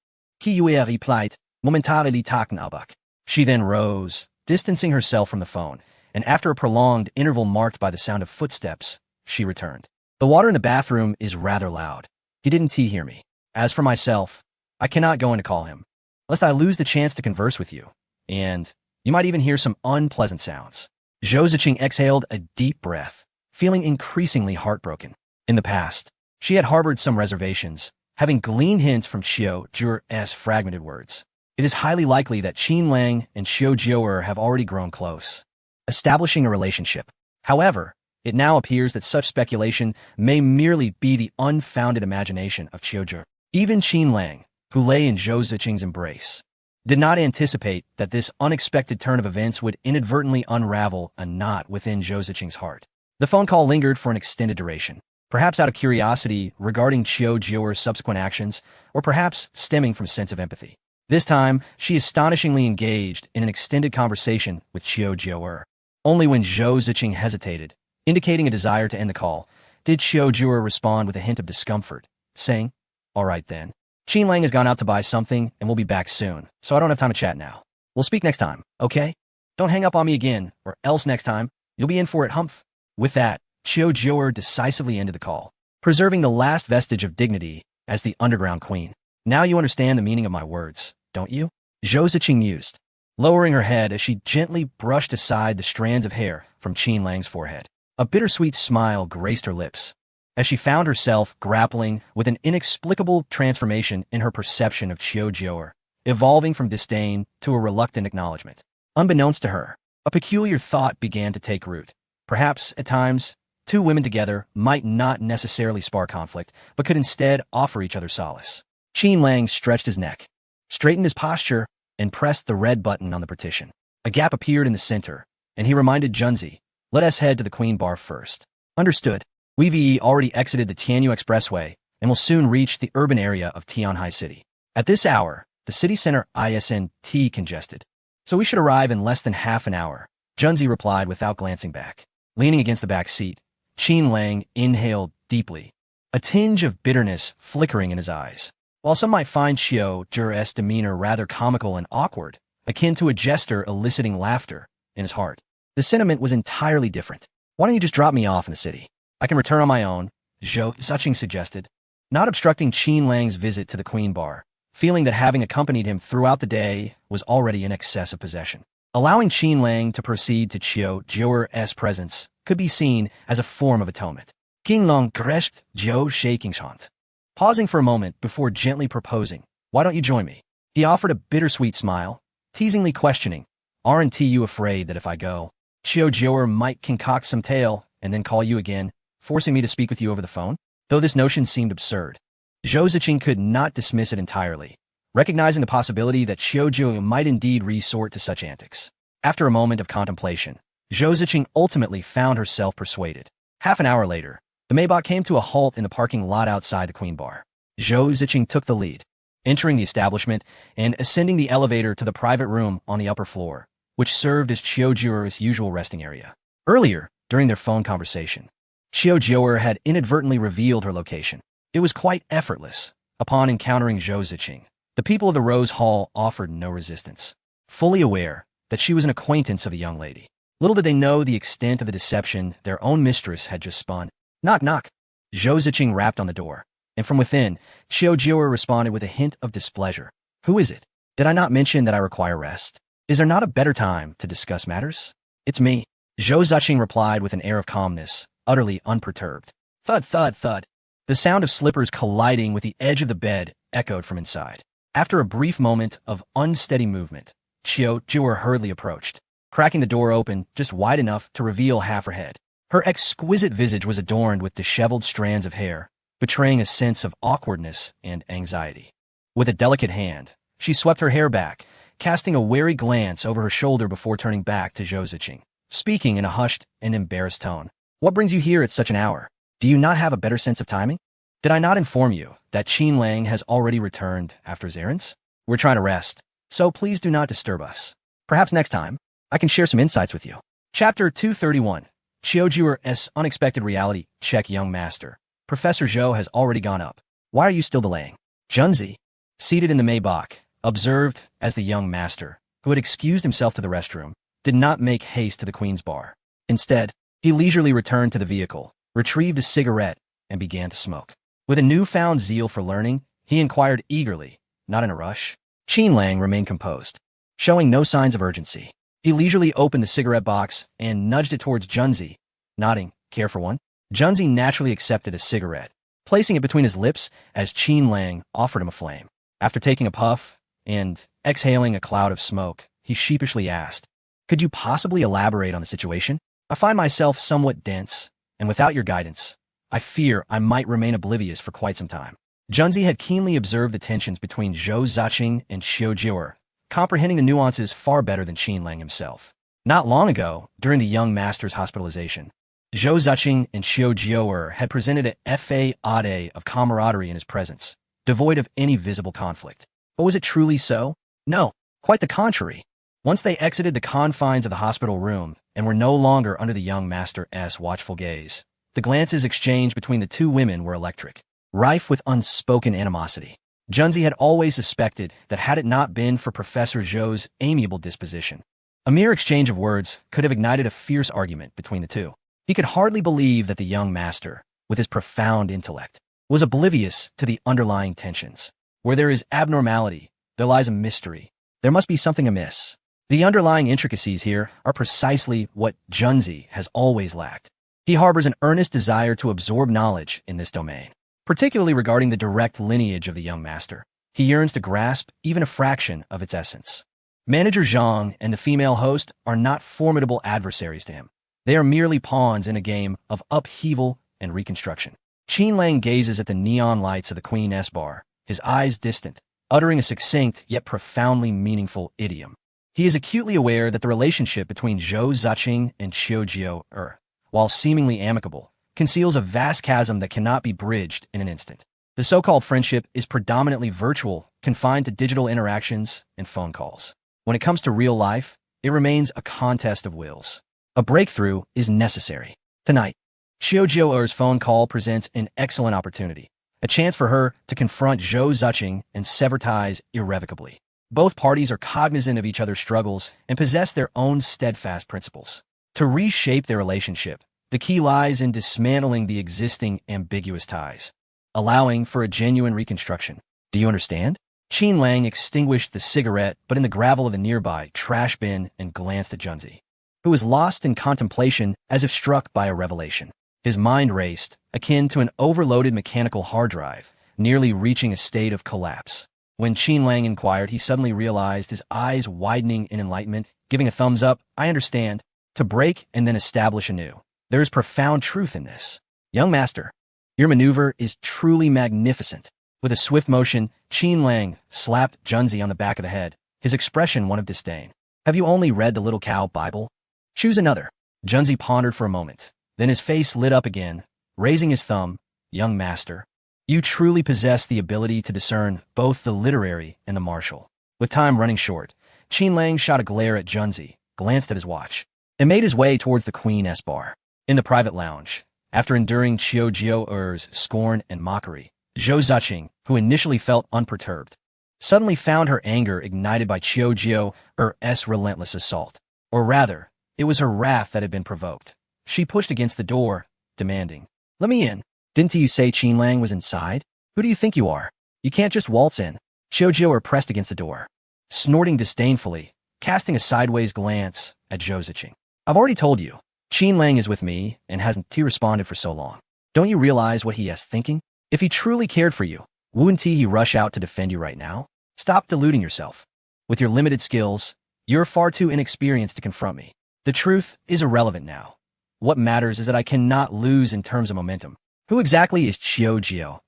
Qui lui replied, momentarily taken aback. She then rose, distancing herself from the phone, and after a prolonged interval marked by the sound of footsteps, she returned. The water in the bathroom is rather loud. He didn't hear me. As for myself, I cannot go in to call him, lest I lose the chance to converse with you, and you might even hear some unpleasant sounds. Zhou Ziqing exhaled a deep breath, feeling increasingly heartbroken. In the past, she had harbored some reservations, having gleaned hints from Xiao Jiu'er's fragmented words. It is highly likely that Qin Lang and Xiao Jiu'er have already grown close, establishing a relationship. However, it now appears that such speculation may merely be the unfounded imagination of Xiao Jiu'er. Even Qin Lang, who lay in Zhou Ziqing's embrace, did not anticipate that this unexpected turn of events would inadvertently unravel a knot within Zhou Ziqing's heart. The phone call lingered for an extended duration, perhaps out of curiosity regarding Xiao Jiu'er's subsequent actions, or perhaps stemming from a sense of empathy. This time, she astonishingly engaged in an extended conversation with Xiao Jiu'er. Only when Zhou Ziqing hesitated, indicating a desire to end the call, did Xiao Jiu'er respond with a hint of discomfort, saying, "All right then. Qin Lang has gone out to buy something and will be back soon, so I don't have time to chat now. We'll speak next time, okay? Don't hang up on me again, or else next time, you'll be in for it, humph." With that, Xiao Jiu'er decisively ended the call, preserving the last vestige of dignity as the underground queen. Now you understand the meaning of my words, don't you? Zhou Ziqing mused, lowering her head as she gently brushed aside the strands of hair from Qin Lang's forehead. A bittersweet smile graced her lips, as she found herself grappling with an inexplicable transformation in her perception of Xiao Jiu'er, evolving from disdain to a reluctant acknowledgement. Unbeknownst to her, a peculiar thought began to take root. Perhaps, at times, two women together might not necessarily spark conflict, but could instead offer each other solace. Qin Lang stretched his neck, straightened his posture, and pressed the red button on the partition. A gap appeared in the center, and he reminded Junzi, "Let us head to the Queen Bar first." Understood. We've already exited the Tianyu Expressway and will soon reach the urban area of Tianhai City. At this hour, the city center isn't congested, so we should arrive in less than half an hour, Junzi replied without glancing back. Leaning against the back seat, Qin Lang inhaled deeply, a tinge of bitterness flickering in his eyes. While some might find Xiao Zhi's demeanor rather comical and awkward, akin to a jester eliciting laughter, in his heart, the sentiment was entirely different. Why don't you just drop me off in the city? I can return on my own, Zhou Ziqing suggested, not obstructing Qin Lang's visit to the Queen Bar, feeling that having accompanied him throughout the day was already in excess of possession. Allowing Qin Lang to proceed to Xiao Zhi's presence could be seen as a form of atonement. King Long grasped Zhou Shaking's hand, pausing for a moment before gently proposing, "Why don't you join me?" He offered a bittersweet smile, teasingly questioning, "Aren't you afraid that if I go, Xiao Zhi might concoct some tale and then call you again, forcing me to speak with you over the phone?" Though this notion seemed absurd, Zhou Ziqing could not dismiss it entirely, recognizing the possibility that Xiao Zhi might indeed resort to such antics. After a moment of contemplation, Zhou Ziqing ultimately found herself persuaded. Half an hour later, the Maybach came to a halt in the parking lot outside the Queen Bar. Zhou Ziqing took the lead, entering the establishment and ascending the elevator to the private room on the upper floor, which served as Xiao Zhi's usual resting area. Earlier, during their phone conversation, Xiao Zhi had inadvertently revealed her location. It was quite effortless. Upon encountering Zhou Ziqing, the people of the Rose Hall offered no resistance, fully aware that she was an acquaintance of the young lady. Little did they know the extent of the deception their own mistress had just spun. "Knock, knock." Zhou Ziqing rapped on the door, and from within, Xiao Zhi responded with a hint of displeasure. "Who is it? Did I not mention that I require rest? Is there not a better time to discuss matters?" "It's me," Zhou Ziqing replied with an air of calmness, utterly unperturbed. Thud, thud, thud. The sound of slippers colliding with the edge of the bed echoed from inside. After a brief moment of unsteady movement, Xiao Zhi hurriedly approached, cracking the door open just wide enough to reveal half her head. Her exquisite visage was adorned with disheveled strands of hair, betraying a sense of awkwardness and anxiety. With a delicate hand, she swept her hair back, casting a wary glance over her shoulder before turning back to Zhou Ziqing, speaking in a hushed and embarrassed tone. "What brings you here at such an hour? Do you not have a better sense of timing? Did I not inform you that Qin Lang has already returned after his errands? We're trying to rest, so please do not disturb us. Perhaps next time, I can share some insights with you." Chapter 231. Xiao Zhi's Unexpected Reality Check. Young Master, Professor Zhou has already gone up. Why are you still delaying? Junzi, seated in the Maybach, observed as the young master, who had excused himself to the restroom, did not make haste to the Queen's Bar. Instead, he leisurely returned to the vehicle, retrieved a cigarette, and began to smoke. With a newfound zeal for learning, he inquired eagerly, not in a rush. Qin Lang remained composed, showing no signs of urgency. He leisurely opened the cigarette box and nudged it towards Junzi, nodding, "Care for one?" Junzi naturally accepted a cigarette, placing it between his lips as Qin Lang offered him a flame. After taking a puff and exhaling a cloud of smoke, he sheepishly asked, "Could you possibly elaborate on the situation? I find myself somewhat dense, and without your guidance, I fear I might remain oblivious for quite some time." Junzi had keenly observed the tensions between Zhou Ziqing and Xiao Zhi, comprehending the nuances far better than Qin Lang himself. Not long ago, during the young master's hospitalization, Zhou Ziqing and Xiao Zhi had presented a facade of camaraderie in his presence, devoid of any visible conflict. But was it truly so? No, quite the contrary. Once they exited the confines of the hospital room and were no longer under the young master's watchful gaze, the glances exchanged between the two women were electric, rife with unspoken animosity. Junzi had always suspected that had it not been for Professor Zhou's amiable disposition, a mere exchange of words could have ignited a fierce argument between the two. He could hardly believe that the young master, with his profound intellect, was oblivious to the underlying tensions. Where there is abnormality, there lies a mystery. There must be something amiss. The underlying intricacies here are precisely what Junzi has always lacked. He harbors an earnest desire to absorb knowledge in this domain, particularly regarding the direct lineage of the young master. He yearns to grasp even a fraction of its essence. Manager Zhang and the female host are not formidable adversaries to him. They are merely pawns in a game of upheaval and reconstruction. Qin Lang gazes at the neon lights of the Queen's Bar, his eyes distant, uttering a succinct yet profoundly meaningful idiom. He is acutely aware that the relationship between Zhou Ziqing and Xiao Zhi, while seemingly amicable, conceals a vast chasm that cannot be bridged in an instant. The so-called friendship is predominantly virtual, confined to digital interactions and phone calls. When it comes to real life, it remains a contest of wills. A breakthrough is necessary. Tonight, Xiaojio's phone call presents an excellent opportunity, a chance for her to confront Zhou Ziqing and sever ties irrevocably. Both parties are cognizant of each other's struggles and possess their own steadfast principles. To reshape their relationship, the key lies in dismantling the existing ambiguous ties, allowing for a genuine reconstruction. Do you understand? Qin Lang extinguished the cigarette but in the gravel of the nearby trash bin and glanced at Junzi, who was lost in contemplation as if struck by a revelation. His mind raced, akin to an overloaded mechanical hard drive, nearly reaching a state of collapse. When Qin Lang inquired, he suddenly realized, his eyes widening in enlightenment, giving a thumbs up. I understand. To break and then establish anew. There is profound truth in this. Young master, your maneuver is truly magnificent. With a swift motion, Qin Lang slapped Junzi on the back of the head, his expression one of disdain. Have you only read the Little Cow Bible? Choose another. Junzi pondered for a moment. Then his face lit up again, raising his thumb. Young master, you truly possess the ability to discern both the literary and the martial. With time running short, Qin Lang shot a glare at Junzi, glanced at his watch, and made his way towards the Queen's bar. In the private lounge, after enduring Xiaojio's scorn and mockery, Zhou Ziqing, who initially felt unperturbed, suddenly found her anger ignited by Xiaojio's relentless assault. Or rather, it was her wrath that had been provoked. She pushed against the door, demanding, "Let me in. Didn't you say Qin Lang was inside? Who do you think you are? You can't just waltz in." Xiaojio pressed against the door, snorting disdainfully, casting a sideways glance at Zhou Ziqing. "I've already told you, Qin Lang is with me and hasn't he responded for so long. Don't you realize what he is thinking? If he truly cared for you, wouldn't he rush out to defend you right now? Stop deluding yourself. With your limited skills, you're far too inexperienced to confront me. The truth is irrelevant now. What matters is that I cannot lose in terms of momentum. Who exactly is Xiaojio?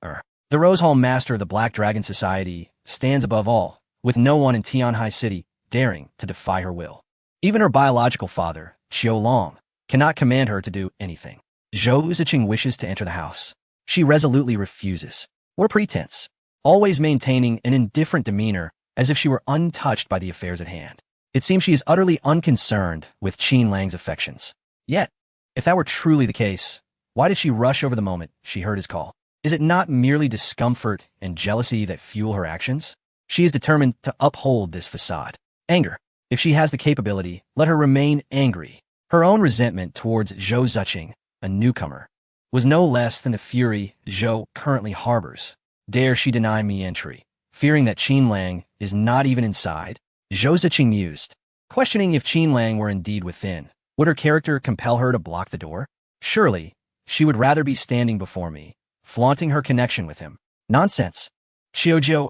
The Rose Hall Master of the Black Dragon Society stands above all, with no one in Tianhai City daring to defy her will. Even her biological father, Xiao Long, cannot command her to do anything. Zhou Ziqing wishes to enter the house. She resolutely refuses. What a pretense, always maintaining an indifferent demeanor as if she were untouched by the affairs at hand. It seems she is utterly unconcerned with Qin Lang's affections. Yet, if that were truly the case, why did she rush over the moment she heard his call? Is it not merely discomfort and jealousy that fuel her actions? She is determined to uphold this facade. Anger. If she has the capability, let her remain angry. Her own resentment towards Zhou Ziqing, a newcomer, was no less than the fury Zhou currently harbors. Dare she deny me entry? Fearing that Qin Lang is not even inside, Zhou Ziqing mused, questioning if Qin Lang were indeed within. Would her character compel her to block the door? Surely, she would rather be standing before me, flaunting her connection with him. Nonsense. Xiaojio,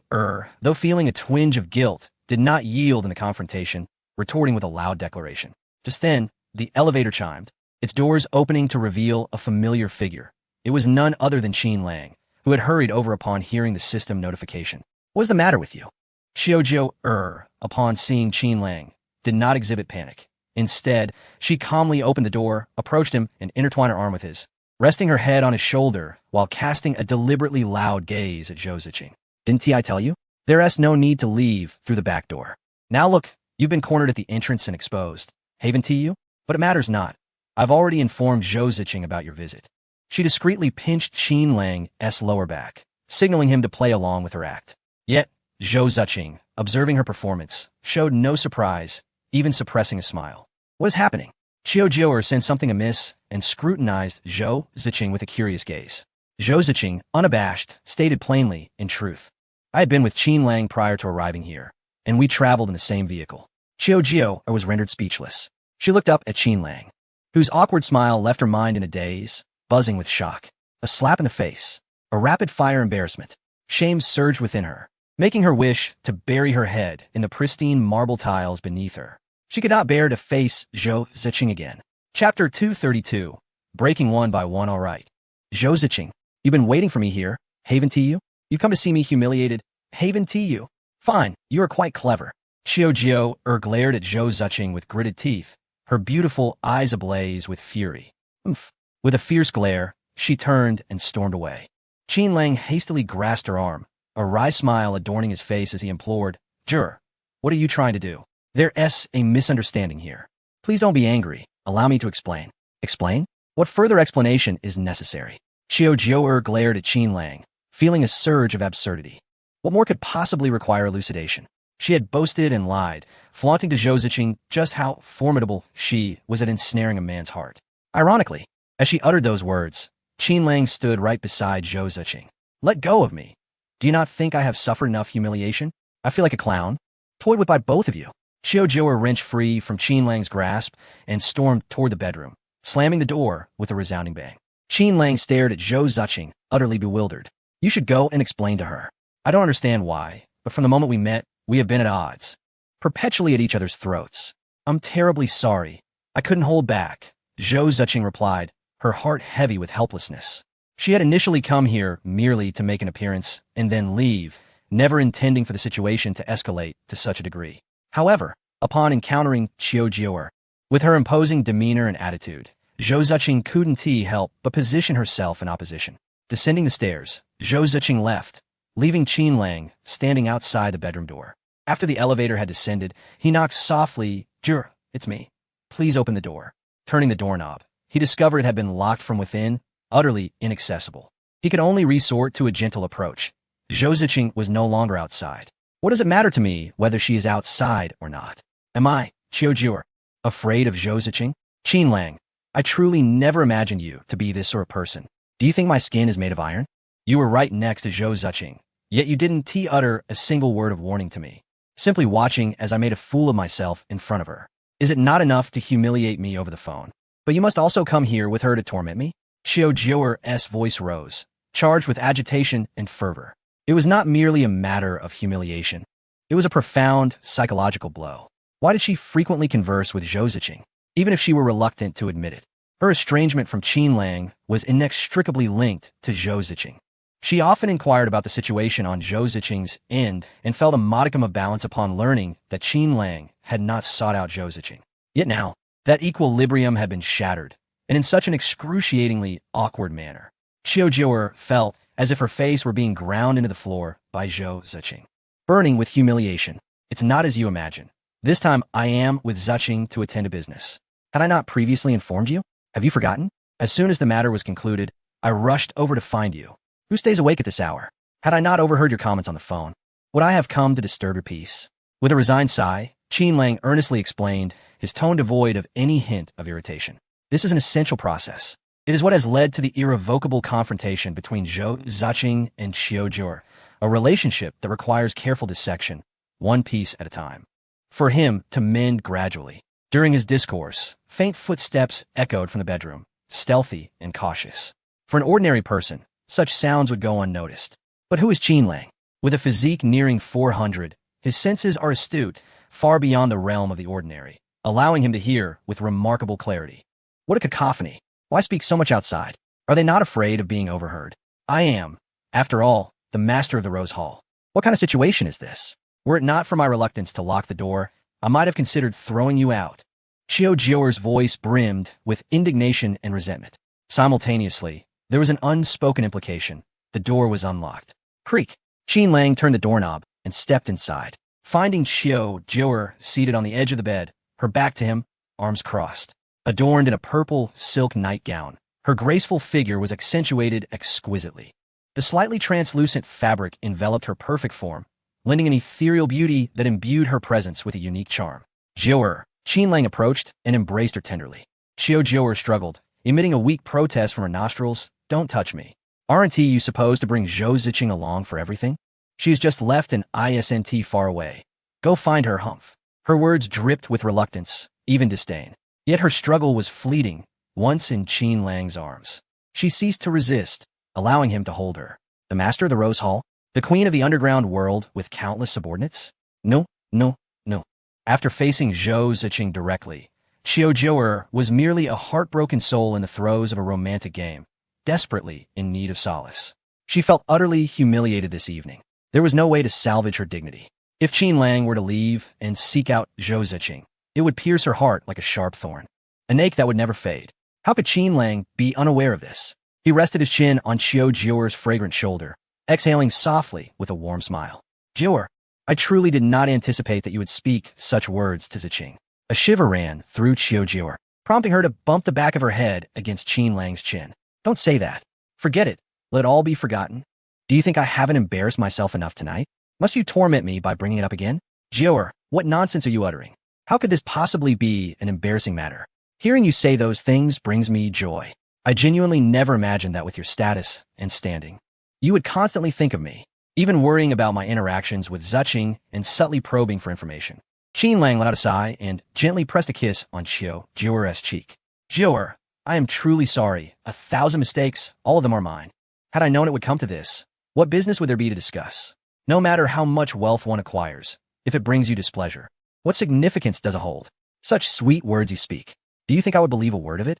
though feeling a twinge of guilt, did not yield in the confrontation, retorting with a loud declaration. Just then, the elevator chimed, its doors opening to reveal a familiar figure. It was none other than Qin Lang, who had hurried over upon hearing the system notification. What was the matter with you? Xiaojio, upon seeing Qin Lang, did not exhibit panic. Instead, she calmly opened the door, approached him, and intertwined her arm with his, resting her head on his shoulder while casting a deliberately loud gaze at Zhou Ziqing. Didn't I tell you? There's no need to leave through the back door. Now look, you've been cornered at the entrance and exposed. Haven't you? But it matters not. I've already informed Zhou Ziqing about your visit. She discreetly pinched Qin Lang's lower back, signaling him to play along with her act. Yet, Zhou Ziqing, observing her performance, showed no surprise, even suppressing a smile. What is happening? Xiaojio sensed something amiss and scrutinized Zhou Ziqing with a curious gaze. Zhou Ziqing, unabashed, stated plainly, in truth, I had been with Qin Lang prior to arriving here, and we traveled in the same vehicle. Xiaojio was rendered speechless. She looked up at Qin Lang, whose awkward smile left her mind in a daze, buzzing with shock. A slap in the face, a rapid-fire embarrassment. Shame surged within her, making her wish to bury her head in the pristine marble tiles beneath her. She could not bear to face Zhou Ziqing again. Chapter 232, Breaking One by One. All right. Zhou Ziqing, you've been waiting for me here, haven't you? You've come to see me humiliated, haven't you? Fine, you are quite clever. Xiaojio glared at Zhou Ziqing with gritted teeth, her beautiful eyes ablaze with fury. Oomph. With a fierce glare, she turned and stormed away. Qin Lang hastily grasped her arm, a wry smile adorning his face as he implored, Jur, what are you trying to do? There's a misunderstanding here. Please don't be angry. Allow me to explain. Explain? What further explanation is necessary? Xiao Jiu'er glared at Qin Lang, feeling a surge of absurdity. What more could possibly require elucidation? She had boasted and lied, flaunting to Zhou Ziqing just how formidable she was at ensnaring a man's heart. Ironically, as she uttered those words, Qin Lang stood right beside Zhou Ziqing. Let go of me. Do you not think I have suffered enough humiliation? I feel like a clown, toyed with by both of you. Xiao Jiu'er wrenched free from Qin Lang's grasp and stormed toward the bedroom, slamming the door with a resounding bang. Qin Lang stared at Zhou Ziqing, utterly bewildered. You should go and explain to her. I don't understand why, but from the moment we met, we have been at odds, perpetually at each other's throats. I'm terribly sorry. I couldn't hold back, Zhou Ziqing replied, her heart heavy with helplessness. She had initially come here merely to make an appearance and then leave, never intending for the situation to escalate to such a degree. However, upon encountering Xiao Jiu'er, with her imposing demeanor and attitude, Zhou Ziqing couldn't help but position herself in opposition. Descending the stairs, Zhou Ziqing left, leaving Qin Lang standing outside the bedroom door. After the elevator had descended, he knocked softly. Jiu'er, it's me. Please open the door. Turning the doorknob, he discovered it had been locked from within, utterly inaccessible. He could only resort to a gentle approach. Zhou Ziqing was no longer outside. What does it matter to me whether she is outside or not? Am I, Xiao Jiu'er, afraid of Zhou Ziqing? Qin Lang, I truly never imagined you to be this sort of person. Do you think my skin is made of iron? You were right next to Zhou Ziqing, yet you didn't utter a single word of warning to me, simply watching as I made a fool of myself in front of her. Is it not enough to humiliate me over the phone? But you must also come here with her to torment me? Xiao Jiu'er's voice rose, charged with agitation and fervor. It was not merely a matter of humiliation. It was a profound psychological blow. Why did she frequently converse with Zhou Ziqing, even if she were reluctant to admit it? Her estrangement from Qin Lang was inextricably linked to Zhou Ziqing. She often inquired about the situation on Zhou Ziqing's end and felt a modicum of balance upon learning that Qin Lang had not sought out Zhou Ziqing. Yet now, that equilibrium had been shattered, and in such an excruciatingly awkward manner. Xiao Jiu'er felt as if her face were being ground into the floor by Zhou Ziqing. Burning with humiliation. It's not as you imagine. This time I am with Ziqing to attend to business. Had I not previously informed you? Have you forgotten? As soon as the matter was concluded, I rushed over to find you. Who stays awake at this hour? Had I not overheard your comments on the phone, would I have come to disturb your peace? With a resigned sigh, Qin Lang earnestly explained, his tone devoid of any hint of irritation. This is an essential process. It is what has led to the irrevocable confrontation between Zhou Ziqing and Xiao Jiu'er, a relationship that requires careful dissection, one piece at a time. For him to mend gradually. During his discourse, faint footsteps echoed from the bedroom, stealthy and cautious. For an ordinary person, such sounds would go unnoticed. But who is Qin Lang? With a physique nearing 400, his senses are astute, far beyond the realm of the ordinary, allowing him to hear with remarkable clarity. What a cacophony! Why speak so much outside? Are they not afraid of being overheard? I am, after all, the master of the Rose Hall. What kind of situation is this? Were it not for my reluctance to lock the door, I might have considered throwing you out. Xiao Jiu'er's voice brimmed with indignation and resentment. Simultaneously, there was an unspoken implication. The door was unlocked. Creak! Qin Lang turned the doorknob and stepped inside, finding Xiao Jiu'er seated on the edge of the bed, her back to him, arms crossed. Adorned in a purple silk nightgown, her graceful figure was accentuated exquisitely. The slightly translucent fabric enveloped her perfect form, lending an ethereal beauty that imbued her presence with a unique charm. Jiu'er, Qin Lang approached and embraced her tenderly. Xiao Jiu'er struggled, emitting a weak protest from her nostrils. Don't touch me. Aren't you supposed to bring Zhou Ziqing along for everything? She has just left an ISNT far away. Go find her, humph. Her words dripped with reluctance, even disdain. Yet her struggle was fleeting, once in Qin Lang's arms. She ceased to resist, allowing him to hold her. The master of the Rose Hall? The queen of the underground world with countless subordinates? No, no, no. After facing Zhou Ziqing directly, Xiao Jiu'er was merely a heartbroken soul in the throes of a romantic game, desperately in need of solace. She felt utterly humiliated this evening. There was no way to salvage her dignity. If Qin Lang were to leave and seek out Zhou Ziqing, it would pierce her heart like a sharp thorn, an ache that would never fade. How could Qin Lang be unaware of this? He rested his chin on Xiao Jiu'er's fragrant shoulder, exhaling softly with a warm smile. Jiu'er, I truly did not anticipate that you would speak such words to Ziqing. A shiver ran through Xiao Jiu'er. prompting her to bump the back of her head against Qin Lang's chin. Don't say that. Forget it. Let it all be forgotten. Do you think I haven't embarrassed myself enough tonight? Must you torment me by bringing it up again? Jior, what nonsense are you uttering? How could this possibly be an embarrassing matter? Hearing you say those things brings me joy. I genuinely never imagined that with your status and standing. You would constantly think of me, even worrying about my interactions with Zuching and subtly probing for information. Qin Lang let out a sigh and gently pressed a kiss on Jior's cheek. Jior, I am truly sorry. 1,000 mistakes, all of them are mine. Had I known it would come to this, what business would there be to discuss? No matter how much wealth one acquires, if it brings you displeasure, what significance does it hold? Such sweet words you speak. Do you think I would believe a word of it?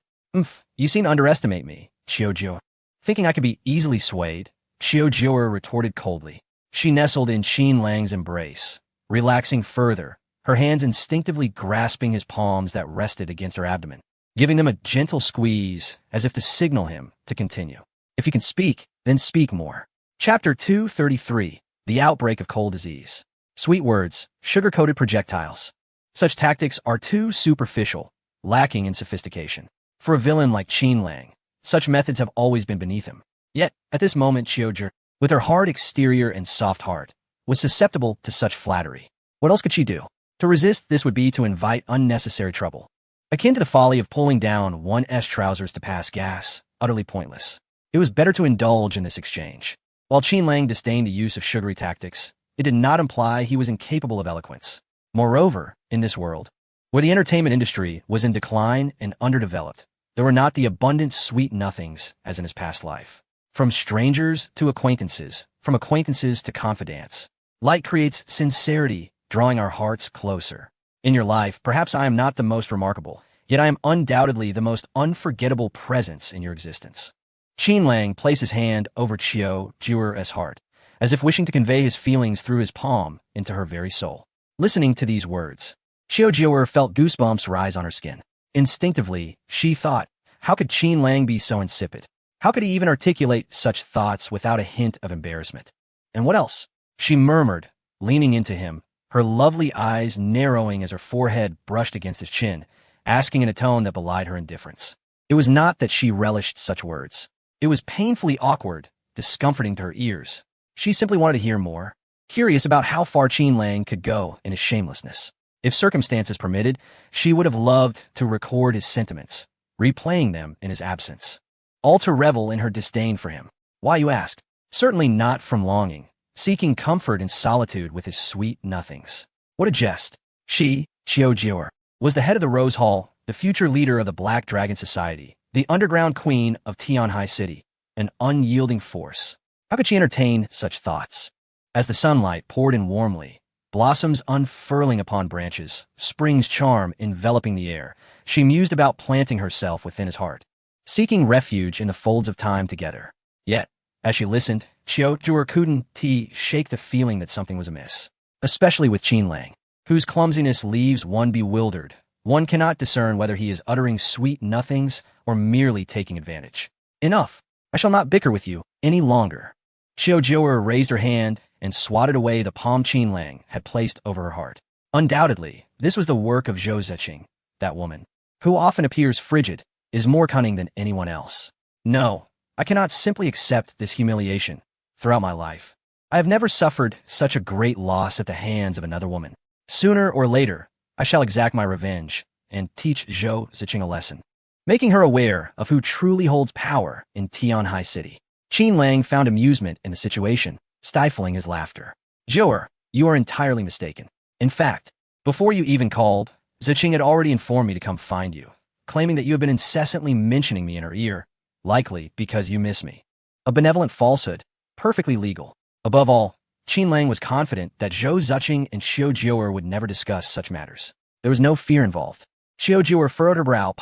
You seem to underestimate me, Jior. Thinking I could be easily swayed, Jior retorted coldly. She nestled in Qin Lang's embrace, relaxing further, her hands instinctively grasping his palms that rested against her abdomen, giving them a gentle squeeze as if to signal him to continue. If you can speak, then speak more. Chapter 233, The Outbreak of Cold Disease. Sweet words, sugar-coated projectiles. Such tactics are too superficial, lacking in sophistication. For a villain like Qin Lang, such methods have always been beneath him. Yet, at this moment Xiaojie, with her hard exterior and soft heart, was susceptible to such flattery. What else could she do? To resist this would be to invite unnecessary trouble. Akin to the folly of pulling down one's trousers to pass gas, utterly pointless. It was better to indulge in this exchange. While Qin Lang disdained the use of sugary tactics, it did not imply he was incapable of eloquence. Moreover, in this world, where the entertainment industry was in decline and underdeveloped, there were not the abundant sweet nothings as in his past life. From strangers to acquaintances, from acquaintances to confidants, light creates sincerity, drawing our hearts closer. In your life, perhaps I am not the most remarkable, yet I am undoubtedly the most unforgettable presence in your existence. Qin Lang placed his hand over Jior's heart, as if wishing to convey his feelings through his palm into her very soul. Listening to these words, Jior felt goosebumps rise on her skin. Instinctively, she thought, how could Qin Lang be so insipid? How could he even articulate such thoughts without a hint of embarrassment? And what else? She murmured, leaning into him, her lovely eyes narrowing as her forehead brushed against his chin, asking in a tone that belied her indifference. It was not that she relished such words. It was painfully awkward, discomforting to her ears. She simply wanted to hear more, curious about how far Qin Lang could go in his shamelessness. If circumstances permitted, she would have loved to record his sentiments, replaying them in his absence. All to revel in her disdain for him. Why, you ask? Certainly not from longing, seeking comfort in solitude with his sweet nothings. What a jest. She, Xiaojior, was the head of the Rose Hall, the future leader of the Black Dragon Society, the underground queen of Tianhai City, an unyielding force. How could she entertain such thoughts? As the sunlight poured in warmly, blossoms unfurling upon branches, spring's charm enveloping the air, she mused about planting herself within his heart, seeking refuge in the folds of time together. Yet, as she listened, Xiaojior couldn't shake the feeling that something was amiss, especially with Qin Lang, whose clumsiness leaves one bewildered. One cannot discern whether he is uttering sweet nothings or merely taking advantage. Enough. I shall not bicker with you any longer. Xiaojior raised her hand and swatted away the palm Qin Lang had placed over her heart. Undoubtedly, this was the work of Zhou Ziqing, that woman, who often appears frigid, is more cunning than anyone else. No, I cannot simply accept this humiliation. Throughout my life, I have never suffered such a great loss at the hands of another woman. Sooner or later, I shall exact my revenge and teach Zhou Ziqing a lesson, making her aware of who truly holds power in Tianhai City. Qin Lang found amusement in the situation, stifling his laughter. Jior, you are entirely mistaken. In fact, before you even called, Ziqing had already informed me to come find you, claiming that you have been incessantly mentioning me in her ear, likely because you miss me. A benevolent falsehood, perfectly legal. Above all, Qin Lang was confident that Zhou Ziqing and Xiaojior would never discuss such matters. There was no fear involved. Xiaojior furrowed her brow.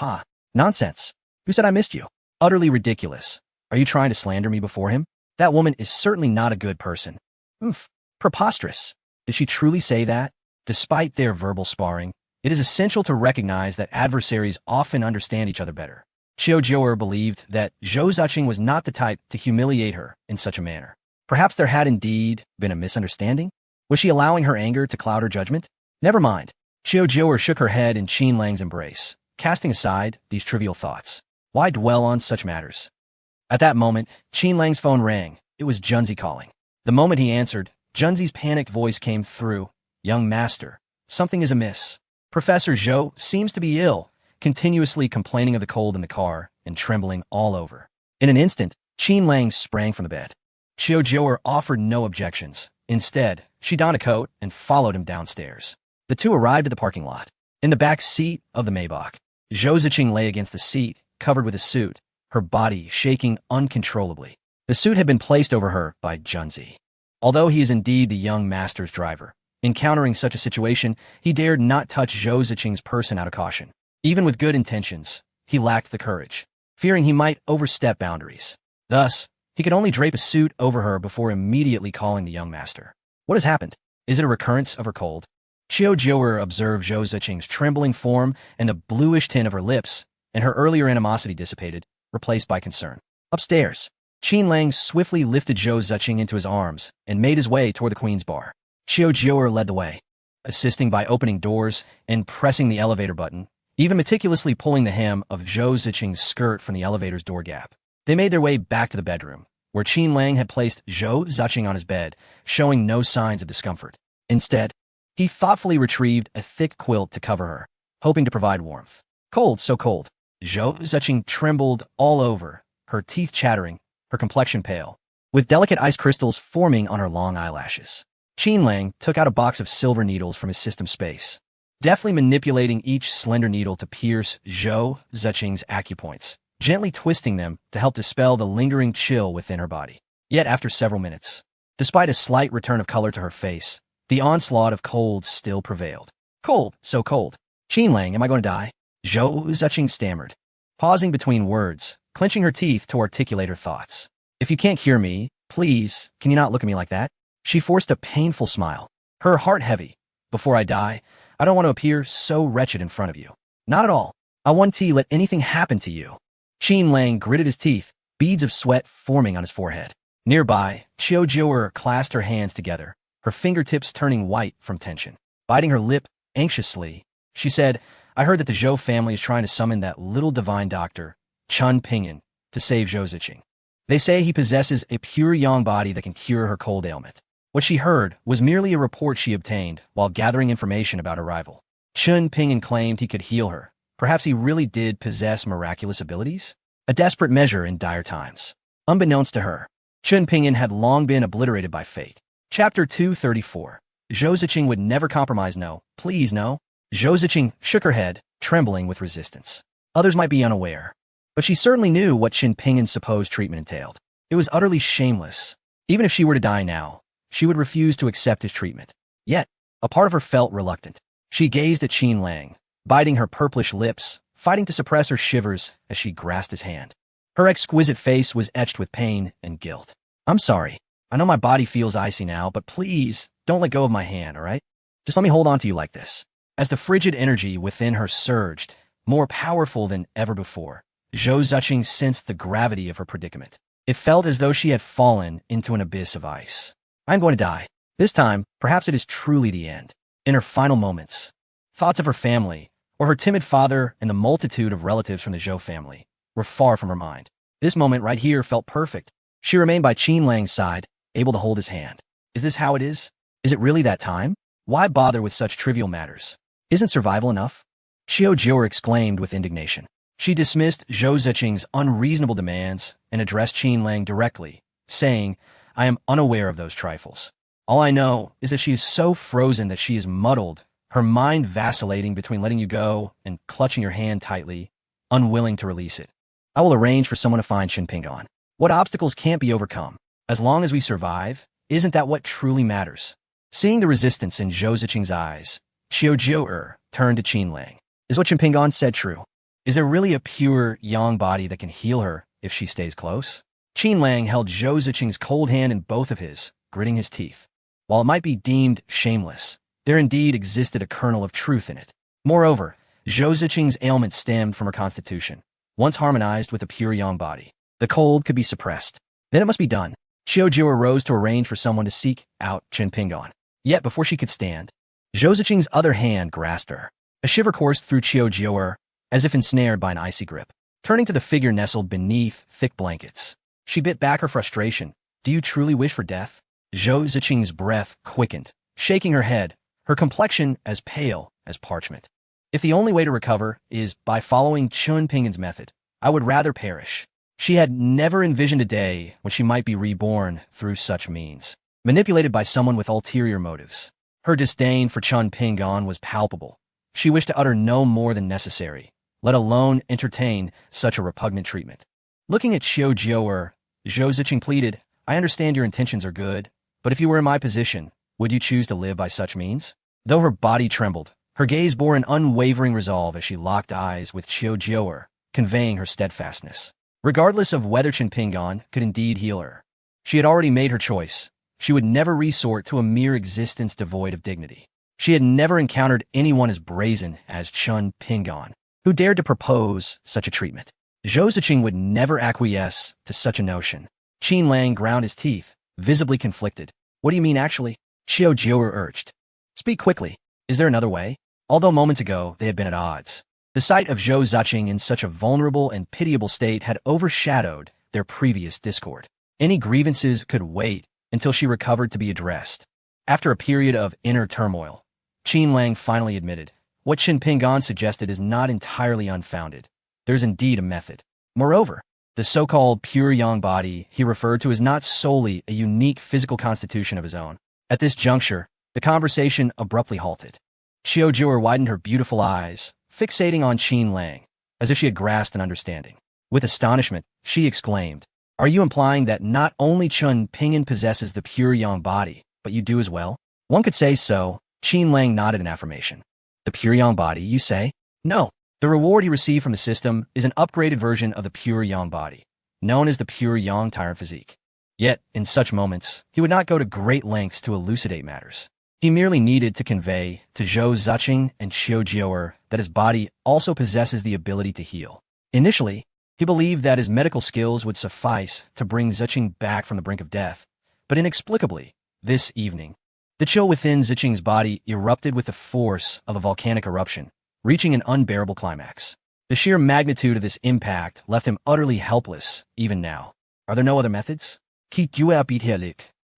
Nonsense. Who said I missed you? Utterly ridiculous. Are you trying to slander me before him? That woman is certainly not a good person. Preposterous. Did she truly say that? Despite their verbal sparring, it is essential to recognize that adversaries often understand each other better. Xiaojior believed that Zhou Ziqing was not the type to humiliate her in such a manner. Perhaps there had indeed been a misunderstanding? Was she allowing her anger to cloud her judgment? Never mind. Xiaojior shook her head in Qin Lang's embrace, casting aside these trivial thoughts. Why dwell on such matters? At that moment, Qin Lang's phone rang. It was Junzi calling. The moment he answered, Junzi's panicked voice came through. Young master, something is amiss. Professor Zhou seems to be ill, continuously complaining of the cold in the car and trembling all over. In an instant, Qin Lang sprang from the bed. Xiao Jiuer offered no objections. Instead, she donned a coat and followed him downstairs. The two arrived at the parking lot. In the back seat of the Maybach, Zhou Ziqing lay against the seat, covered with a suit, her body shaking uncontrollably. The suit had been placed over her by Junzi. Although he is indeed the young master's driver, encountering such a situation, he dared not touch Zhou Ziqing's person out of caution. Even with good intentions, he lacked the courage, fearing he might overstep boundaries. Thus, he could only drape a suit over her before immediately calling the young master. What has happened? Is it a recurrence of her cold? Xiao Jiuer observed Zhou Ziqing's trembling form and the bluish tint of her lips, and her earlier animosity dissipated, replaced by concern. Upstairs, Qin Lang swiftly lifted Zhou Ziqing into his arms and made his way toward the Queen's bar. Xiao Jiuer led the way, assisting by opening doors and pressing the elevator button, even meticulously pulling the hem of Zhou Ziqing's skirt from the elevator's door gap. They made their way back to the bedroom, where Qin Lang had placed Zhou Ziqing on his bed, showing no signs of discomfort. Instead, he thoughtfully retrieved a thick quilt to cover her, hoping to provide warmth. Cold, so cold. Zhou Ziqing trembled all over, her teeth chattering, her complexion pale, with delicate ice crystals forming on her long eyelashes. Qin Lang took out a box of silver needles from his system space, deftly manipulating each slender needle to pierce Zhou Ziqing's acupoints, gently twisting them to help dispel the lingering chill within her body. Yet after several minutes, despite a slight return of color to her face, the onslaught of cold still prevailed. Cold, so cold. Qin Lang, am I going to die? Zhou Ziqing stammered, pausing between words, clenching her teeth to articulate her thoughts. If you can't hear me, please, can you not look at me like that? She forced a painful smile, her heart heavy. Before I die, I don't want to appear so wretched in front of you. Not at all. I want to let anything happen to you. Qin Lang gritted his teeth, beads of sweat forming on his forehead. Nearby, Xiao Jiuer clasped her hands together, her fingertips turning white from tension. Biting her lip anxiously, she said, I heard that the Zhou family is trying to summon that little divine doctor, Chun Pingyan, to save Zhou Ziqing. They say he possesses a pure yang body that can cure her cold ailment. What she heard was merely a report she obtained while gathering information about her rival. Chun Pingyan claimed he could heal her. Perhaps he really did possess miraculous abilities? A desperate measure in dire times. Unbeknownst to her, Chun Pingyan had long been obliterated by fate. Chapter 234. Zhou Ziqing would never compromise. No, please no. Zhou Ziqing shook her head, trembling with resistance. Others might be unaware, but she certainly knew what Chun Pingyan's supposed treatment entailed. It was utterly shameless. Even if she were to die now, she would refuse to accept his treatment. Yet, a part of her felt reluctant. She gazed at Qin Lang, biting her purplish lips, fighting to suppress her shivers as she grasped his hand. Her exquisite face was etched with pain and guilt. I'm sorry. I know my body feels icy now, but please, don't let go of my hand, all right? Just let me hold on to you like this. As the frigid energy within her surged, more powerful than ever before, Zhou Ziqing sensed the gravity of her predicament. It felt as though she had fallen into an abyss of ice. I'm going to die. This time, perhaps it is truly the end. In her final moments, thoughts of her family, or her timid father and the multitude of relatives from the Zhou family, were far from her mind. This moment right here felt perfect. She remained by Qin Lang's side, able to hold his hand. Is this how it is? Is it really that time? Why bother with such trivial matters? Isn't survival enough? Xiao Jiuer exclaimed with indignation. She dismissed Zhou Ziqing's unreasonable demands and addressed Qin Lang directly, saying, I am unaware of those trifles. All I know is that she is so frozen that she is muddled, her mind vacillating between letting you go and clutching your hand tightly, unwilling to release it. I will arrange for someone to find Qin Pingyan. What obstacles can't be overcome? As long as we survive, isn't that what truly matters? Seeing the resistance in Zhou Ziqing's eyes, Xiao Jiuer turned to Qin Lang. Is what Qin Pingyan said true? Is there really a pure yang body that can heal her if she stays close? Qin Lang held Zhou Ziqing's cold hand in both of his, gritting his teeth. While it might be deemed shameless, there indeed existed a kernel of truth in it. Moreover, Zhou Ziqing's ailment stemmed from her constitution, once harmonized with a pure yang body. The cold could be suppressed. Then it must be done. Xiao Jiuer rose to arrange for someone to seek out Qin Pingyan. Yet before she could stand, Zhou Ziqing's other hand grasped her. A shiver coursed through Xiao Jiuer, as if ensnared by an icy grip. Turning to the figure nestled beneath thick blankets, she bit back her frustration. Do you truly wish for death? Zhou Ziqing's breath quickened, shaking her head, her complexion as pale as parchment. If the only way to recover is by following Chun Pingan's method, I would rather perish. She had never envisioned a day when she might be reborn through such means, manipulated by someone with ulterior motives. Her disdain for Chun Pingan was palpable. She wished to utter no more than necessary, let alone entertain such a repugnant treatment. Looking at Xiao Jiu'er, Zhou Ziqing pleaded, I understand your intentions are good, but if you were in my position, would you choose to live by such means? Though her body trembled, her gaze bore an unwavering resolve as she locked eyes with Xiao Jiu'er, conveying her steadfastness. Regardless of whether Chun Pingan could indeed heal her, she had already made her choice. She would never resort to a mere existence devoid of dignity. She had never encountered anyone as brazen as Chun Pingan, who dared to propose such a treatment. Zhou Ziqing would never acquiesce to such a notion. Qin Lang ground his teeth, visibly conflicted. What do you mean actually? Xiao Jiu'er urged. Speak quickly. Is there another way? Although moments ago they had been at odds, the sight of Zhou Ziqing in such a vulnerable and pitiable state had overshadowed their previous discord. Any grievances could wait until she recovered to be addressed. After a period of inner turmoil, Qin Lang finally admitted, what Chun Pingan suggested is not entirely unfounded. There's indeed a method. Moreover, the so-called pure yang body he referred to is not solely a unique physical constitution of his own. At this juncture, the conversation abruptly halted. Xiao Jiu'er widened her beautiful eyes, fixating on Qin Lang, as if she had grasped an understanding. With astonishment, she exclaimed, are you implying that not only Chun Pingan possesses the pure yang body, but you do as well? One could say so. Qin Lang nodded in affirmation. The pure yang body, you say? No. The reward he received from the system is an upgraded version of the pure yang body, known as the pure yang tyrant physique. Yet, in such moments, he would not go to great lengths to elucidate matters. He merely needed to convey to Zhou Ziqing and Xiao Jiu'er that his body also possesses the ability to heal. Initially, he believed that his medical skills would suffice to bring Ziqing back from the brink of death, but inexplicably, this evening, the chill within Ziqing's body erupted with the force of a volcanic eruption, reaching an unbearable climax. The sheer magnitude of this impact left him utterly helpless, even now. Are there no other methods?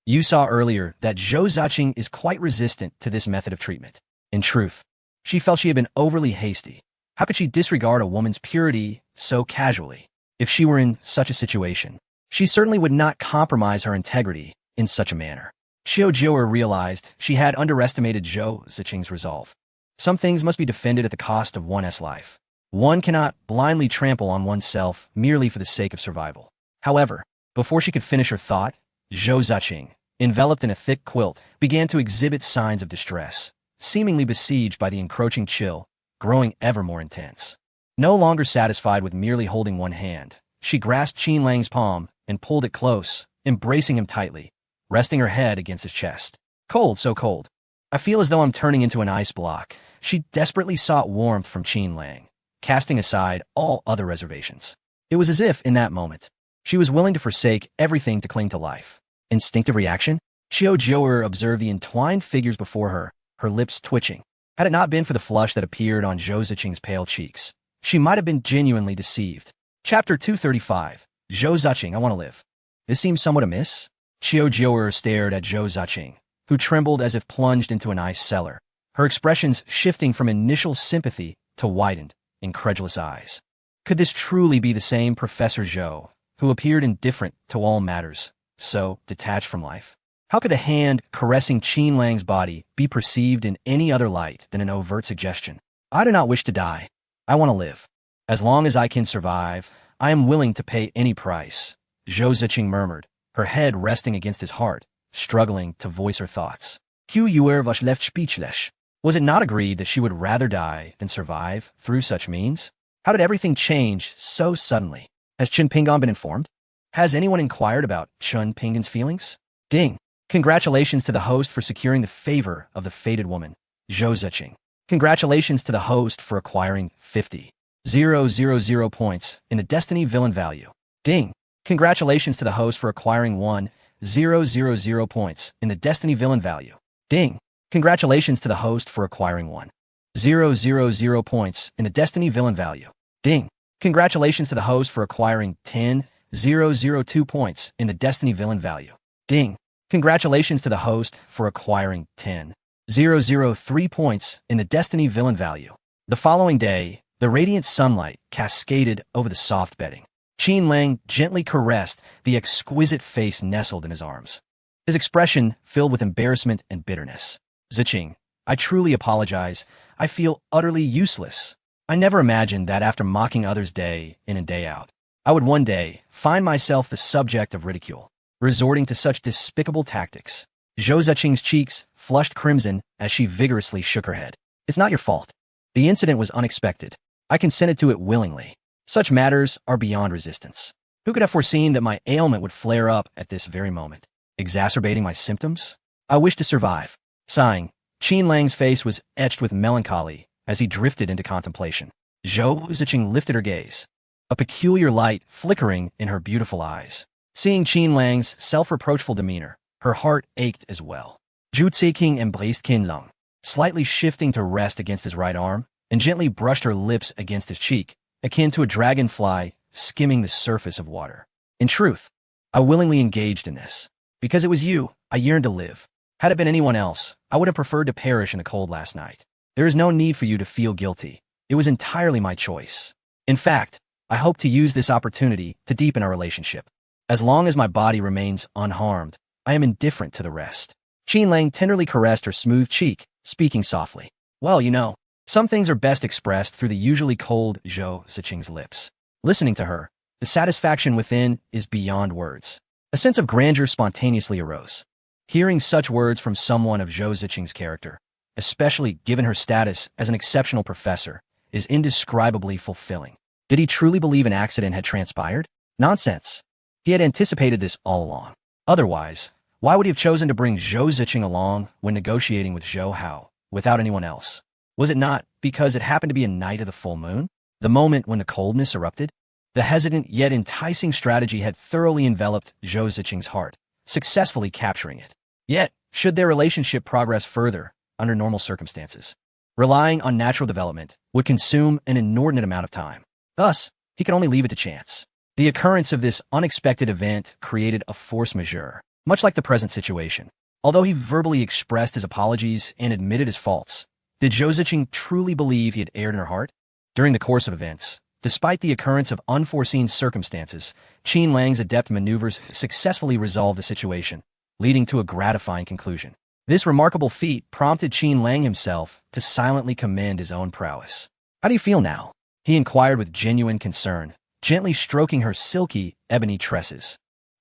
You saw earlier that Zhou Ziqing is quite resistant to this method of treatment. In truth, she felt she had been overly hasty. How could she disregard a woman's purity so casually? If she were in such a situation, she certainly would not compromise her integrity in such a manner. Xiao Jiu'er realized she had underestimated Zhou Ziqing's resolve. Some things must be defended at the cost of one's life. One cannot blindly trample on oneself merely for the sake of survival. However, before she could finish her thought, Zhou Ziqing, enveloped in a thick quilt, began to exhibit signs of distress, seemingly besieged by the encroaching chill, growing ever more intense. No longer satisfied with merely holding one hand, she grasped Qin Lang's palm and pulled it close, embracing him tightly, resting her head against his chest. Cold, so cold. I feel as though I'm turning into an ice block. She desperately sought warmth from Qin Lang, casting aside all other reservations. It was as if, in that moment, she was willing to forsake everything to cling to life. Instinctive reaction? Xiao Jiu'er observed the entwined figures before her, her lips twitching. Had it not been for the flush that appeared on Zhou Ziqing's pale cheeks, she might have been genuinely deceived. Chapter 235. Zhou Ziqing, I want to live. This seems somewhat amiss. Xiao Jiu'er stared at Zhou Ziqing, who trembled as if plunged into an ice cellar, her expressions shifting from initial sympathy to widened, incredulous eyes. Could this truly be the same Professor Zhou, who appeared indifferent to all matters, so detached from life? How could the hand caressing Qin Lang's body be perceived in any other light than an overt suggestion? I do not wish to die. I want to live. As long as I can survive, I am willing to pay any price, Zhou Ziqing murmured, her head resting against his heart, struggling to voice her thoughts. Jiu'er was left speechless. Was it not agreed that she would rather die than survive through such means? How did everything change so suddenly? Has Chun Pingan been informed? Has anyone inquired about Chun Pingan's feelings? Ding. Congratulations to the host for securing the favor of the fated woman, Zhou Ziqing. Congratulations to the host for acquiring 50,000 points in the Destiny Villain value. Ding. Congratulations to the host for acquiring 1,000 points in the Destiny Villain value. Ding. Congratulations to the host for acquiring 1 10,000 points in the Destiny villain value. Ding! Congratulations to the host for acquiring 10,002 points in the Destiny villain value. Ding! Congratulations to the host for acquiring 10,003 points in the Destiny villain value. The following day, the radiant sunlight cascaded over the soft bedding. Qin Lang gently caressed the exquisite face nestled in his arms. His expression filled with embarrassment and bitterness. Ziqing, I truly apologize. I feel utterly useless. I never imagined that after mocking others day in and day out, I would one day find myself the subject of ridicule, resorting to such despicable tactics. Zhou Ziqing's cheeks flushed crimson as she vigorously shook her head. It's not your fault. The incident was unexpected. I consented to it willingly. Such matters are beyond resistance. Who could have foreseen that my ailment would flare up at this very moment, exacerbating my symptoms? I wish to survive. Sighing, Qin Lang's face was etched with melancholy as he drifted into contemplation. Zhou Ziqing lifted her gaze, a peculiar light flickering in her beautiful eyes. Seeing Qin Lang's self-reproachful demeanor, her heart ached as well. Zhu Ziqing embraced Qin Lang, slightly shifting to rest against his right arm, and gently brushed her lips against his cheek, akin to a dragonfly skimming the surface of water. In truth, I willingly engaged in this. Because it was you, I yearned to live. Had it been anyone else, I would have preferred to perish in the cold last night. There is no need for you to feel guilty. It was entirely my choice. In fact, I hope to use this opportunity to deepen our relationship. As long as my body remains unharmed, I am indifferent to the rest. Qin Lang tenderly caressed her smooth cheek, speaking softly. Well, you know, some things are best expressed through the usually cold Zhou Ziqing's lips. Listening to her, the satisfaction within is beyond words. A sense of grandeur spontaneously arose. Hearing such words from someone of Zhou Ziqing's character, especially given her status as an exceptional professor, is indescribably fulfilling. Did he truly believe an accident had transpired? Nonsense. He had anticipated this all along. Otherwise, why would he have chosen to bring Zhou Ziqing along when negotiating with Zhou Hao, without anyone else? Was it not because it happened to be a night of the full moon? The moment when the coldness erupted? The hesitant yet enticing strategy had thoroughly enveloped Zhou Ziqing's heart, successfully capturing it. Yet, should their relationship progress further under normal circumstances, relying on natural development would consume an inordinate amount of time. Thus, he could only leave it to chance. The occurrence of this unexpected event created a force majeure, much like the present situation. Although he verbally expressed his apologies and admitted his faults, did Zhou Ziqing truly believe he had erred in her heart? During the course of events, despite the occurrence of unforeseen circumstances, Qin Lang's adept maneuvers successfully resolved the situation, leading to a gratifying conclusion. This remarkable feat prompted Qin Lang himself to silently commend his own prowess. How do you feel now? He inquired with genuine concern, gently stroking her silky, ebony tresses.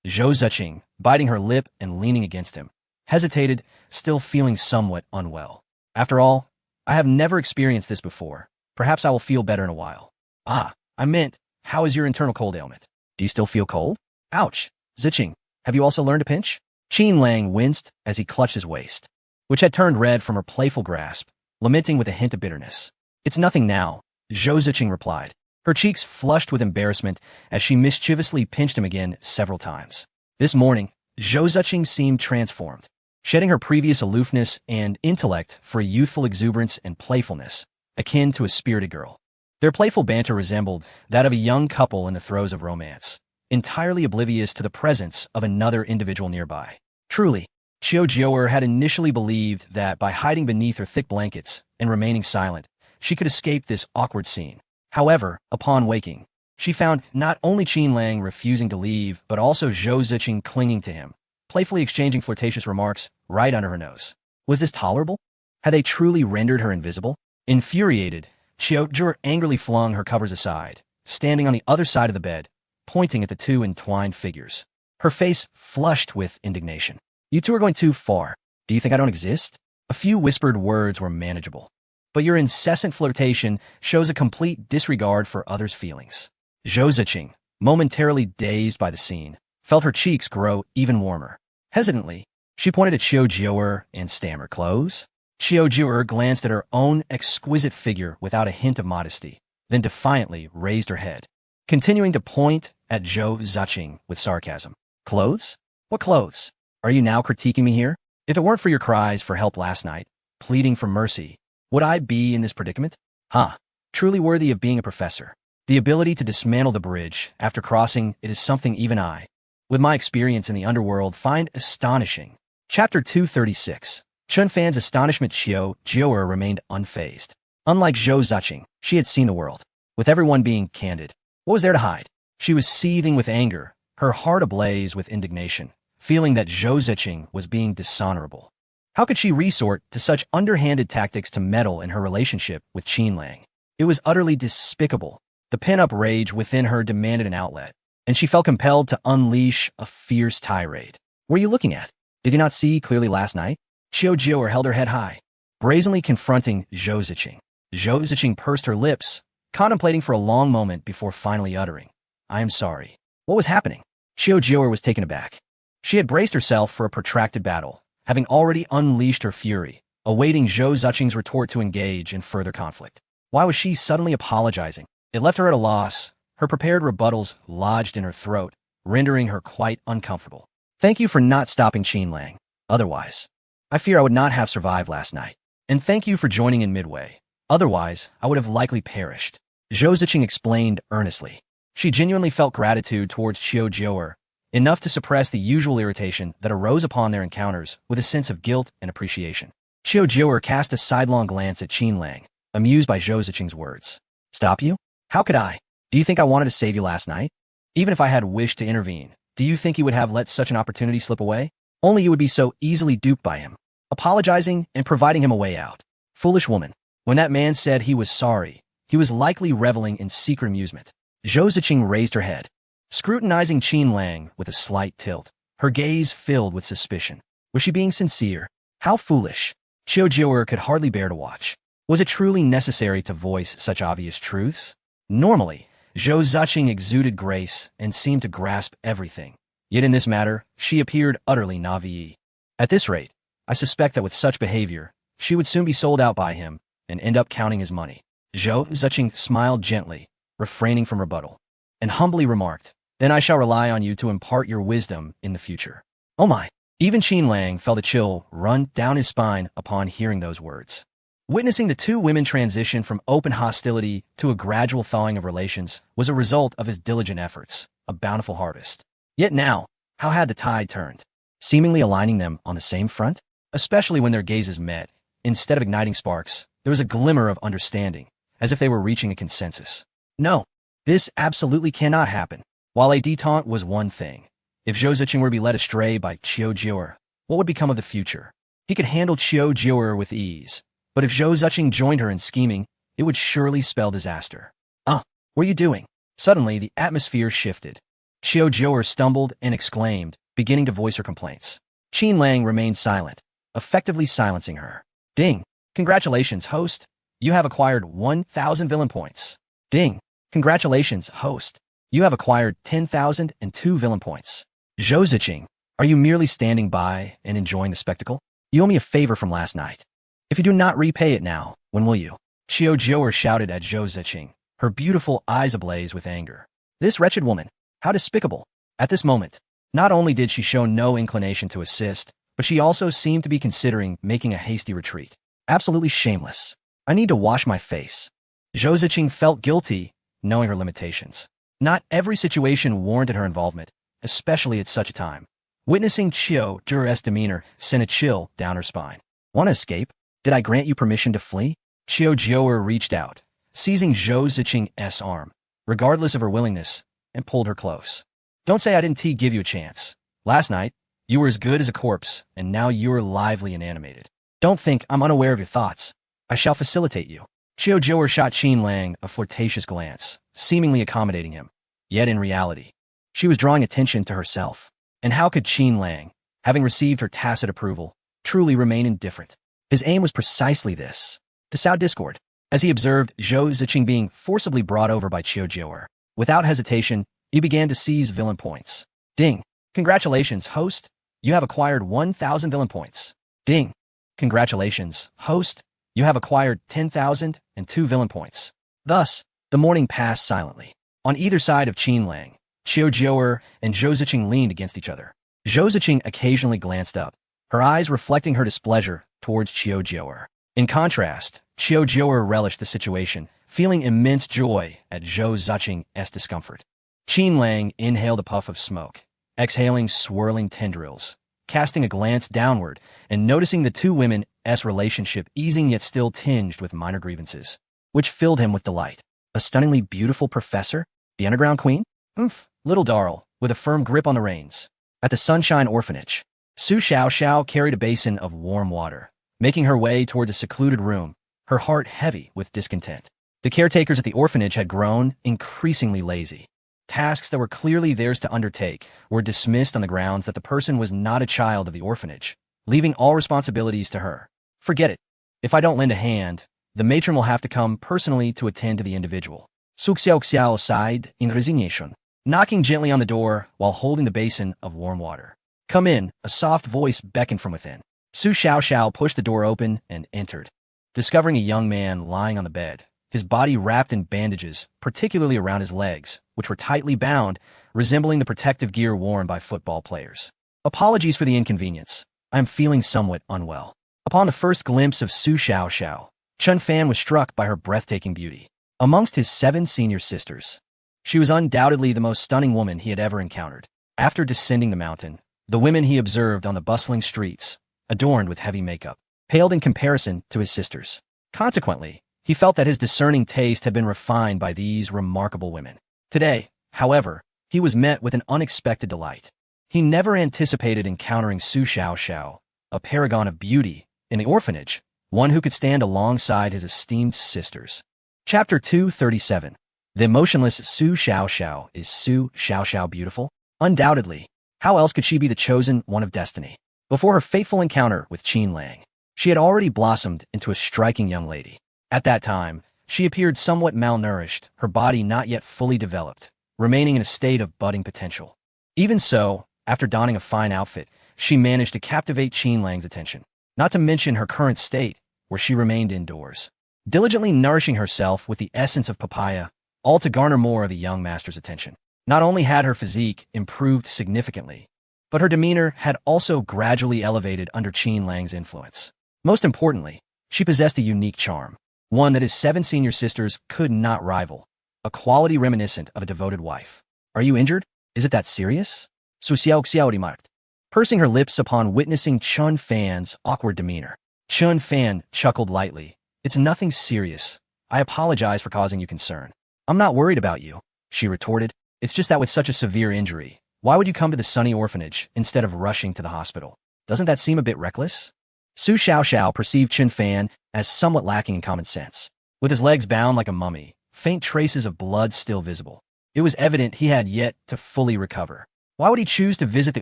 Zhou Ziqing, biting her lip and leaning against him, hesitated, still feeling somewhat unwell. After all, I have never experienced this before. Perhaps I will feel better in a while. Ah, I meant, how is your internal cold ailment? Do you still feel cold? Ouch. Ziqing, have you also learned to pinch? Qin Lang winced as he clutched his waist, which had turned red from her playful grasp, lamenting with a hint of bitterness. It's nothing now, Zhou Ziqing replied. Her cheeks flushed with embarrassment as she mischievously pinched him again several times. This morning, Zhou Ziqing seemed transformed, shedding her previous aloofness and intellect for a youthful exuberance and playfulness, akin to a spirited girl. Their playful banter resembled that of a young couple in the throes of romance, entirely oblivious to the presence of another individual nearby. Truly, Qiu Jiu'er had initially believed that by hiding beneath her thick blankets and remaining silent, she could escape this awkward scene. However, upon waking, she found not only Qin Lang refusing to leave, but also Zhou Ziqing clinging to him, playfully exchanging flirtatious remarks right under her nose. Was this tolerable? Had they truly rendered her invisible? Infuriated, Qiu Jiu'er angrily flung her covers aside, standing on the other side of the bed, pointing at the two entwined figures. Her face flushed with indignation. You two are going too far. Do you think I don't exist? A few whispered words were manageable, but your incessant flirtation shows a complete disregard for others' feelings. Zhou Ziqing, momentarily dazed by the scene, felt her cheeks grow even warmer. Hesitantly, she pointed at Qiu Jiu'er and stammered, "Clothes?" Qiu Jiu'er glanced at her own exquisite figure without a hint of modesty, then defiantly raised her head, continuing to point at Zhou Ziqing with sarcasm. "Clothes? What clothes? Are you now critiquing me here? If it weren't for your cries for help last night, pleading for mercy, Would I be in this predicament? Huh. Truly worthy of being a professor. The ability to dismantle the bridge after crossing it is something even I, with my experience in the underworld, find astonishing. Chapter 236. Chun Fan's astonishment. Xiao Jiu'er remained unfazed. Unlike Zhou Ziqing, she had seen the world. With everyone being candid, what was there to hide? She was seething with anger, her heart ablaze with indignation, feeling that Zhou Ziqing was being dishonorable. How could she resort to such underhanded tactics to meddle in her relationship with Qin Lang? It was utterly despicable. The pent-up rage within her demanded an outlet, and she felt compelled to unleash a fierce tirade. What are you looking at? Did you not see clearly last night? Xiao Jiu'er held her head high, brazenly confronting Zhou Ziqing. Zhou Ziqing pursed her lips, contemplating for a long moment before finally uttering, "I am sorry." What was happening? Xiao Jiu'er was taken aback. She had braced herself for a protracted battle, having already unleashed her fury, awaiting Zhou Ziqing's retort to engage in further conflict. Why was she suddenly apologizing? It left her at a loss, her prepared rebuttals lodged in her throat, rendering her quite uncomfortable. Thank you for not stopping Qin Lang. Otherwise, I fear I would not have survived last night. And thank you for joining in midway. Otherwise, I would have likely perished. Zhou Ziqing explained earnestly. She genuinely felt gratitude towards Xiao Jiu'er, enough to suppress the usual irritation that arose upon their encounters with a sense of guilt and appreciation. Xiao Jiu'er cast a sidelong glance at Qin Lang, amused by Zhou Ziqing's words. Stop you? How could I? Do you think I wanted to save you last night? Even if I had wished to intervene, do you think you would have let such an opportunity slip away? Only you would be so easily duped by him, apologizing and providing him a way out. Foolish woman. When that man said he was sorry, he was likely reveling in secret amusement. Zhou Ziqing raised her head, scrutinizing Qin Lang with a slight tilt, her gaze filled with suspicion. Was she being sincere? How foolish. Xiao Jiu'er could hardly bear to watch. Was it truly necessary to voice such obvious truths? Normally, Zhou Ziqing exuded grace and seemed to grasp everything. Yet in this matter, she appeared utterly naive. At this rate, I suspect that with such behavior, she would soon be sold out by him and end up counting his money. Zhou Ziqing smiled gently, refraining from rebuttal, and humbly remarked, "Then I shall rely on you to impart your wisdom in the future." Oh my! Even Qin Lang felt a chill run down his spine upon hearing those words. Witnessing the two women transition from open hostility to a gradual thawing of relations was a result of his diligent efforts, a bountiful harvest. Yet now, how had the tide turned? Seemingly aligning them on the same front? Especially when their gazes met, instead of igniting sparks, there was a glimmer of understanding, as if they were reaching a consensus. No, this absolutely cannot happen. While a detente was one thing, if Zhou Ziqing were to be led astray by Xiao Jiu'er, what would become of the future? He could handle Xiao Jiu'er with ease, but if Zhou Ziqing joined her in scheming, it would surely spell disaster. What are you doing? Suddenly, the atmosphere shifted. Xiao Jiu'er stumbled and exclaimed, beginning to voice her complaints. Qin Lang remained silent, effectively silencing her. Ding! Congratulations, host. You have acquired 1,000 villain points. Ding! Congratulations, host. You have acquired 10,002 villain points. Zhou Ziqing, are you merely standing by and enjoying the spectacle? You owe me a favor from last night. If you do not repay it now, when will you? Xiao Jiu'er shouted at Zhou Ziqing, her beautiful eyes ablaze with anger. This wretched woman, how despicable. At this moment, not only did she show no inclination to assist, but she also seemed to be considering making a hasty retreat. Absolutely shameless. I need to wash my face. Zhou Ziqing felt guilty, knowing her limitations. Not every situation warranted her involvement, especially at such a time. Witnessing Xiao Jiu'er's demeanor sent a chill down her spine. Want to escape? Did I grant you permission to flee? Xiao Jiu'er reached out, seizing Zhou Ziqing's arm, regardless of her willingness, and pulled her close. Don't say I didn't give you a chance. Last night, you were as good as a corpse, and now you are lively and animated. Don't think I'm unaware of your thoughts. I shall facilitate you. Xiao Jiu'er shot Qin Lang a flirtatious glance, seemingly accommodating him. Yet in reality, she was drawing attention to herself. And how could Qin Lang, having received her tacit approval, truly remain indifferent? His aim was precisely this, to sow discord. As he observed Zhou Ziqing being forcibly brought over by Xiao Jiu'er, without hesitation, he began to seize villain points. Ding! Congratulations, host. You have acquired 1,000 villain points. Ding! Congratulations, host. You have acquired 10,002 villain points. Thus, the morning passed silently. On either side of Qin Lang, Xiao Jiu'er and Zhou Ziqing leaned against each other. Zhou Ziqing occasionally glanced up, her eyes reflecting her displeasure towards Xiao Jiu'er. In contrast, Qiu Zhouer relished the situation, feeling immense joy at Zhou Zuqing's discomfort. Qin Lang inhaled a puff of smoke, exhaling swirling tendrils, casting a glance downward and noticing the two women's relationship easing yet still tinged with minor grievances, which filled him with delight. A stunningly beautiful professor? The underground queen? Oomph, little Darl, with a firm grip on the reins. At the Sunshine Orphanage, Su Xiaoxiao carried a basin of warm water, making her way toward a secluded room, her heart heavy with discontent. The caretakers at the orphanage had grown increasingly lazy. Tasks that were clearly theirs to undertake were dismissed on the grounds that the person was not a child of the orphanage, leaving all responsibilities to her. Forget it. If I don't lend a hand, the matron will have to come personally to attend to the individual. Su Xiaoxiao sighed in resignation, knocking gently on the door while holding the basin of warm water. Come in, a soft voice beckoned from within. Su Xiaoxiao pushed the door open and entered, discovering a young man lying on the bed, his body wrapped in bandages, particularly around his legs, which were tightly bound, resembling the protective gear worn by football players. Apologies for the inconvenience. I am feeling somewhat unwell. Upon the first glimpse of Su Xiaoxiao, Chun Fan was struck by her breathtaking beauty. Amongst his 7 senior sisters, she was undoubtedly the most stunning woman he had ever encountered. After descending the mountain, the women he observed on the bustling streets, adorned with heavy makeup, paled in comparison to his sisters. Consequently, he felt that his discerning taste had been refined by these remarkable women. Today, however, he was met with an unexpected delight. He never anticipated encountering Su Xiaoxiao, a paragon of beauty, in the orphanage, one who could stand alongside his esteemed sisters. Chapter 237. The emotionless Su Xiaoxiao. Is Su Xiaoxiao beautiful? Undoubtedly. How else could she be the chosen one of destiny? Before her fateful encounter with Qin Lang, she had already blossomed into a striking young lady. At that time, she appeared somewhat malnourished, her body not yet fully developed, remaining in a state of budding potential. Even so, after donning a fine outfit, she managed to captivate Qin Lang's attention, not to mention her current state, where she remained indoors, diligently nourishing herself with the essence of papaya, all to garner more of the young master's attention. Not only had her physique improved significantly, but her demeanor had also gradually elevated under Qin Lang's influence. Most importantly, she possessed a unique charm, one that his 7 senior sisters could not rival, a quality reminiscent of a devoted wife. Are you injured? Is it that serious? Su Xiaoxiao remarked, pursing her lips upon witnessing Chun Fan's awkward demeanor. Chun Fan chuckled lightly. It's nothing serious. I apologize for causing you concern. I'm not worried about you, she retorted. It's just that with such a severe injury, why would you come to the Sunny Orphanage instead of rushing to the hospital? Doesn't that seem a bit reckless? Su Xiaoxiao perceived Chun Fan as somewhat lacking in common sense. With his legs bound like a mummy, faint traces of blood still visible, it was evident he had yet to fully recover. Why would he choose to visit the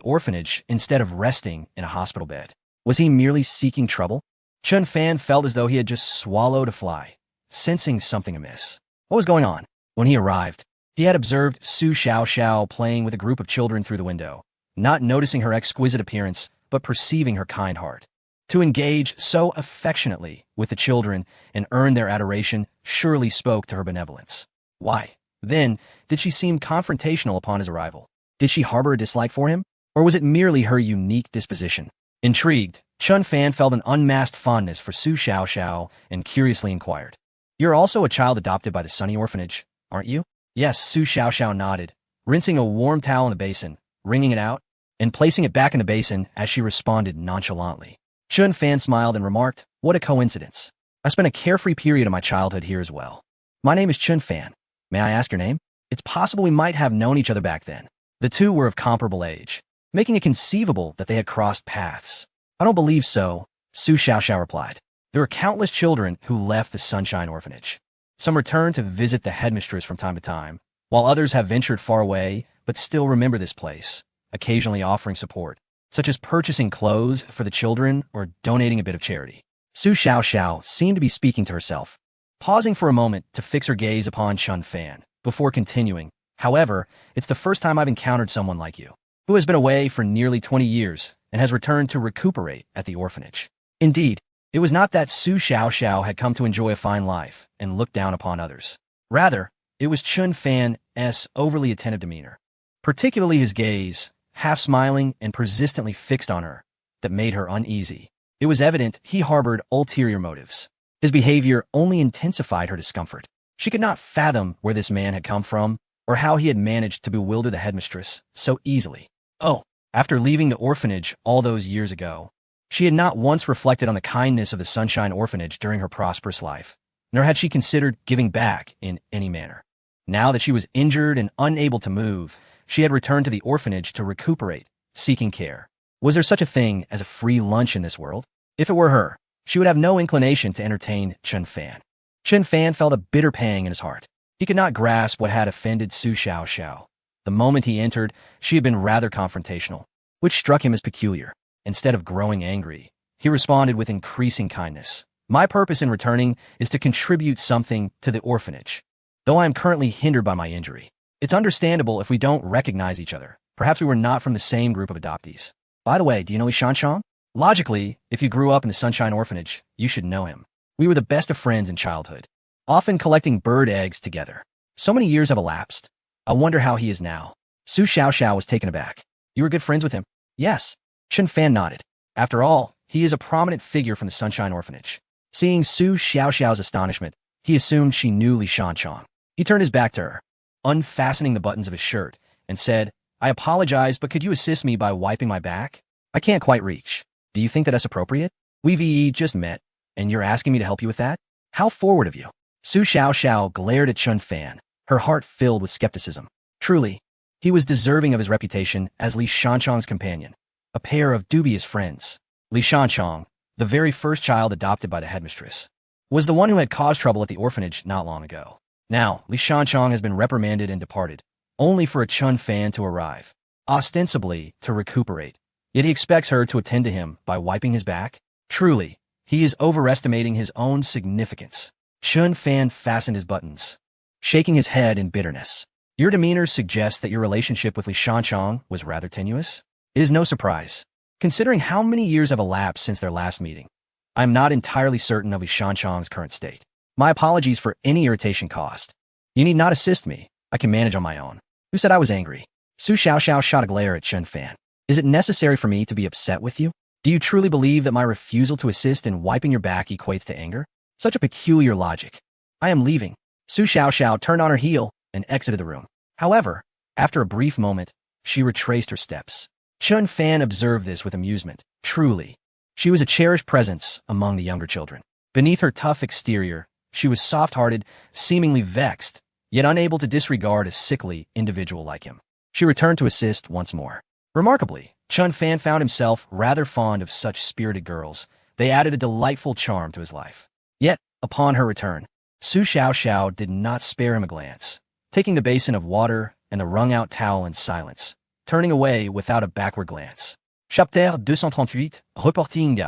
orphanage instead of resting in a hospital bed? Was he merely seeking trouble? Chun Fan felt as though he had just swallowed a fly, sensing something amiss. What was going on? When he arrived, he had observed Su Xiaoxiao playing with a group of children through the window, not noticing her exquisite appearance, but perceiving her kind heart. To engage so affectionately with the children and earn their adoration surely spoke to her benevolence. Why, then, did she seem confrontational upon his arrival? Did she harbor a dislike for him? Or was it merely her unique disposition? Intrigued, Chun Fan felt an unmasked fondness for Su Xiaoxiao and curiously inquired, "You're also a child adopted by the Sunny Orphanage, aren't you?" Yes, Su Xiaoxiao nodded, rinsing a warm towel in the basin, wringing it out, and placing it back in the basin as she responded nonchalantly. Chun Fan smiled and remarked, "What a coincidence. I spent a carefree period of my childhood here as well. My name is Chun Fan. May I ask your name?" It's possible we might have known each other back then. The two were of comparable age, making it conceivable that they had crossed paths. I don't believe so, Su Xiaoxiao replied. There are countless children who left the Sunshine Orphanage. Some return to visit the headmistress from time to time, while others have ventured far away but still remember this place, occasionally offering support, such as purchasing clothes for the children or donating a bit of charity. Su Xiaoxiao seemed to be speaking to herself, pausing for a moment to fix her gaze upon Chun Fan, before continuing. However, it's the first time I've encountered someone like you, who has been away for nearly 20 years and has returned to recuperate at the orphanage. Indeed, it was not that Su Xiaoxiao had come to enjoy a fine life and look down upon others. Rather, it was Chun Fan's overly attentive demeanor, particularly his gaze, half smiling and persistently fixed on her, that made her uneasy. It was evident he harbored ulterior motives. His behavior only intensified her discomfort. She could not fathom where this man had come from, or how he had managed to bewilder the headmistress so easily. Oh, after leaving the orphanage all those years ago, she had not once reflected on the kindness of the Sunshine Orphanage during her prosperous life, nor had she considered giving back in any manner. Now that she was injured and unable to move, she had returned to the orphanage to recuperate, seeking care. Was there such a thing as a free lunch in this world? If it were her, she would have no inclination to entertain Chen Fan. Chen Fan felt a bitter pang in his heart. He could not grasp what had offended Su Xiaoxiao. The moment he entered, she had been rather confrontational, which struck him as peculiar. Instead of growing angry, he responded with increasing kindness. My purpose in returning is to contribute something to the orphanage. Though I am currently hindered by my injury, it's understandable if we don't recognize each other. Perhaps we were not from the same group of adoptees. By the way, do you know Li Shanchong? Logically, if you grew up in the Sunshine Orphanage, you should know him. We were the best of friends in childhood, often collecting bird eggs together. So many years have elapsed. I wonder how he is now. Su Xiaoxiao was taken aback. You were good friends with him? Yes. Chen Fan nodded. After all, he is a prominent figure from the Sunshine Orphanage. Seeing Su Xiaoxiao's astonishment, he assumed she knew Li Shanchong. He turned his back to her, unfastening the buttons of his shirt, and said, I apologize, but could you assist me by wiping my back? I can't quite reach. Do you think that that's appropriate? We've just met, and you're asking me to help you with that? How forward of you. Su Xiaoxiao glared at Chen Fan, her heart filled with skepticism. Truly, he was deserving of his reputation as Li Shanchong's companion, a pair of dubious friends. Li Shanchong, the very first child adopted by the headmistress, was the one who had caused trouble at the orphanage not long ago. Now, Li Shanchong has been reprimanded and departed, only for a Chen Fan to arrive, ostensibly to recuperate. Yet he expects her to attend to him by wiping his back? Truly, he is overestimating his own significance. Chen Fan fastened his buttons, shaking his head in bitterness. Your demeanor suggests that your relationship with Li Shanchong was rather tenuous? It is no surprise, considering how many years have elapsed since their last meeting. I am not entirely certain of Li Shanchong's current state. My apologies for any irritation caused. You need not assist me. I can manage on my own. Who said I was angry? Su Xiaoxiao shot a glare at Chen Fan. Is it necessary for me to be upset with you? Do you truly believe that my refusal to assist in wiping your back equates to anger? Such a peculiar logic. I am leaving. Su Xiaoxiao turned on her heel and exited the room. However, after a brief moment, she retraced her steps. Chen Fan observed this with amusement. Truly, she was a cherished presence among the younger children. Beneath her tough exterior, she was soft-hearted, seemingly vexed, yet unable to disregard a sickly individual like him. She returned to assist once more. Remarkably, Chen Fan found himself rather fond of such spirited girls. They added a delightful charm to his life. Yet, upon her return, Su Xiaoxiao did not spare him a glance, taking the basin of water and the wrung-out towel in silence, turning away without a backward glance. Chapter 238, Reporting.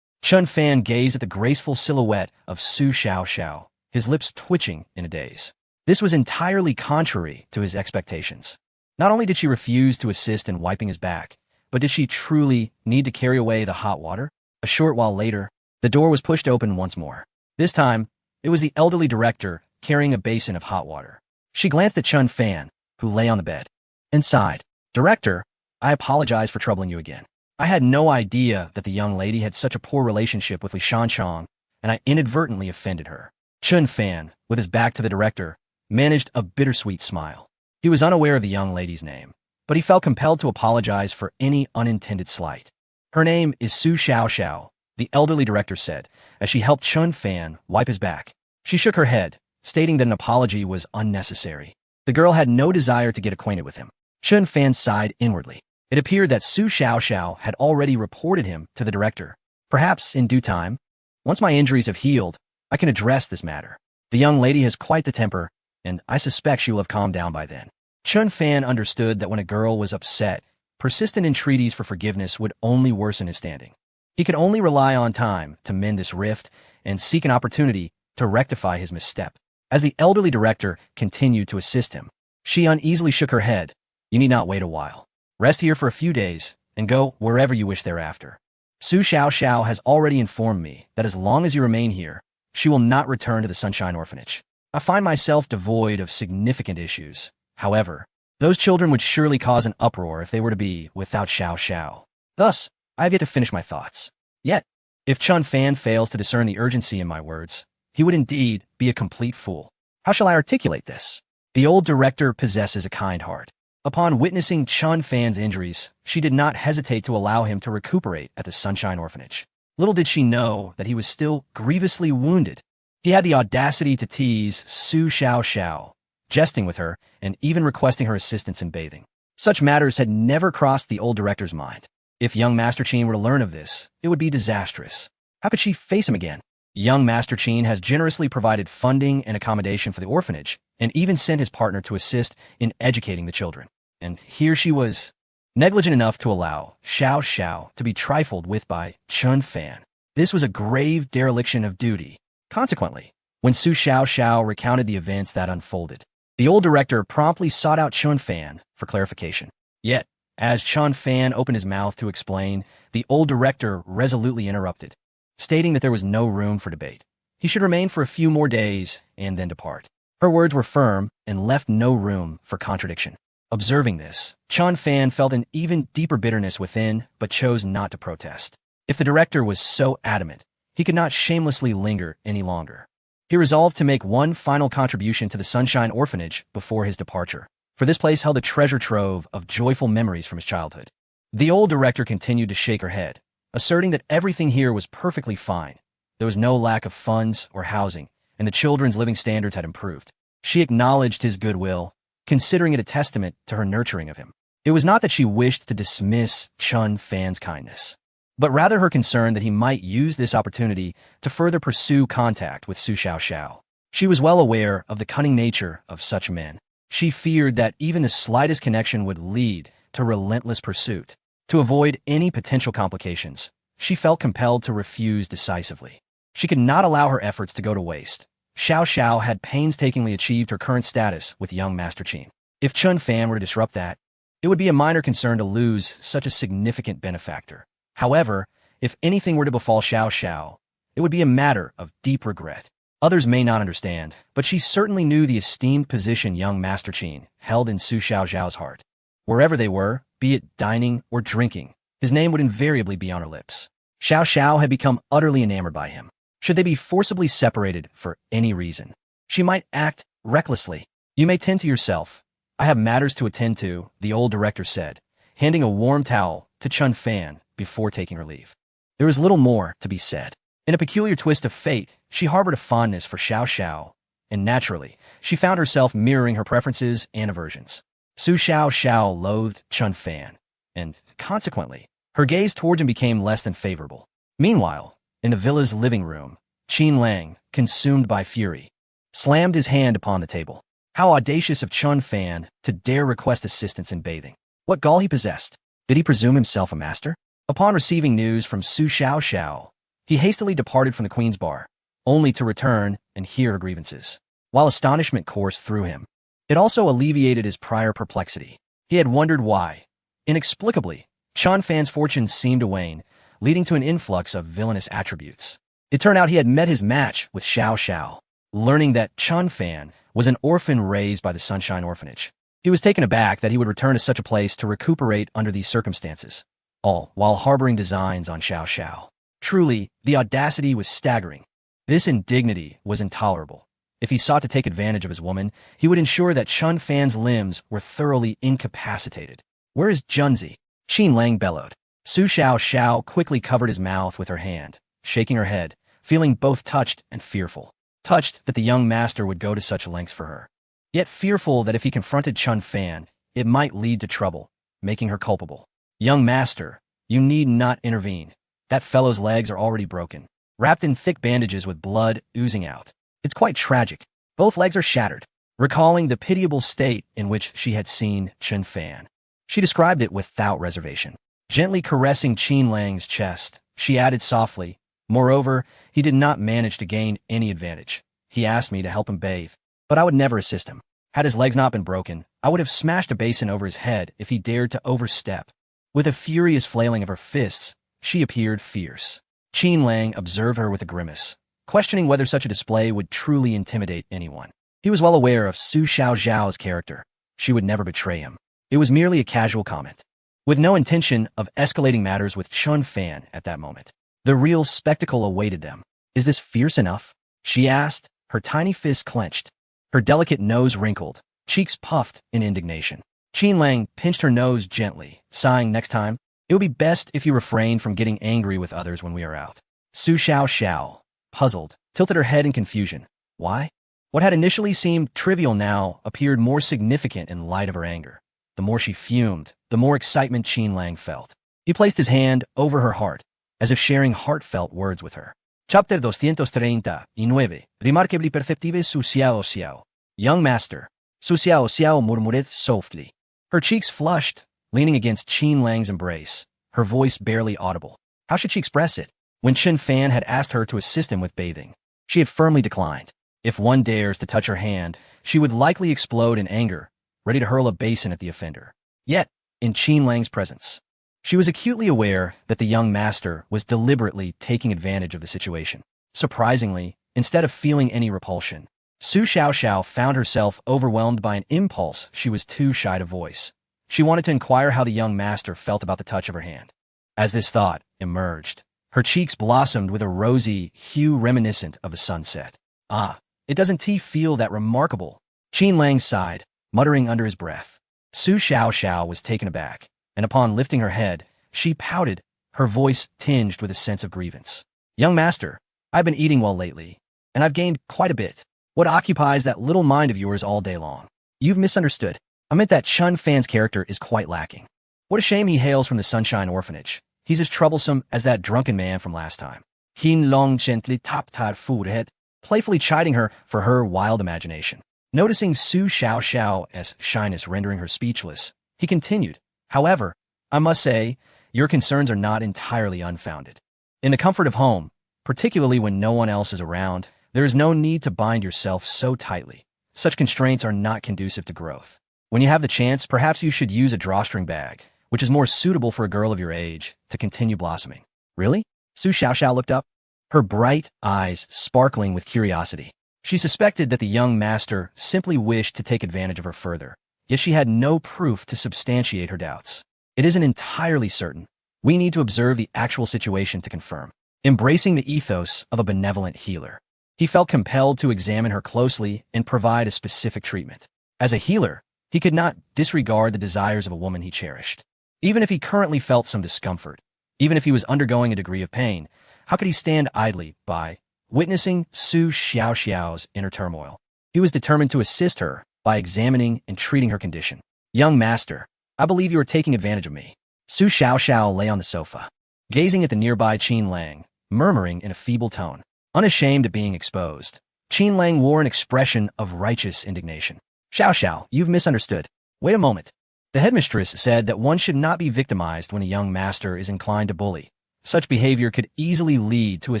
Chen Fan gazed at the graceful silhouette of Su Xiaoxiao, his lips twitching in a daze. This was entirely contrary to his expectations. Not only did she refuse to assist in wiping his back, but did she truly need to carry away the hot water? A short while later, the door was pushed open once more. This time, it was the elderly director carrying a basin of hot water. She glanced at Chen Fan, who lay on the bed, and sighed. Director, I apologize for troubling you again. I had no idea that the young lady had such a poor relationship with Li Shanchong, and I inadvertently offended her. Chen Fan, with his back to the director, managed a bittersweet smile. He was unaware of the young lady's name, but he felt compelled to apologize for any unintended slight. Her name is Su Xiaoxiao, the elderly director said, as she helped Chen Fan wipe his back. She shook her head, stating that an apology was unnecessary. The girl had no desire to get acquainted with him. Chen Fan sighed inwardly. It appeared that Su Xiaoxiao had already reported him to the director. Perhaps in due time, once my injuries have healed, I can address this matter. The young lady has quite the temper, and I suspect she will have calmed down by then. Chen Fan understood that when a girl was upset, persistent entreaties for forgiveness would only worsen his standing. He could only rely on time to mend this rift and seek an opportunity to rectify his misstep. As the elderly director continued to assist him, she uneasily shook her head. You need not wait a while. Rest here for a few days and go wherever you wish thereafter. Su Xiaoxiao has already informed me that as long as you remain here, she will not return to the Sunshine Orphanage. I find myself devoid of significant issues. However, those children would surely cause an uproar if they were to be without Xiao Xiao. Thus, I have yet to finish my thoughts. Yet, If Chun Fan fails to discern the urgency in my words, he would indeed be a complete fool. How shall I articulate this? The old director possesses a kind heart. Upon witnessing Chun Fan's injuries, she did not hesitate to allow him to recuperate at the Sunshine Orphanage. Little did she know that he was still grievously wounded. He had the audacity to tease Su Xiao, jesting with her and even requesting her assistance in bathing. Such matters had never crossed the old director's mind. If young Master Qin were to learn of this, it would be disastrous. How could she face him again? Young Master Qin has generously provided funding and accommodation for the orphanage, and even sent his partner to assist in educating the children. And here she was, negligent enough to allow Xiao to be trifled with by Chun Fan. This was a grave dereliction of duty. Consequently, when Su Xiao recounted the events that unfolded, the old director promptly sought out Chun Fan for clarification. Yet, as Chun Fan opened his mouth to explain, the old director resolutely interrupted, stating that there was no room for debate. He should remain for a few more days and then depart. Her words were firm and left no room for contradiction. Observing this, Chun Fan felt an even deeper bitterness within, but chose not to protest. If the director was so adamant, he could not shamelessly linger any longer. He resolved to make one final contribution to the Sunshine Orphanage before his departure, for this place held a treasure trove of joyful memories from his childhood. The old director continued to shake her head, asserting that everything here was perfectly fine. There was no lack of funds or housing, and the children's living standards had improved. She acknowledged his goodwill, considering it a testament to her nurturing of him. It was not that she wished to dismiss Chun Fan's kindness, but rather her concern that he might use this opportunity to further pursue contact with Su Xiao. She was well aware of the cunning nature of such men. She feared that even the slightest connection would lead to relentless pursuit. To avoid any potential complications, she felt compelled to refuse decisively. She could not allow her efforts to go to waste. Xiao had painstakingly achieved her current status with young Master Qin. If Chun Fan were to disrupt that, it would be a minor concern to lose such a significant benefactor. However, if anything were to befall Xiao, it would be a matter of deep regret. Others may not understand, but she certainly knew the esteemed position young Master Qin held in Su Xiao's heart. Wherever they were, be it dining or drinking, his name would invariably be on her lips. Xiao had become utterly enamored by him. Should they be forcibly separated for any reason, she might act recklessly. You may tend to yourself. I have matters to attend to, the old director said, handing a warm towel to Chun Fan before taking her leave. There was little more to be said. In a peculiar twist of fate, she harbored a fondness for Xiao, and naturally, she found herself mirroring her preferences and aversions. Su Xiao loathed Chun Fan, and, consequently, her gaze towards him became less than favorable. Meanwhile, in the villa's living room, Qin Lang, consumed by fury, slammed his hand upon the table. How audacious of Chun Fan to dare request assistance in bathing. What gall he possessed. Did he presume himself a master? Upon receiving news from Su Xiao, he hastily departed from the Queen's bar, only to return and hear her grievances. While astonishment coursed through him, it also alleviated his prior perplexity. He had wondered why, inexplicably, Chun Fan's fortunes seemed to wane, leading to an influx of villainous attributes. It turned out he had met his match with Xiao. Learning that Chun Fan was an orphan raised by the Sunshine Orphanage, he was taken aback that he would return to such a place to recuperate under these circumstances, all while harboring designs on Xiao. Truly, the audacity was staggering. This indignity was intolerable. If he sought to take advantage of his woman, he would ensure that Chun Fan's limbs were thoroughly incapacitated. Where is Junzi? Qin Lang bellowed. Su Xiao quickly covered his mouth with her hand, shaking her head, feeling both touched and fearful. Touched that the young master would go to such lengths for her, yet fearful that if he confronted Chun Fan, it might lead to trouble, making her culpable. Young master, you need not intervene. That fellow's legs are already broken, wrapped in thick bandages with blood oozing out. It's quite tragic. Both legs are shattered. Recalling the pitiable state in which she had seen Chun Fan, she described it without reservation. Gently caressing Qin Lang's chest, she added softly, moreover, he did not manage to gain any advantage. He asked me to help him bathe, but I would never assist him. Had his legs not been broken, I would have smashed a basin over his head if he dared to overstep. With a furious flailing of her fists, she appeared fierce. Qin Lang observed her with a grimace, questioning whether such a display would truly intimidate anyone. He was well aware of Su Xiao's character. She would never betray him. It was merely a casual comment, with no intention of escalating matters with Chun Fan at that moment. The real spectacle awaited them. Is this fierce enough? She asked, her tiny fist clenched. Her delicate nose wrinkled, cheeks puffed in indignation. Qin Lang pinched her nose gently, sighing next time, "It would be best if you refrain from getting angry with others when we are out." Su Xiao, puzzled, tilted her head in confusion. Why? What had initially seemed trivial now appeared more significant in light of her anger. The more she fumed, the more excitement Qin Lang felt. He placed his hand over her heart, as if sharing heartfelt words with her. Chapter 239. Remarkably perceptive Su Xiao. Young master. Su Xiao murmured softly. Her cheeks flushed, leaning against Qin Lang's embrace, her voice barely audible. How should she express it? When Chen Fan had asked her to assist him with bathing, she had firmly declined. If one dares to touch her hand, she would likely explode in anger, ready to hurl a basin at the offender. Yet, in Qin Lang's presence, she was acutely aware that the young master was deliberately taking advantage of the situation. Surprisingly, instead of feeling any repulsion, Su Xiao found herself overwhelmed by an impulse she was too shy to voice. She wanted to inquire how the young master felt about the touch of her hand. As this thought emerged, her cheeks blossomed with a rosy hue reminiscent of a sunset. Ah, it doesn't feel that remarkable. Qin Lang sighed, muttering under his breath. Su Xiao was taken aback, and upon lifting her head, she pouted, her voice tinged with a sense of grievance. Young master, I've been eating well lately, and I've gained quite a bit. What occupies that little mind of yours all day long? You've misunderstood. I meant that Chen Fan's character is quite lacking. What a shame he hails from the Sunshine Orphanage. He's as troublesome as that drunken man from last time. Qin Long gently tapped her forehead, playfully chiding her for her wild imagination. Noticing Su Xiao's shyness rendering her speechless, he continued, however, I must say, your concerns are not entirely unfounded. In the comfort of home, particularly when no one else is around, there is no need to bind yourself so tightly. Such constraints are not conducive to growth. When you have the chance, perhaps you should use a drawstring bag, which is more suitable for a girl of your age, to continue blossoming. Really? Su Xiao looked up, her bright eyes sparkling with curiosity. She suspected that the young master simply wished to take advantage of her further, yet she had no proof to substantiate her doubts. It isn't entirely certain. We need to observe the actual situation to confirm. Embracing the ethos of a benevolent healer, he felt compelled to examine her closely and provide a specific treatment. As a healer, he could not disregard the desires of a woman he cherished. Even if he currently felt some discomfort, even if he was undergoing a degree of pain, how could he stand idly by, witnessing Su Xiao's inner turmoil? He was determined to assist her by examining and treating her condition. Young master, I believe you are taking advantage of me. Su Xiao lay on the sofa, gazing at the nearby Qin Lang, murmuring in a feeble tone. Unashamed of being exposed, Qin Lang wore an expression of righteous indignation. Xiao, you've misunderstood. Wait a moment. The headmistress said that one should not be victimized when a young master is inclined to bully. Such behavior could easily lead to a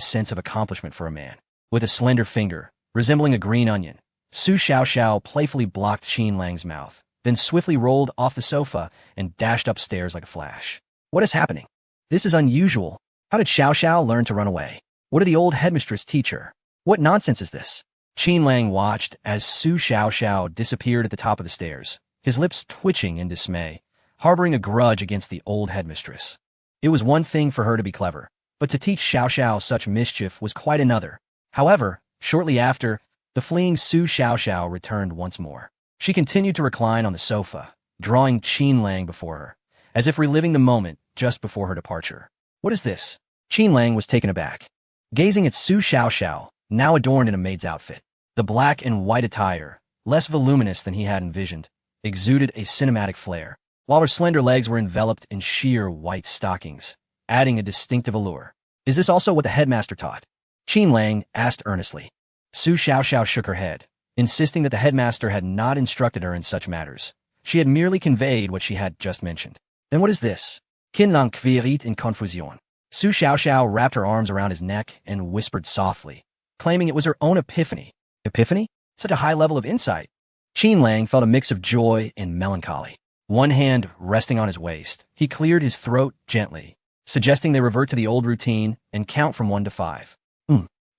sense of accomplishment for a man. With a slender finger, resembling a green onion, Su Xiao playfully blocked Qin Lang's mouth, then swiftly rolled off the sofa and dashed upstairs like a flash. What is happening? This is unusual. How did Xiao learn to run away? What did the old headmistress teach her? What nonsense is this? Qin Lang watched as Su Xiao disappeared at the top of the stairs, his lips twitching in dismay, harboring a grudge against the old headmistress. It was one thing for her to be clever, but to teach Xiao such mischief was quite another. However, shortly after, the fleeing Su Xiao returned once more. She continued to recline on the sofa, drawing Qin Lang before her, as if reliving the moment just before her departure. What is this? Qin Lang was taken aback, gazing at Su Xiao, now adorned in a maid's outfit. The black and white attire, less voluminous than he had envisioned, exuded a cinematic flair, while her slender legs were enveloped in sheer white stockings, adding a distinctive allure. Is this also what the headmaster taught? Qin Lang asked earnestly. Su Xiao shook her head, insisting that the headmaster had not instructed her in such matters. She had merely conveyed what she had just mentioned. Then what is this? Qin Lang quirit in confusion. Su Xiao wrapped her arms around his neck and whispered softly, claiming it was her own epiphany. Epiphany? Such a high level of insight. Qin Lang felt a mix of joy and melancholy. One hand resting on his waist, he cleared his throat gently, suggesting they revert to the old routine and count from 1 to 5.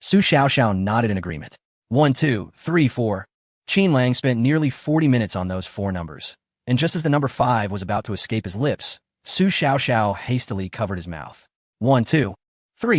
Su Xiao nodded in agreement. 1, 2, 3, 4. Qin Lang spent nearly 40 minutes on those 4 numbers, and just as the number 5 was about to escape his lips, Su Xiao hastily covered his mouth. 1, 2,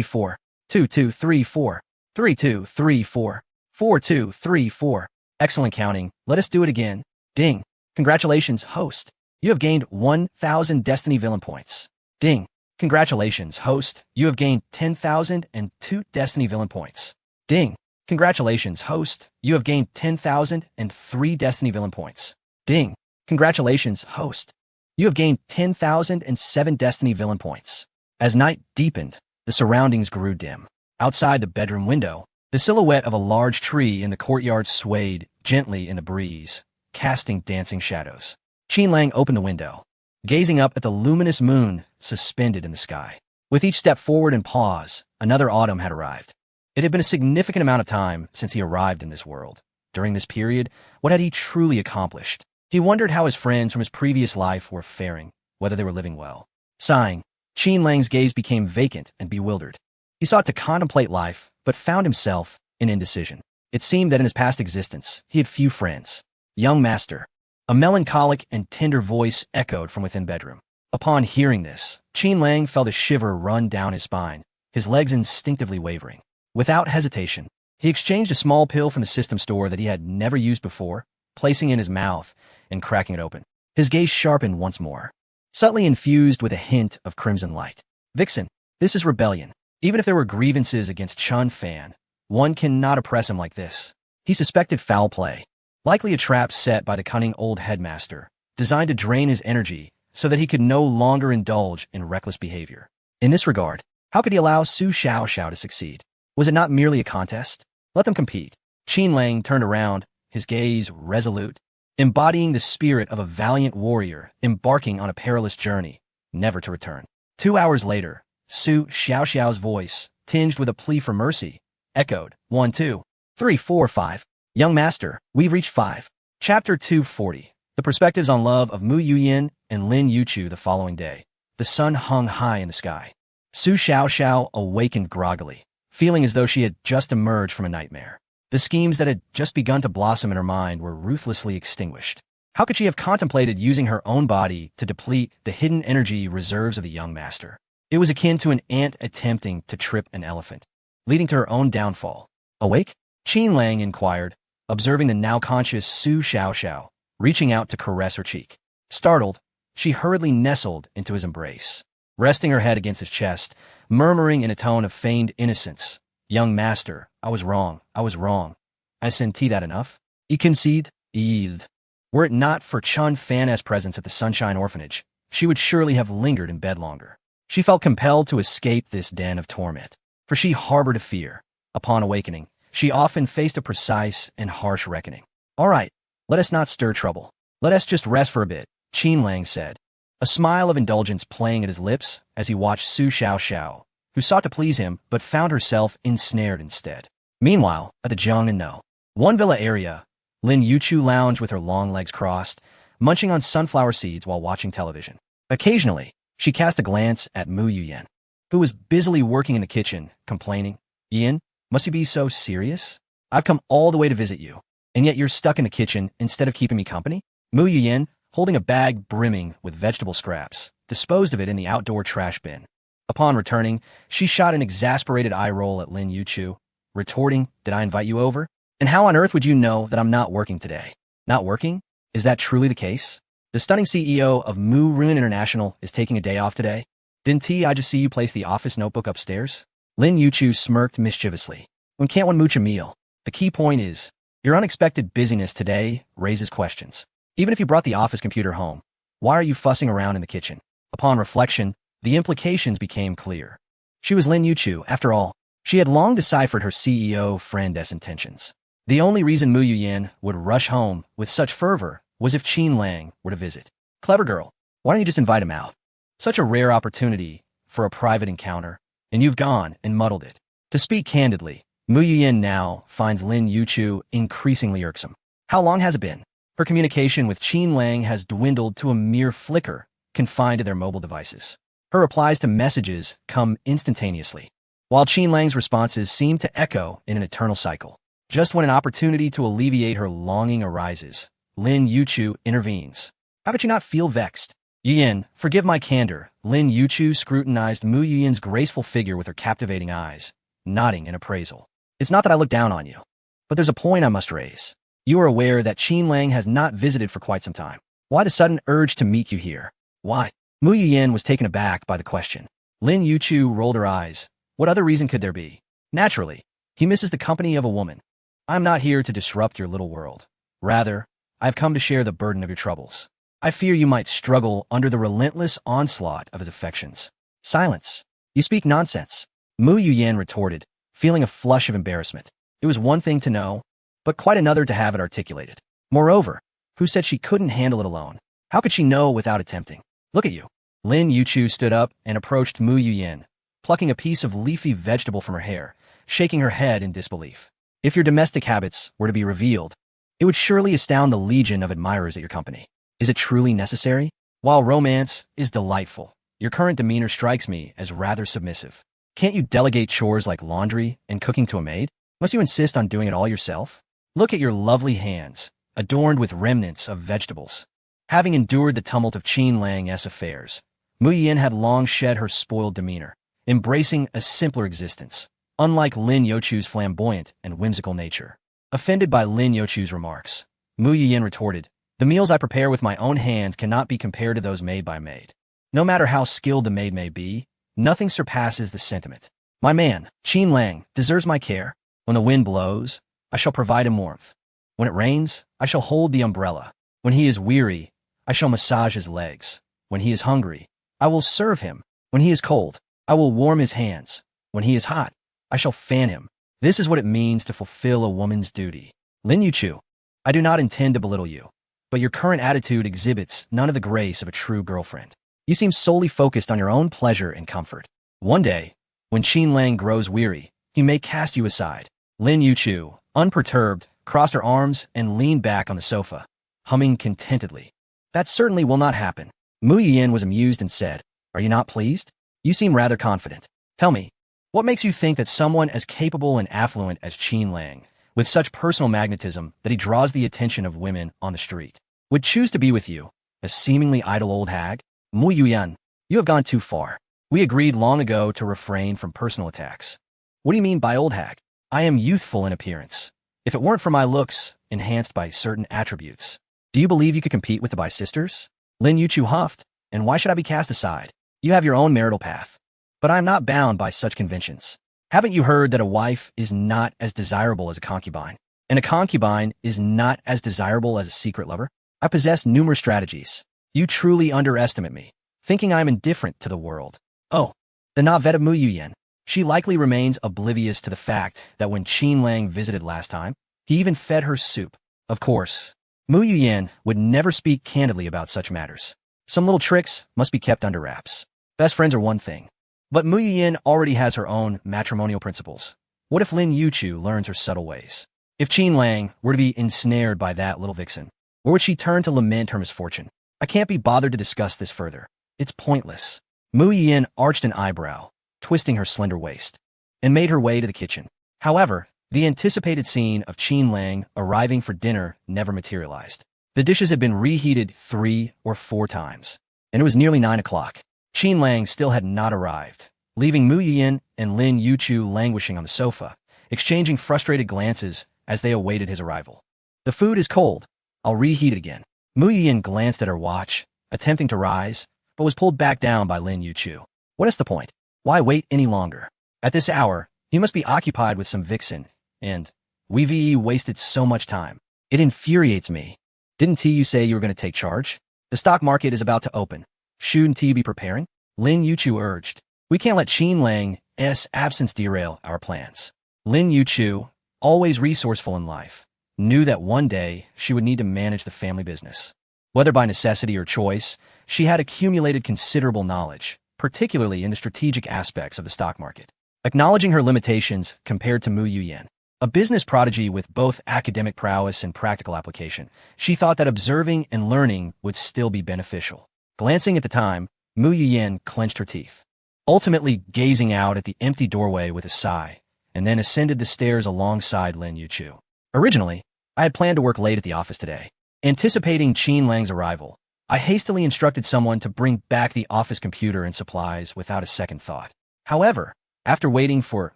4, 2, 2, 3, 4, 3, 2, 3, 4, 4, 2, 3, 4. Excellent counting. Let us do it again. Ding. Congratulations, host. You have gained 1,000 Destiny Villain points. Ding. Congratulations, host. You have gained 10,002 Destiny Villain points. Ding. Congratulations, host. You have gained 10,003 Destiny Villain points. Ding. Congratulations, host. You have gained 10,007 Destiny Villain points. As night deepened, the surroundings grew dim. Outside the bedroom window, the silhouette of a large tree in the courtyard swayed gently in the breeze, casting dancing shadows. Qin Lang opened the window, gazing up at the luminous moon suspended in the sky. With each step forward and pause, another autumn had arrived. It had been a significant amount of time since he arrived in this world. During this period, what had he truly accomplished? He wondered how his friends from his previous life were faring, whether they were living well. Sighing, Qin Lang's gaze became vacant and bewildered. He sought to contemplate life, but found himself in indecision. It seemed that in his past existence, he had few friends. Young master. A melancholic and tender voice echoed from within bedroom. Upon hearing this, Qin Lang felt a shiver run down his spine, his legs instinctively wavering. Without hesitation, he exchanged a small pill from the system store that he had never used before, placing it in his mouth and cracking it open. His gaze sharpened once more, subtly infused with a hint of crimson light. Vixen, this is rebellion. Even if there were grievances against Chun Fan, one cannot oppress him like this. He suspected foul play, likely a trap set by the cunning old headmaster, designed to drain his energy so that he could no longer indulge in reckless behavior. In this regard, how could he allow Su Xiaoxiao to succeed? Was it not merely a contest? Let them compete. Qin Lang turned around, his gaze resolute, embodying the spirit of a valiant warrior embarking on a perilous journey, never to return. 2 hours later, Su Xiaoxiao's voice, tinged with a plea for mercy, echoed, 1, 2, 3, 4, 5. Young master, we've reached 5. Chapter 240. The perspectives on love of Mu Yuyin and Lin Yuchu the following day. The sun hung high in the sky. Su Xiaoxiao awakened groggily, feeling as though she had just emerged from a nightmare. The schemes that had just begun to blossom in her mind were ruthlessly extinguished. How could she have contemplated using her own body to deplete the hidden energy reserves of the young master? It was akin to an ant attempting to trip an elephant, leading to her own downfall. Awake? Qin Lang inquired, observing the now conscious Su Xiaoxiao, reaching out to caress her cheek. Startled, she hurriedly nestled into his embrace, resting her head against his chest, murmuring in a tone of feigned innocence, "Young master, I was wrong. I senti that enough. I concede, yield." Were it not for Chun Fan's presence at the Sunshine Orphanage, she would surely have lingered in bed longer. She felt compelled to escape this den of torment, for she harbored a fear. Upon awakening, she often faced a precise and harsh reckoning. "All right, let us not stir trouble. Let us just rest for a bit," Qin Lang said, a smile of indulgence playing at his lips as he watched Su Xiaoxiao, who sought to please him but found herself ensnared instead. Meanwhile, at the Jiangnan One Villa area, Lin Yuchu lounged with her long legs crossed, munching on sunflower seeds while watching television. Occasionally, she cast a glance at Mu Yuyan, who was busily working in the kitchen, complaining, "Yin, must you be so serious? I've come all the way to visit you, and yet you're stuck in the kitchen instead of keeping me company?" Mu Yuyan, holding a bag brimming with vegetable scraps, disposed of it in the outdoor trash bin. Upon returning, she shot an exasperated eye roll at Lin Yuchu, retorting, "Did I invite you over? And how on earth would you know that I'm not working today?" "Not working? Is that truly the case? The stunning CEO of Mu Ruin International is taking a day off today? Didn't I just see you place the office notebook upstairs?" Lin Yuchu smirked mischievously. "When can't one mooch a meal? The key point is, your unexpected busyness today raises questions. Even if you brought the office computer home, why are you fussing around in the kitchen?" Upon reflection, the implications became clear. She was Lin Yuchu, after all. She had long deciphered her CEO friend's intentions. The only reason Mu Yuyan would rush home with such fervor was if Qin Lang were to visit. "Clever girl, why don't you just invite him out? Such a rare opportunity for a private encounter, and you've gone and muddled it." To speak candidly, Mu Yuyan now finds Lin Yuchu increasingly irksome. How long has it been? Her communication with Qin Lang has dwindled to a mere flicker, confined to their mobile devices. Her replies to messages come instantaneously, while Qin Lang's responses seem to echo in an eternal cycle. Just when an opportunity to alleviate her longing arises, Lin Yuchu intervenes. "How could you not feel vexed? Yin, forgive my candor. Lin Yuchu scrutinized Mu Yin's graceful figure with her captivating eyes, nodding in appraisal. It's not that I look down on you, but there's a point I must raise. You are aware that Qin Lang has not visited for quite some time. Why the sudden urge to meet you here? Why? Mu Yin was taken aback by the question. Lin Yuchu rolled her eyes. What other reason could there be? Naturally, he misses the company of a woman. I'm not here to disrupt your little world. Rather, I've come to share the burden of your troubles. I fear you might struggle under the relentless onslaught of his affections. Silence. You speak nonsense. Mu Yin retorted, feeling a flush of embarrassment. It was one thing to know, but quite another to have it articulated. Moreover, who said she couldn't handle it alone? How could she know without attempting? Look at you. Lin Yuchu stood up and approached Mu Yin, plucking a piece of leafy vegetable from her hair, shaking her head in disbelief. If your domestic habits were to be revealed, it would surely astound the legion of admirers at your company. Is it truly necessary? While romance is delightful, your current demeanor strikes me as rather submissive. Can't you delegate chores like laundry and cooking to a maid? Must you insist on doing it all yourself? Look at your lovely hands, adorned with remnants of vegetables. Having endured the tumult of Qin Lang's affairs, Mu Yin had long shed her spoiled demeanor, embracing a simpler existence, unlike Lin Yuchu's flamboyant and whimsical nature. Offended by Lin Yuchu's remarks, Mu Yin retorted, the meals I prepare with my own hands cannot be compared to those made by a maid. No matter how skilled the maid may be, nothing surpasses the sentiment. My man, Qin Lang, deserves my care. When the wind blows, I shall provide him warmth. When it rains, I shall hold the umbrella. When he is weary, I shall massage his legs. When he is hungry, I will serve him. When he is cold, I will warm his hands. When he is hot, I shall fan him. This is what it means to fulfill a woman's duty. Lin Yuchu, I do not intend to belittle you, but your current attitude exhibits none of the grace of a true girlfriend. You seem solely focused on your own pleasure and comfort. One day, when Qin Lang grows weary, he may cast you aside. Lin Yuchu, unperturbed, crossed her arms and leaned back on the sofa, humming contentedly. That certainly will not happen. Mu Yin was amused and said, Are you not pleased? You seem rather confident. Tell me, what makes you think that someone as capable and affluent as Qin Lang, with such personal magnetism that he draws the attention of women on the street, would choose to be with you, a seemingly idle old hag? Mu Yuyan, you have gone too far. We agreed long ago to refrain from personal attacks. What do you mean by old hag? I am youthful in appearance. If it weren't for my looks, enhanced by certain attributes, do you believe you could compete with the Bai sisters? Lin Yuchu huffed, and why should I be cast aside? You have your own marital path, but I am not bound by such conventions. Haven't you heard that a wife is not as desirable as a concubine, and a concubine is not as desirable as a secret lover? I possess numerous strategies. You truly underestimate me, thinking I am indifferent to the world. Oh, the Navet of Mu Yuyan. She likely remains oblivious to the fact that when Qin Lang visited last time, he even fed her soup. Of course, Mu Yuyan would never speak candidly about such matters. Some little tricks must be kept under wraps. Best friends are one thing, but Mu Yuyan already has her own matrimonial principles. What if Lin Yuchu learns her subtle ways? If Qin Lang were to be ensnared by that little vixen, where would she turn to lament her misfortune? I can't be bothered to discuss this further. It's pointless. Mu Yin arched an eyebrow, twisting her slender waist, and made her way to the kitchen. However, the anticipated scene of Qin Lang arriving for dinner never materialized. The dishes had been reheated 3 or 4 times, and it was nearly 9 o'clock. Qin Lang still had not arrived, leaving Mu Yin and Lin Yuchu languishing on the sofa, exchanging frustrated glances as they awaited his arrival. The food is cold. I'll reheat it again. Mu Yin glanced at her watch, attempting to rise, but was pulled back down by Lin Yuchu. What is the point? Why wait any longer? At this hour, he must be occupied with some vixen, and we've wasted so much time. It infuriates me. Didn't you say you were going to take charge? The stock market is about to open. Shouldn't you be preparing? Lin Yuchu urged. We can't let Qin Lang's absence derail our plans. Lin Yuchu, always resourceful in life, knew that one day she would need to manage the family business. Whether by necessity or choice, she had accumulated considerable knowledge, particularly in the strategic aspects of the stock market. Acknowledging her limitations compared to Mu Yuyan, a business prodigy with both academic prowess and practical application, she thought that observing and learning would still be beneficial. Glancing at the time, Mu Yuyan clenched her teeth, ultimately gazing out at the empty doorway with a sigh, and then ascended the stairs alongside Lin Yuchu. Originally, I had planned to work late at the office today. Anticipating Qin Lang's arrival, I hastily instructed someone to bring back the office computer and supplies without a second thought. However, after waiting for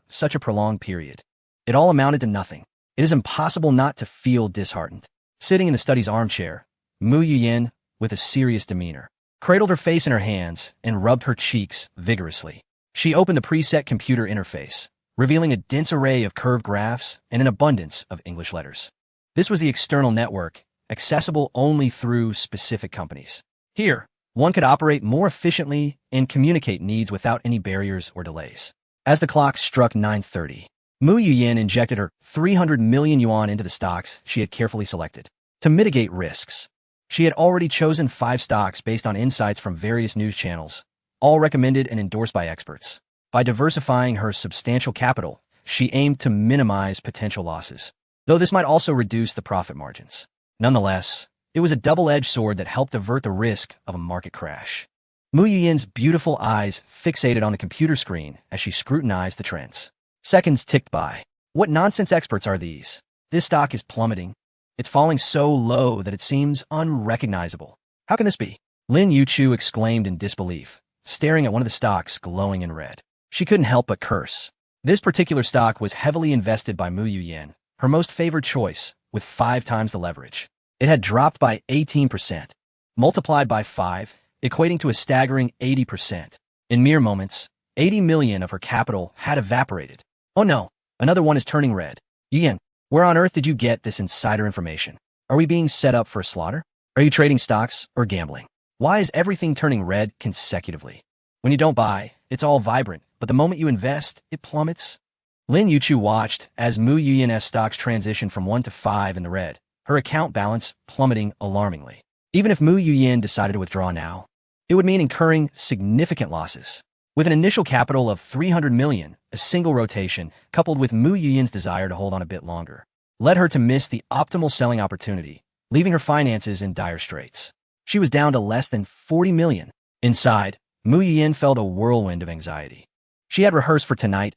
such a prolonged period, it all amounted to nothing. It is impossible not to feel disheartened. Sitting in the study's armchair, Mu Yuyin, with a serious demeanor, cradled her face in her hands and rubbed her cheeks vigorously. She opened the preset computer interface, revealing a dense array of curved graphs and an abundance of English letters. This was the external network, accessible only through specific companies. Here, one could operate more efficiently and communicate needs without any barriers or delays. As the clock struck 9:30, Mu Yuyin injected her 300 million yuan into the stocks she had carefully selected. To mitigate risks, she had already chosen 5 stocks based on insights from various news channels, all recommended and endorsed by experts. By diversifying her substantial capital, she aimed to minimize potential losses, though this might also reduce the profit margins. Nonetheless, it was a double-edged sword that helped avert the risk of a market crash. Mu Yuyin's beautiful eyes fixated on the computer screen as she scrutinized the trends. Seconds ticked by. What nonsense experts are these? This stock is plummeting. It's falling so low that it seems unrecognizable. How can this be? Lin Yuchu exclaimed in disbelief, staring at one of the stocks glowing in red. She couldn't help but curse. This particular stock was heavily invested by Mu Yuyin, her most favored choice, with 5 times the leverage. It had dropped by 18%, multiplied by 5, equating to a staggering 80%. In mere moments, 80 million of her capital had evaporated. Oh no, another one is turning red. Yuyin, where on earth did you get this insider information? Are we being set up for a slaughter? Are you trading stocks or gambling? Why is everything turning red consecutively? When you don't buy, it's all vibrant, but the moment you invest, it plummets. Lin Yuchu watched as Mu Yuyin's stocks transitioned from 1 to 5 in the red, her account balance plummeting alarmingly. Even if Mu Yuyin decided to withdraw now, it would mean incurring significant losses. With an initial capital of 300 million, a single rotation, coupled with Mu Yuyin's desire to hold on a bit longer, led her to miss the optimal selling opportunity, leaving her finances in dire straits. She was down to less than 40 million. Inside, Mu Yuyin felt a whirlwind of anxiety. She had rehearsed for tonight's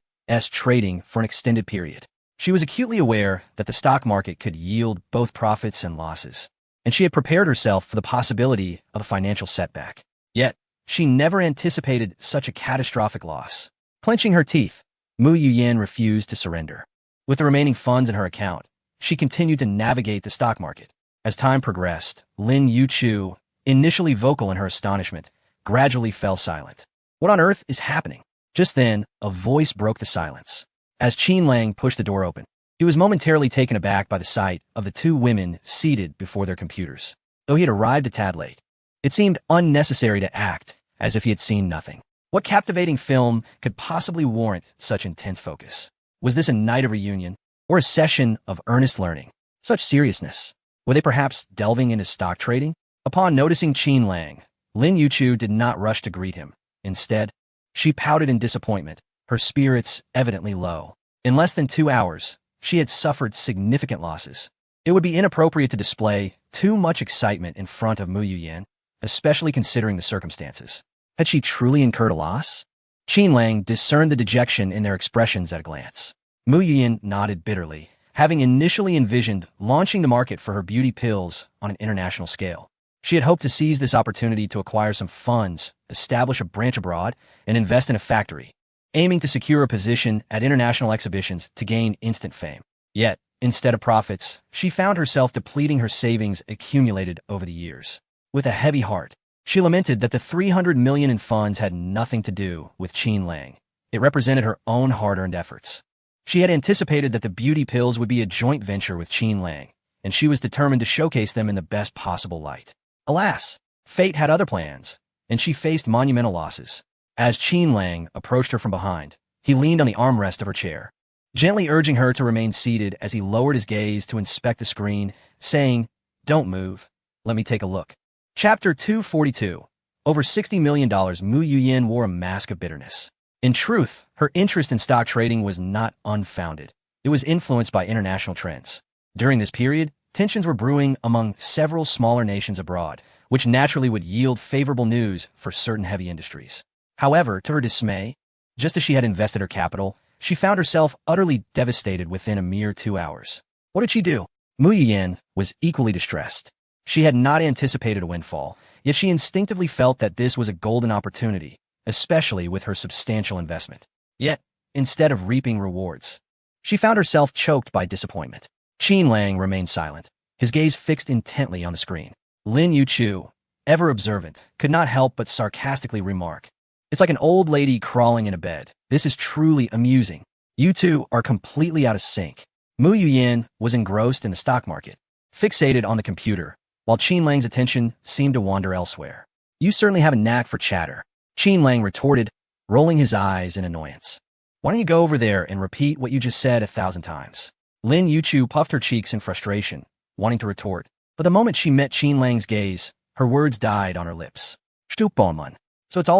trading for an extended period. She was acutely aware that the stock market could yield both profits and losses, and she had prepared herself for the possibility of a financial setback. Yet, she never anticipated such a catastrophic loss. Clenching her teeth, Mu Yuyin refused to surrender. With the remaining funds in her account, she continued to navigate the stock market. As time progressed, Lin Yuchu, initially vocal in her astonishment, gradually fell silent. What on earth is happening? Just then, a voice broke the silence. As Qin Lang pushed the door open, he was momentarily taken aback by the sight of the 2 women seated before their computers. Though he had arrived a tad late, it seemed unnecessary to act as if he had seen nothing. What captivating film could possibly warrant such intense focus? Was this a night of reunion, or a session of earnest learning? Such seriousness. Were they perhaps delving into stock trading? Upon noticing Qin Lang, Lin Yuchu did not rush to greet him. Instead, she pouted in disappointment, her spirits evidently low. In less than 2 hours, she had suffered significant losses. It would be inappropriate to display too much excitement in front of Mu Yuyin, especially considering the circumstances. Had she truly incurred a loss? Qin Lang discerned the dejection in their expressions at a glance. Mu Yuyin nodded bitterly, having initially envisioned launching the market for her beauty pills on an international scale. She had hoped to seize this opportunity to acquire some funds, establish a branch abroad, and invest in a factory, aiming to secure a position at international exhibitions to gain instant fame. Yet, instead of profits, she found herself depleting her savings accumulated over the years. With a heavy heart, she lamented that the 300 million in funds had nothing to do with Qin Lang. It represented her own hard-earned efforts. She had anticipated that the beauty pills would be a joint venture with Qin Lang, and she was determined to showcase them in the best possible light. Alas, fate had other plans, and she faced monumental losses. As Qin Lang approached her from behind, he leaned on the armrest of her chair, gently urging her to remain seated as he lowered his gaze to inspect the screen, saying, "Don't move. Let me take a look." Chapter 242. Over $60 million. Mu Yuyin wore a mask of bitterness. In truth, her interest in stock trading was not unfounded. It was influenced by international trends. During this period, tensions were brewing among several smaller nations abroad, which naturally would yield favorable news for certain heavy industries. However, to her dismay, just as she had invested her capital, she found herself utterly devastated within a mere 2 hours. What did she do? Mu Yuyin was equally distressed. She had not anticipated a windfall, yet she instinctively felt that this was a golden opportunity, especially with her substantial investment. Yet, instead of reaping rewards, she found herself choked by disappointment. Qin Lang remained silent, his gaze fixed intently on the screen. Lin Yuchu, ever observant, could not help but sarcastically remark, "It's like an old lady crawling in a bed. This is truly amusing. You two are completely out of sync." Mu Yuyin was engrossed in the stock market, fixated on the computer, while Qin Lang's attention seemed to wander elsewhere. "You certainly have a knack for chatter," Qin Lang retorted, rolling his eyes in annoyance. "Why don't you go over there and repeat what you just said 1,000 times? Lin Yuchu puffed her cheeks in frustration, wanting to retort, but the moment she met Qin Lang's gaze, her words died on her lips. "Stupon. So it's all about